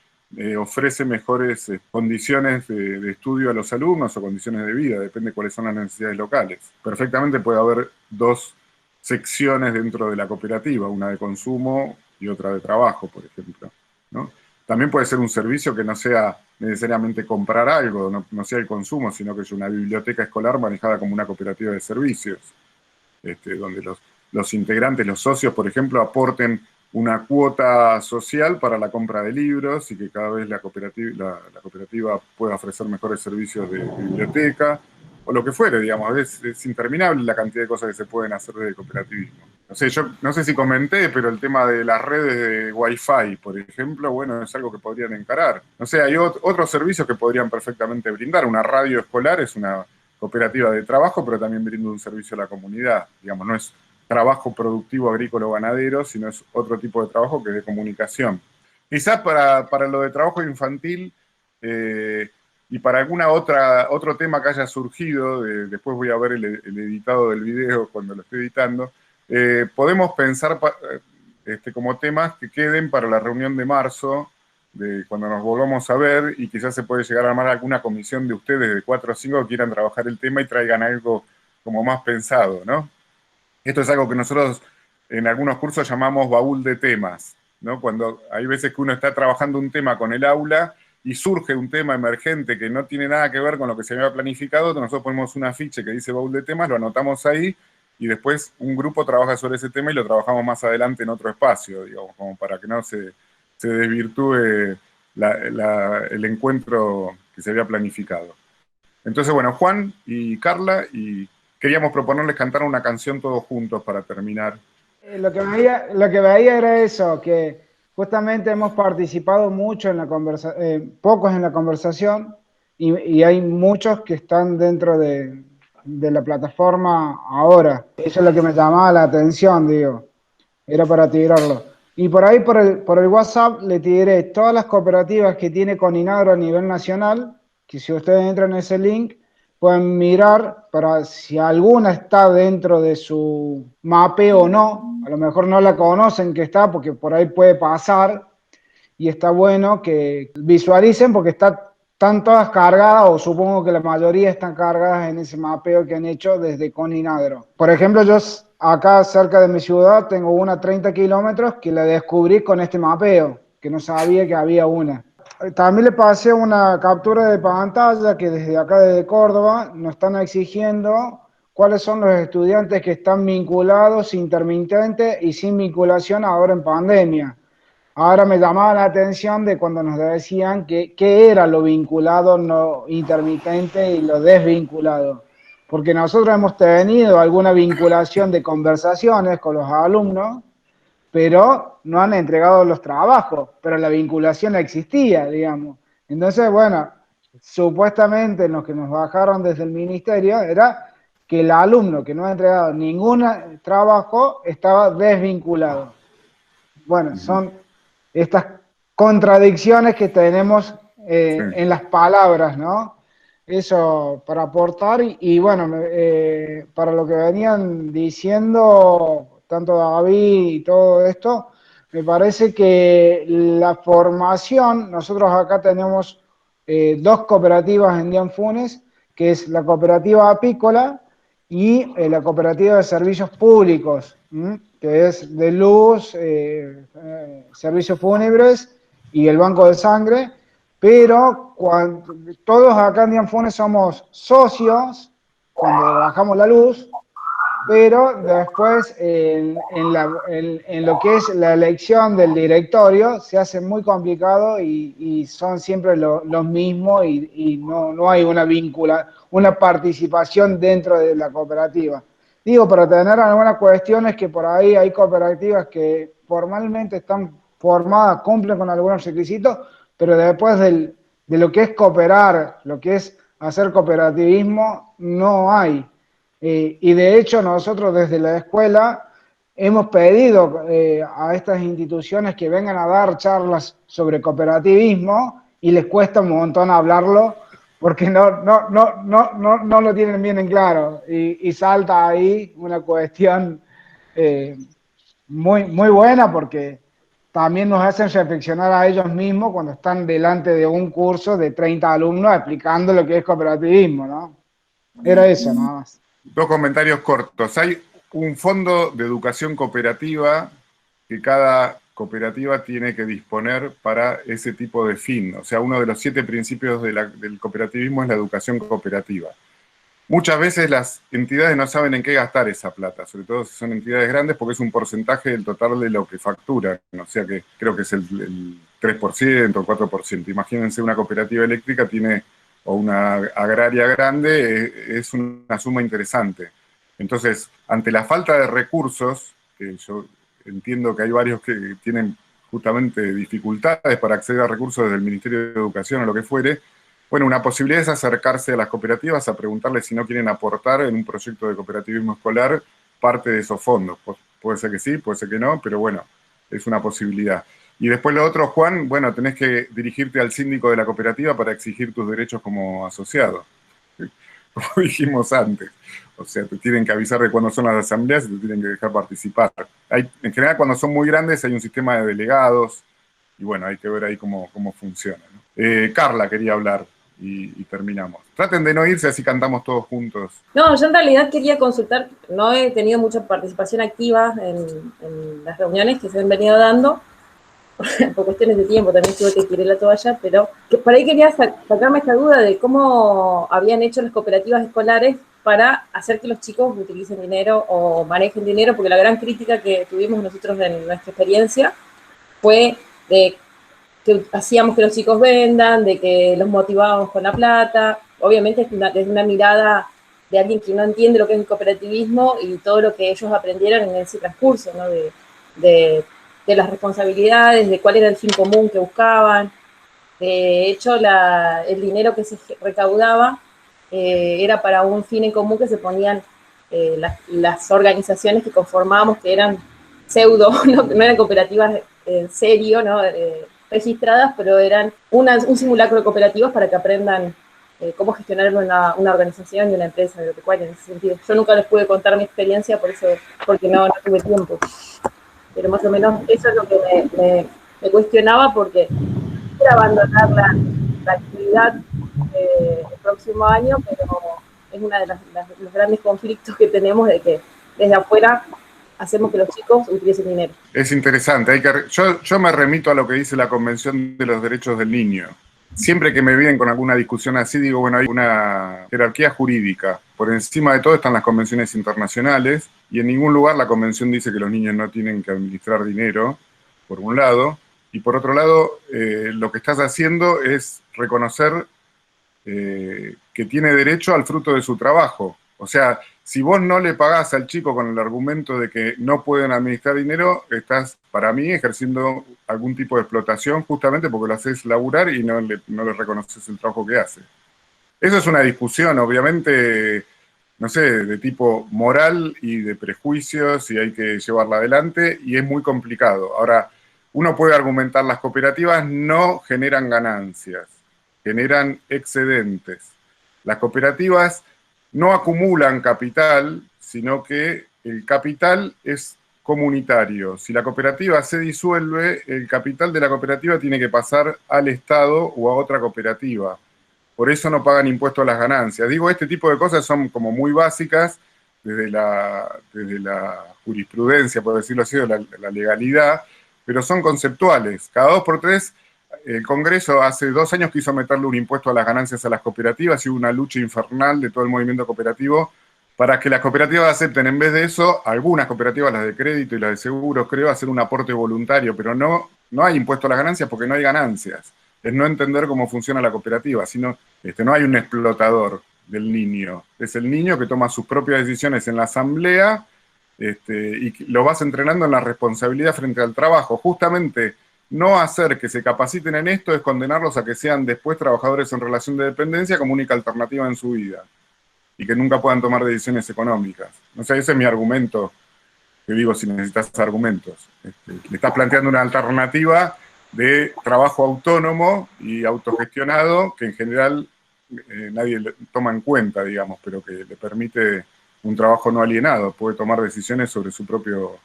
[SPEAKER 10] ofrece mejores condiciones de estudio a los alumnos o condiciones de vida, depende de cuáles son las necesidades locales. Perfectamente puede haber dos secciones dentro de la cooperativa, una de consumo y otra de trabajo, por ejemplo, ¿no? También puede ser un servicio que no sea necesariamente comprar algo, no sea el consumo, sino que es una biblioteca escolar manejada como una cooperativa de servicios, donde los integrantes, los socios, por ejemplo, aporten una cuota social para la compra de libros y que cada vez la cooperativa pueda ofrecer mejores servicios de biblioteca, o lo que fuere, digamos, es interminable la cantidad de cosas que se pueden hacer desde el cooperativismo. No sé, yo no sé si comenté, pero el tema de las redes de Wi-Fi, por ejemplo, bueno, es algo que podrían encarar. No sé, hay otros servicios que podrían perfectamente brindar. Una radio escolar es una cooperativa de trabajo, pero también brinda un servicio a la comunidad. Digamos, no es trabajo productivo agrícola o ganadero, sino es otro tipo de trabajo que es de comunicación. Quizás para lo de trabajo infantil y para otro tema que haya surgido, después voy a ver el editado del video cuando lo esté editando, podemos pensar como temas que queden para la reunión de marzo, de cuando nos volvamos a ver, y quizás se puede llegar a armar alguna comisión de ustedes de 4 o 5 que quieran trabajar el tema y traigan algo como más pensado, ¿no? Esto es algo que nosotros en algunos cursos llamamos baúl de temas, ¿no? Cuando hay veces que uno está trabajando un tema con el aula y surge un tema emergente que no tiene nada que ver con lo que se había planificado, nosotros ponemos un afiche que dice baúl de temas, lo anotamos ahí, y después un grupo trabaja sobre ese tema y lo trabajamos más adelante en otro espacio, digamos, como para que no se desvirtúe el encuentro que se había planificado. Entonces, bueno, Juan y Carla, y queríamos proponerles cantar una canción todos juntos para terminar.
[SPEAKER 6] Lo que veía era eso, que justamente hemos participado mucho en la conversación, pocos en la conversación, y hay muchos que están dentro de la plataforma ahora. Eso es lo que me llamaba la atención, digo, era para tirarlo. Y por ahí, por el WhatsApp, le tiré todas las cooperativas que tiene Coninagro a nivel nacional, que si ustedes entran en ese link, pueden mirar para si alguna está dentro de su mapeo o no. A lo mejor no la conocen que está, porque por ahí puede pasar, y está bueno que visualicen porque están todas cargadas, o supongo que la mayoría están cargadas en ese mapeo que han hecho desde Coninagro. Por ejemplo, yo acá cerca de mi ciudad tengo una 30 kilómetros que la descubrí con este mapeo, que no sabía que había una. También le pasé una captura de pantalla que desde acá, desde Córdoba, nos están exigiendo cuáles son los estudiantes que están vinculados intermitente y sin vinculación ahora en pandemia. Ahora me llamaba la atención de cuando nos decían qué era lo vinculado, no intermitente, y lo desvinculado. Porque nosotros hemos tenido alguna vinculación de conversaciones con los alumnos, pero no han entregado los trabajos, pero la vinculación existía, digamos. Entonces, bueno, supuestamente lo que nos bajaron desde el ministerio era que el alumno que no ha entregado ningún trabajo estaba desvinculado. Bueno, son estas contradicciones que tenemos en las palabras, ¿no? Eso para aportar, y bueno, para lo que venían diciendo tanto David y todo esto, me parece que la formación, nosotros acá tenemos 2 cooperativas en Dianfunes, que es la cooperativa apícola y la cooperativa de servicios públicos, que es de luz, servicios fúnebres y el banco de sangre, pero todos acá en Dianfunes somos socios cuando bajamos la luz, pero después en lo que es la elección del directorio se hace muy complicado y son siempre los mismos y no hay una participación dentro de la cooperativa. Digo, para tener algunas cuestiones que por ahí hay cooperativas que formalmente están formadas, cumplen con algunos requisitos, pero después de lo que es cooperar, lo que es hacer cooperativismo, no hay. Y de hecho nosotros desde la escuela hemos pedido a estas instituciones que vengan a dar charlas sobre cooperativismo y les cuesta un montón hablarlo porque no lo tienen bien en claro y salta ahí una cuestión muy buena porque también nos hacen reflexionar a ellos mismos cuando están delante de un curso de 30 alumnos explicando lo que es cooperativismo, ¿no? Era eso, nada más.
[SPEAKER 10] 2 comentarios cortos. Hay un fondo de educación cooperativa que cada cooperativa tiene que disponer para ese tipo de fin. O sea, uno de los 7 principios del cooperativismo es la educación cooperativa. Muchas veces las entidades no saben en qué gastar esa plata, sobre todo si son entidades grandes, porque es un porcentaje del total de lo que facturan. O sea que creo que es el 3% o 4%. Imagínense una cooperativa eléctrica o una agraria grande, es una suma interesante. Entonces, ante la falta de recursos, que yo entiendo que hay varios que tienen justamente dificultades para acceder a recursos desde el Ministerio de Educación o lo que fuere, bueno, una posibilidad es acercarse a las cooperativas a preguntarles si no quieren aportar en un proyecto de cooperativismo escolar parte de esos fondos. Puede ser que sí, puede ser que no, pero bueno, es una posibilidad. Y después lo otro, Juan, bueno, tenés que dirigirte al síndico de la cooperativa para exigir tus derechos como asociado. Como dijimos antes. O sea, te tienen que avisar de cuándo son las asambleas y te tienen que dejar participar. En general, cuando son muy grandes, hay un sistema de delegados y bueno, hay que ver ahí cómo funciona, ¿no? Carla quería hablar y terminamos. Traten de no irse, así cantamos todos juntos.
[SPEAKER 9] No, yo en realidad quería consultar, no he tenido mucha participación activa en las reuniones que se han venido dando, por cuestiones de tiempo, también tuve que tirar la toalla, pero por ahí quería sacarme esta duda de cómo habían hecho las cooperativas escolares para hacer que los chicos utilicen dinero o manejen dinero, porque la gran crítica que tuvimos nosotros en nuestra experiencia fue de que hacíamos que los chicos vendan, de que los motivábamos con la plata. Obviamente desde una mirada de alguien que no entiende lo que es el cooperativismo y todo lo que ellos aprendieron en ese transcurso, ¿no? De las responsabilidades, de cuál era el fin común que buscaban. De hecho, el dinero que se recaudaba era para un fin en común que se ponían las organizaciones que conformábamos, que eran pseudo, no eran cooperativas en serio, ¿no? Registradas, pero eran un simulacro de cooperativas para que aprendan cómo gestionar una organización y una empresa agropecuaria en ese sentido. Yo nunca les pude contar mi experiencia porque no tuve tiempo. Pero más o menos eso es lo que me cuestionaba, porque quiero abandonar la actividad el próximo año, pero es uno de los grandes conflictos que tenemos, de que desde afuera hacemos que los chicos utilicen dinero.
[SPEAKER 10] Es interesante. Yo me remito a lo que dice la Convención de los Derechos del Niño. Siempre que me vienen con alguna discusión así, digo, bueno, hay una jerarquía jurídica. Por encima de todo están las convenciones internacionales, y en ningún lugar la convención dice que los niños no tienen que administrar dinero, por un lado, y por otro lado, lo que estás haciendo es reconocer que tiene derecho al fruto de su trabajo. O sea, si vos no le pagás al chico con el argumento de que no pueden administrar dinero, estás, para mí, ejerciendo algún tipo de explotación, justamente porque lo haces laburar y no le reconoces el trabajo que hace. Eso es una discusión, obviamente, no sé, de tipo moral y de prejuicios, y hay que llevarla adelante, y es muy complicado. Ahora, uno puede argumentar, las cooperativas no generan ganancias, generan excedentes. Las cooperativas no acumulan capital, sino que el capital es comunitario. Si la cooperativa se disuelve, el capital de la cooperativa tiene que pasar al Estado o a otra cooperativa. Por eso no pagan impuestos a las ganancias. Digo, este tipo de cosas son como muy básicas desde la jurisprudencia, por decirlo así, o la legalidad, pero son conceptuales. Cada 2 por 3, el Congreso hace 2 años quiso meterle un impuesto a las ganancias a las cooperativas y hubo una lucha infernal de todo el movimiento cooperativo para que las cooperativas acepten, en vez de eso, algunas cooperativas, las de crédito y las de seguros, creo, hacer un aporte voluntario, pero no hay impuesto a las ganancias porque no hay ganancias. Es no entender cómo funciona la cooperativa, sino no hay un explotador del niño. Es el niño que toma sus propias decisiones en la asamblea y lo vas entrenando en la responsabilidad frente al trabajo. Justamente no hacer que se capaciten en esto es condenarlos a que sean después trabajadores en relación de dependencia como única alternativa en su vida y que nunca puedan tomar decisiones económicas. O sea, ese es mi argumento, que digo si necesitas argumentos. Le estás planteando una alternativa de trabajo autónomo y autogestionado que en general nadie le toma en cuenta, digamos, pero que le permite un trabajo no alienado, puede tomar decisiones sobre su propio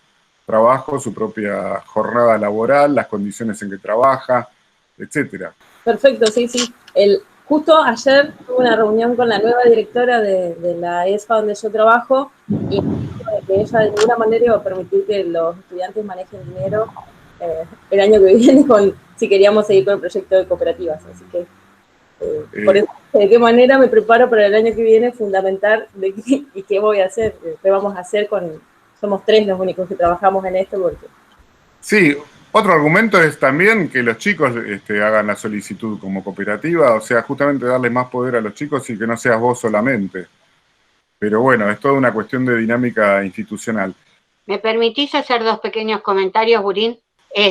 [SPEAKER 10] trabajo, su propia jornada laboral, las condiciones en que trabaja, etcétera.
[SPEAKER 9] Perfecto, sí. Justo ayer tuve una reunión con la nueva directora de la ESFA donde yo trabajo y que ella de ninguna manera iba a permitir que los estudiantes manejen dinero el año que viene si queríamos seguir con el proyecto de cooperativas. Así que por eso, de qué manera me preparo para el año que viene, fundamental y qué voy a hacer, qué vamos a hacer somos 3 los únicos que trabajamos en esto porque...
[SPEAKER 10] Sí, otro argumento es también que los chicos hagan la solicitud como cooperativa, o sea, justamente darle más poder a los chicos y que no seas vos solamente. Pero bueno, es toda una cuestión de dinámica institucional.
[SPEAKER 12] ¿Me permitís hacer 2 pequeños comentarios, Burín?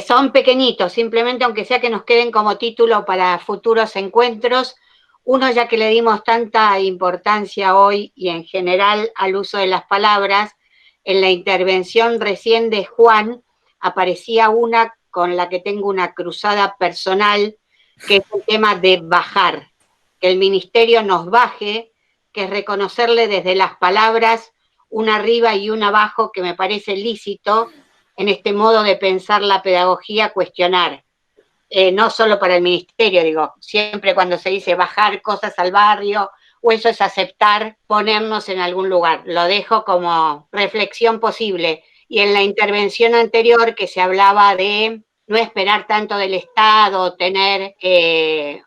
[SPEAKER 12] Son pequeñitos, simplemente aunque sea que nos queden como título para futuros encuentros. Uno, ya que le dimos tanta importancia hoy y en general al uso de las palabras, en la intervención recién de Juan aparecía una con la que tengo una cruzada personal, que es el tema de bajar, que el ministerio nos baje, que es reconocerle desde las palabras un arriba y un abajo, que me parece lícito en este modo de pensar la pedagogía, cuestionar. No solo para el ministerio, digo, siempre cuando se dice bajar cosas al barrio, o eso es aceptar ponernos en algún lugar. Lo dejo como reflexión posible. Y en la intervención anterior que se hablaba de no esperar tanto del Estado, tener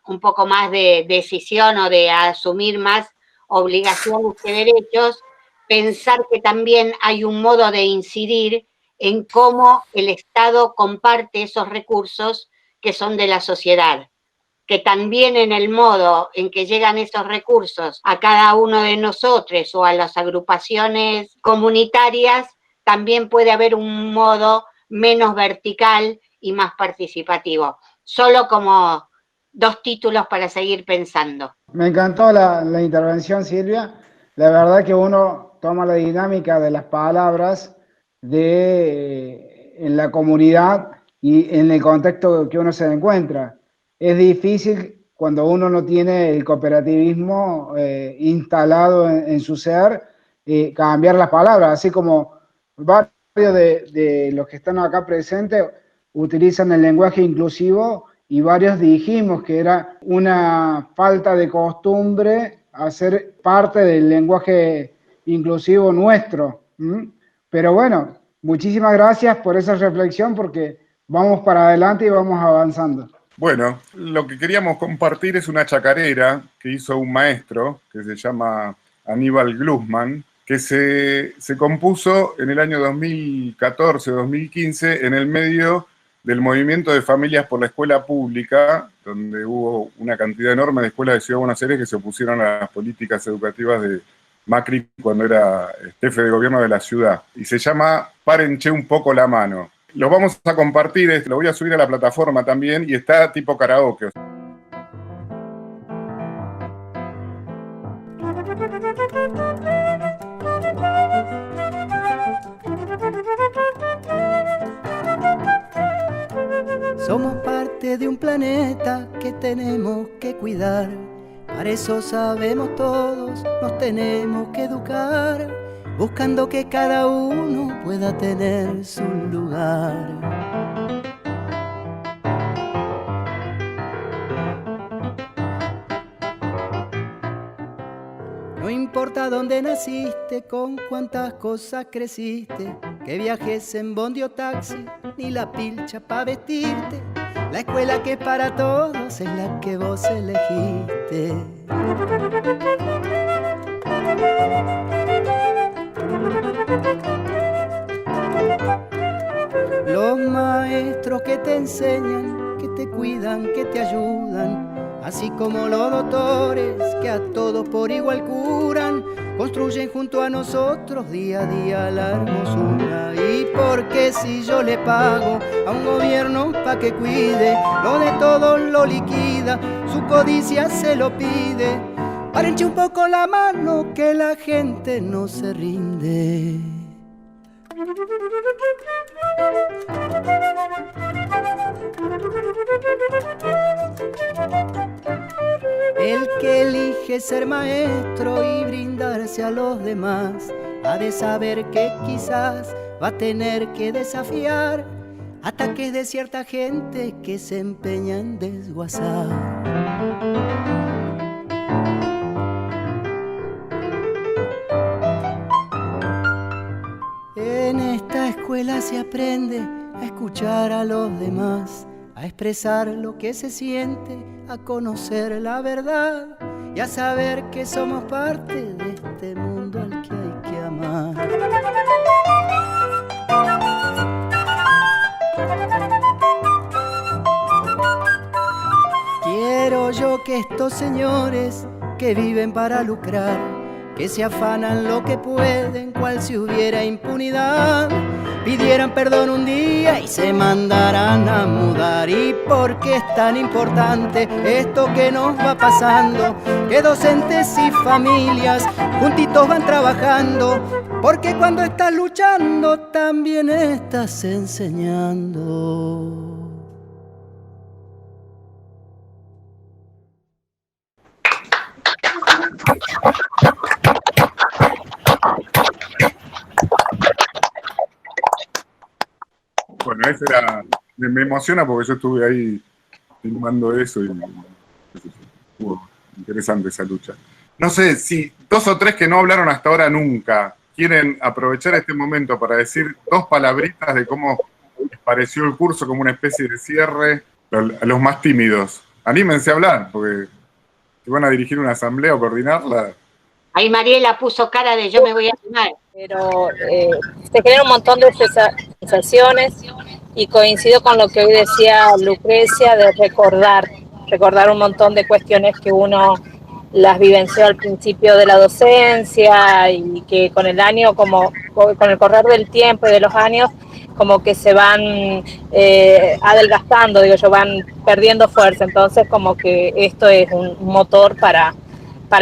[SPEAKER 12] un poco más de decisión o de asumir más obligaciones que derechos, pensar que también hay un modo de incidir en cómo el Estado comparte esos recursos que son de la sociedad, que también en el modo en que llegan esos recursos a cada uno de nosotros o a las agrupaciones comunitarias, también puede haber un modo menos vertical y más participativo. Solo como 2 títulos para seguir pensando.
[SPEAKER 6] Me encantó la intervención, Silvia. La verdad que uno toma la dinámica de las palabras en la comunidad y en el contexto que uno se encuentra. Es difícil cuando uno no tiene el cooperativismo instalado en su ser, cambiar las palabras, así como varios de los que están acá presentes utilizan el lenguaje inclusivo y varios dijimos que era una falta de costumbre hacer parte del lenguaje inclusivo nuestro. Pero bueno, muchísimas gracias por esa reflexión porque vamos para adelante y vamos avanzando.
[SPEAKER 10] Bueno, lo que queríamos compartir es una chacarera que hizo un maestro que se llama Aníbal Glusman, que se compuso en el año 2014-2015 en el medio del movimiento de familias por la escuela pública, donde hubo una cantidad enorme de escuelas de Ciudad de Buenos Aires que se opusieron a las políticas educativas de Macri cuando era jefe de gobierno de la ciudad. Y se llama Párenche un poco la mano. Lo vamos a compartir, lo voy a subir a la plataforma también y está tipo karaoke.
[SPEAKER 13] Somos parte de un planeta que tenemos que cuidar. Para eso sabemos todos, nos tenemos que educar, buscando que cada uno pueda tener su lugar. No importa dónde naciste, con cuántas cosas creciste, que viajes en bondi o taxi, ni la pilcha pa' vestirte. La escuela que es para todos es la que vos elegiste. Los maestros que te enseñan, que te cuidan, que te ayudan, así como los doctores que a todos por igual curan, construyen junto a nosotros día a día la hermosura. Y porque si yo le pago a un gobierno pa' que cuide, lo de todos lo liquida, su codicia se lo pide. Párense un poco la mano que la gente no se rinde. El que elige ser maestro y brindarse a los demás, ha de saber que quizás va a tener que desafiar ataques de cierta gente que se empeña en desguazar. En esta escuela se aprende a escuchar a los demás, a expresar lo que se siente, a conocer la verdad y a saber que somos parte de este mundo al que hay que amar. Quiero yo que estos señores que viven para lucrar, que se afanan lo que pueden, cual si hubiera impunidad, pidieran perdón un día y se mandaran a mudar. ¿Y por qué es tan importante esto que nos va pasando? Que docentes y familias juntitos van trabajando, porque cuando estás luchando también estás enseñando.
[SPEAKER 10] Bueno, ese era, me emociona porque yo estuve ahí filmando eso y estuvo interesante esa lucha. No sé si 2 o 3 que no hablaron hasta ahora nunca quieren aprovechar este momento para decir 2 palabritas de cómo les pareció el curso como una especie de cierre. A los más tímidos, anímense a hablar, porque si van a dirigir una asamblea o coordinarla.
[SPEAKER 12] Ahí Mariela puso cara de yo me voy a animar.
[SPEAKER 9] Pero se genera un montón de sensaciones y coincido con lo que hoy decía Lucrecia de recordar un montón de cuestiones que uno las vivenció al principio de la docencia y que con el año, como con el correr del tiempo y de los años, como que se van adelgazando, digo yo, van perdiendo fuerza. Entonces como que esto es un motor para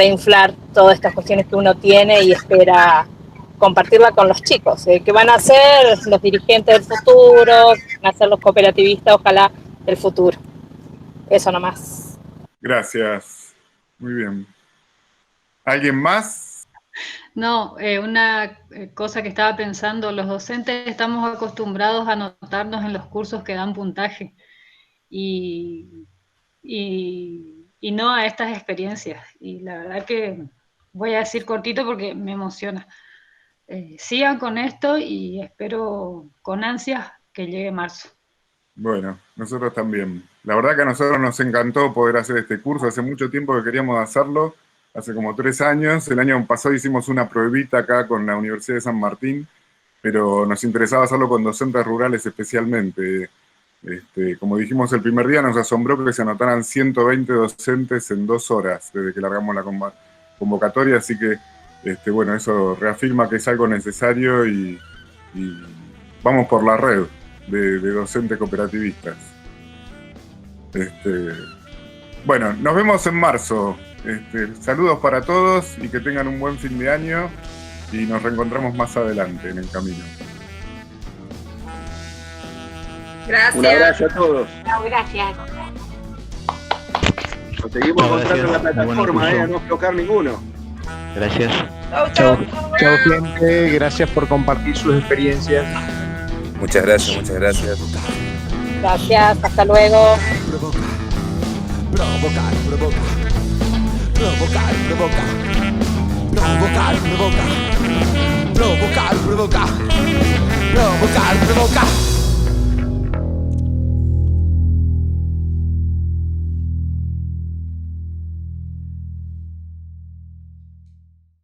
[SPEAKER 9] inflar todas estas cuestiones que uno tiene y espera compartirla con los chicos, que van a ser los dirigentes del futuro, van a ser los cooperativistas, ojalá, del futuro. Eso nomás.
[SPEAKER 10] Gracias. Muy bien. ¿Alguien más?
[SPEAKER 14] No, una cosa que estaba pensando, los docentes estamos acostumbrados a anotarnos en los cursos que dan puntaje y no a estas experiencias. Y la verdad que voy a decir cortito porque me emociona. Sigan con esto y espero con ansias que llegue marzo.
[SPEAKER 10] Bueno, nosotros también. La verdad que a nosotros nos encantó poder hacer este curso. Hace mucho tiempo que queríamos hacerlo, hace como 3 años. El año pasado hicimos una pruebita acá con la Universidad de San Martín, pero nos interesaba hacerlo con docentes rurales especialmente. Como dijimos el primer día, nos asombró que se anotaran 120 docentes en 2 horas desde que largamos la convocatoria, así que bueno, eso reafirma que es algo necesario y vamos por la red de docentes cooperativistas. Bueno, nos vemos en marzo. Saludos para todos y que tengan un buen fin de año y nos reencontramos más adelante en el camino.
[SPEAKER 5] Gracias.
[SPEAKER 1] Un abrazo a todos.
[SPEAKER 12] No, gracias.
[SPEAKER 1] Nos seguimos encontrando en la plataforma, no aflojar ninguno.
[SPEAKER 7] Gracias.
[SPEAKER 15] Chao, chao gente, gracias por compartir sus experiencias.
[SPEAKER 16] Muchas gracias, muchas gracias.
[SPEAKER 9] Gracias, hasta luego.
[SPEAKER 13] Provocar, provoca. Provocar, provoca. Provocar, provoca. Provocar, provoca. Provocar, provoca.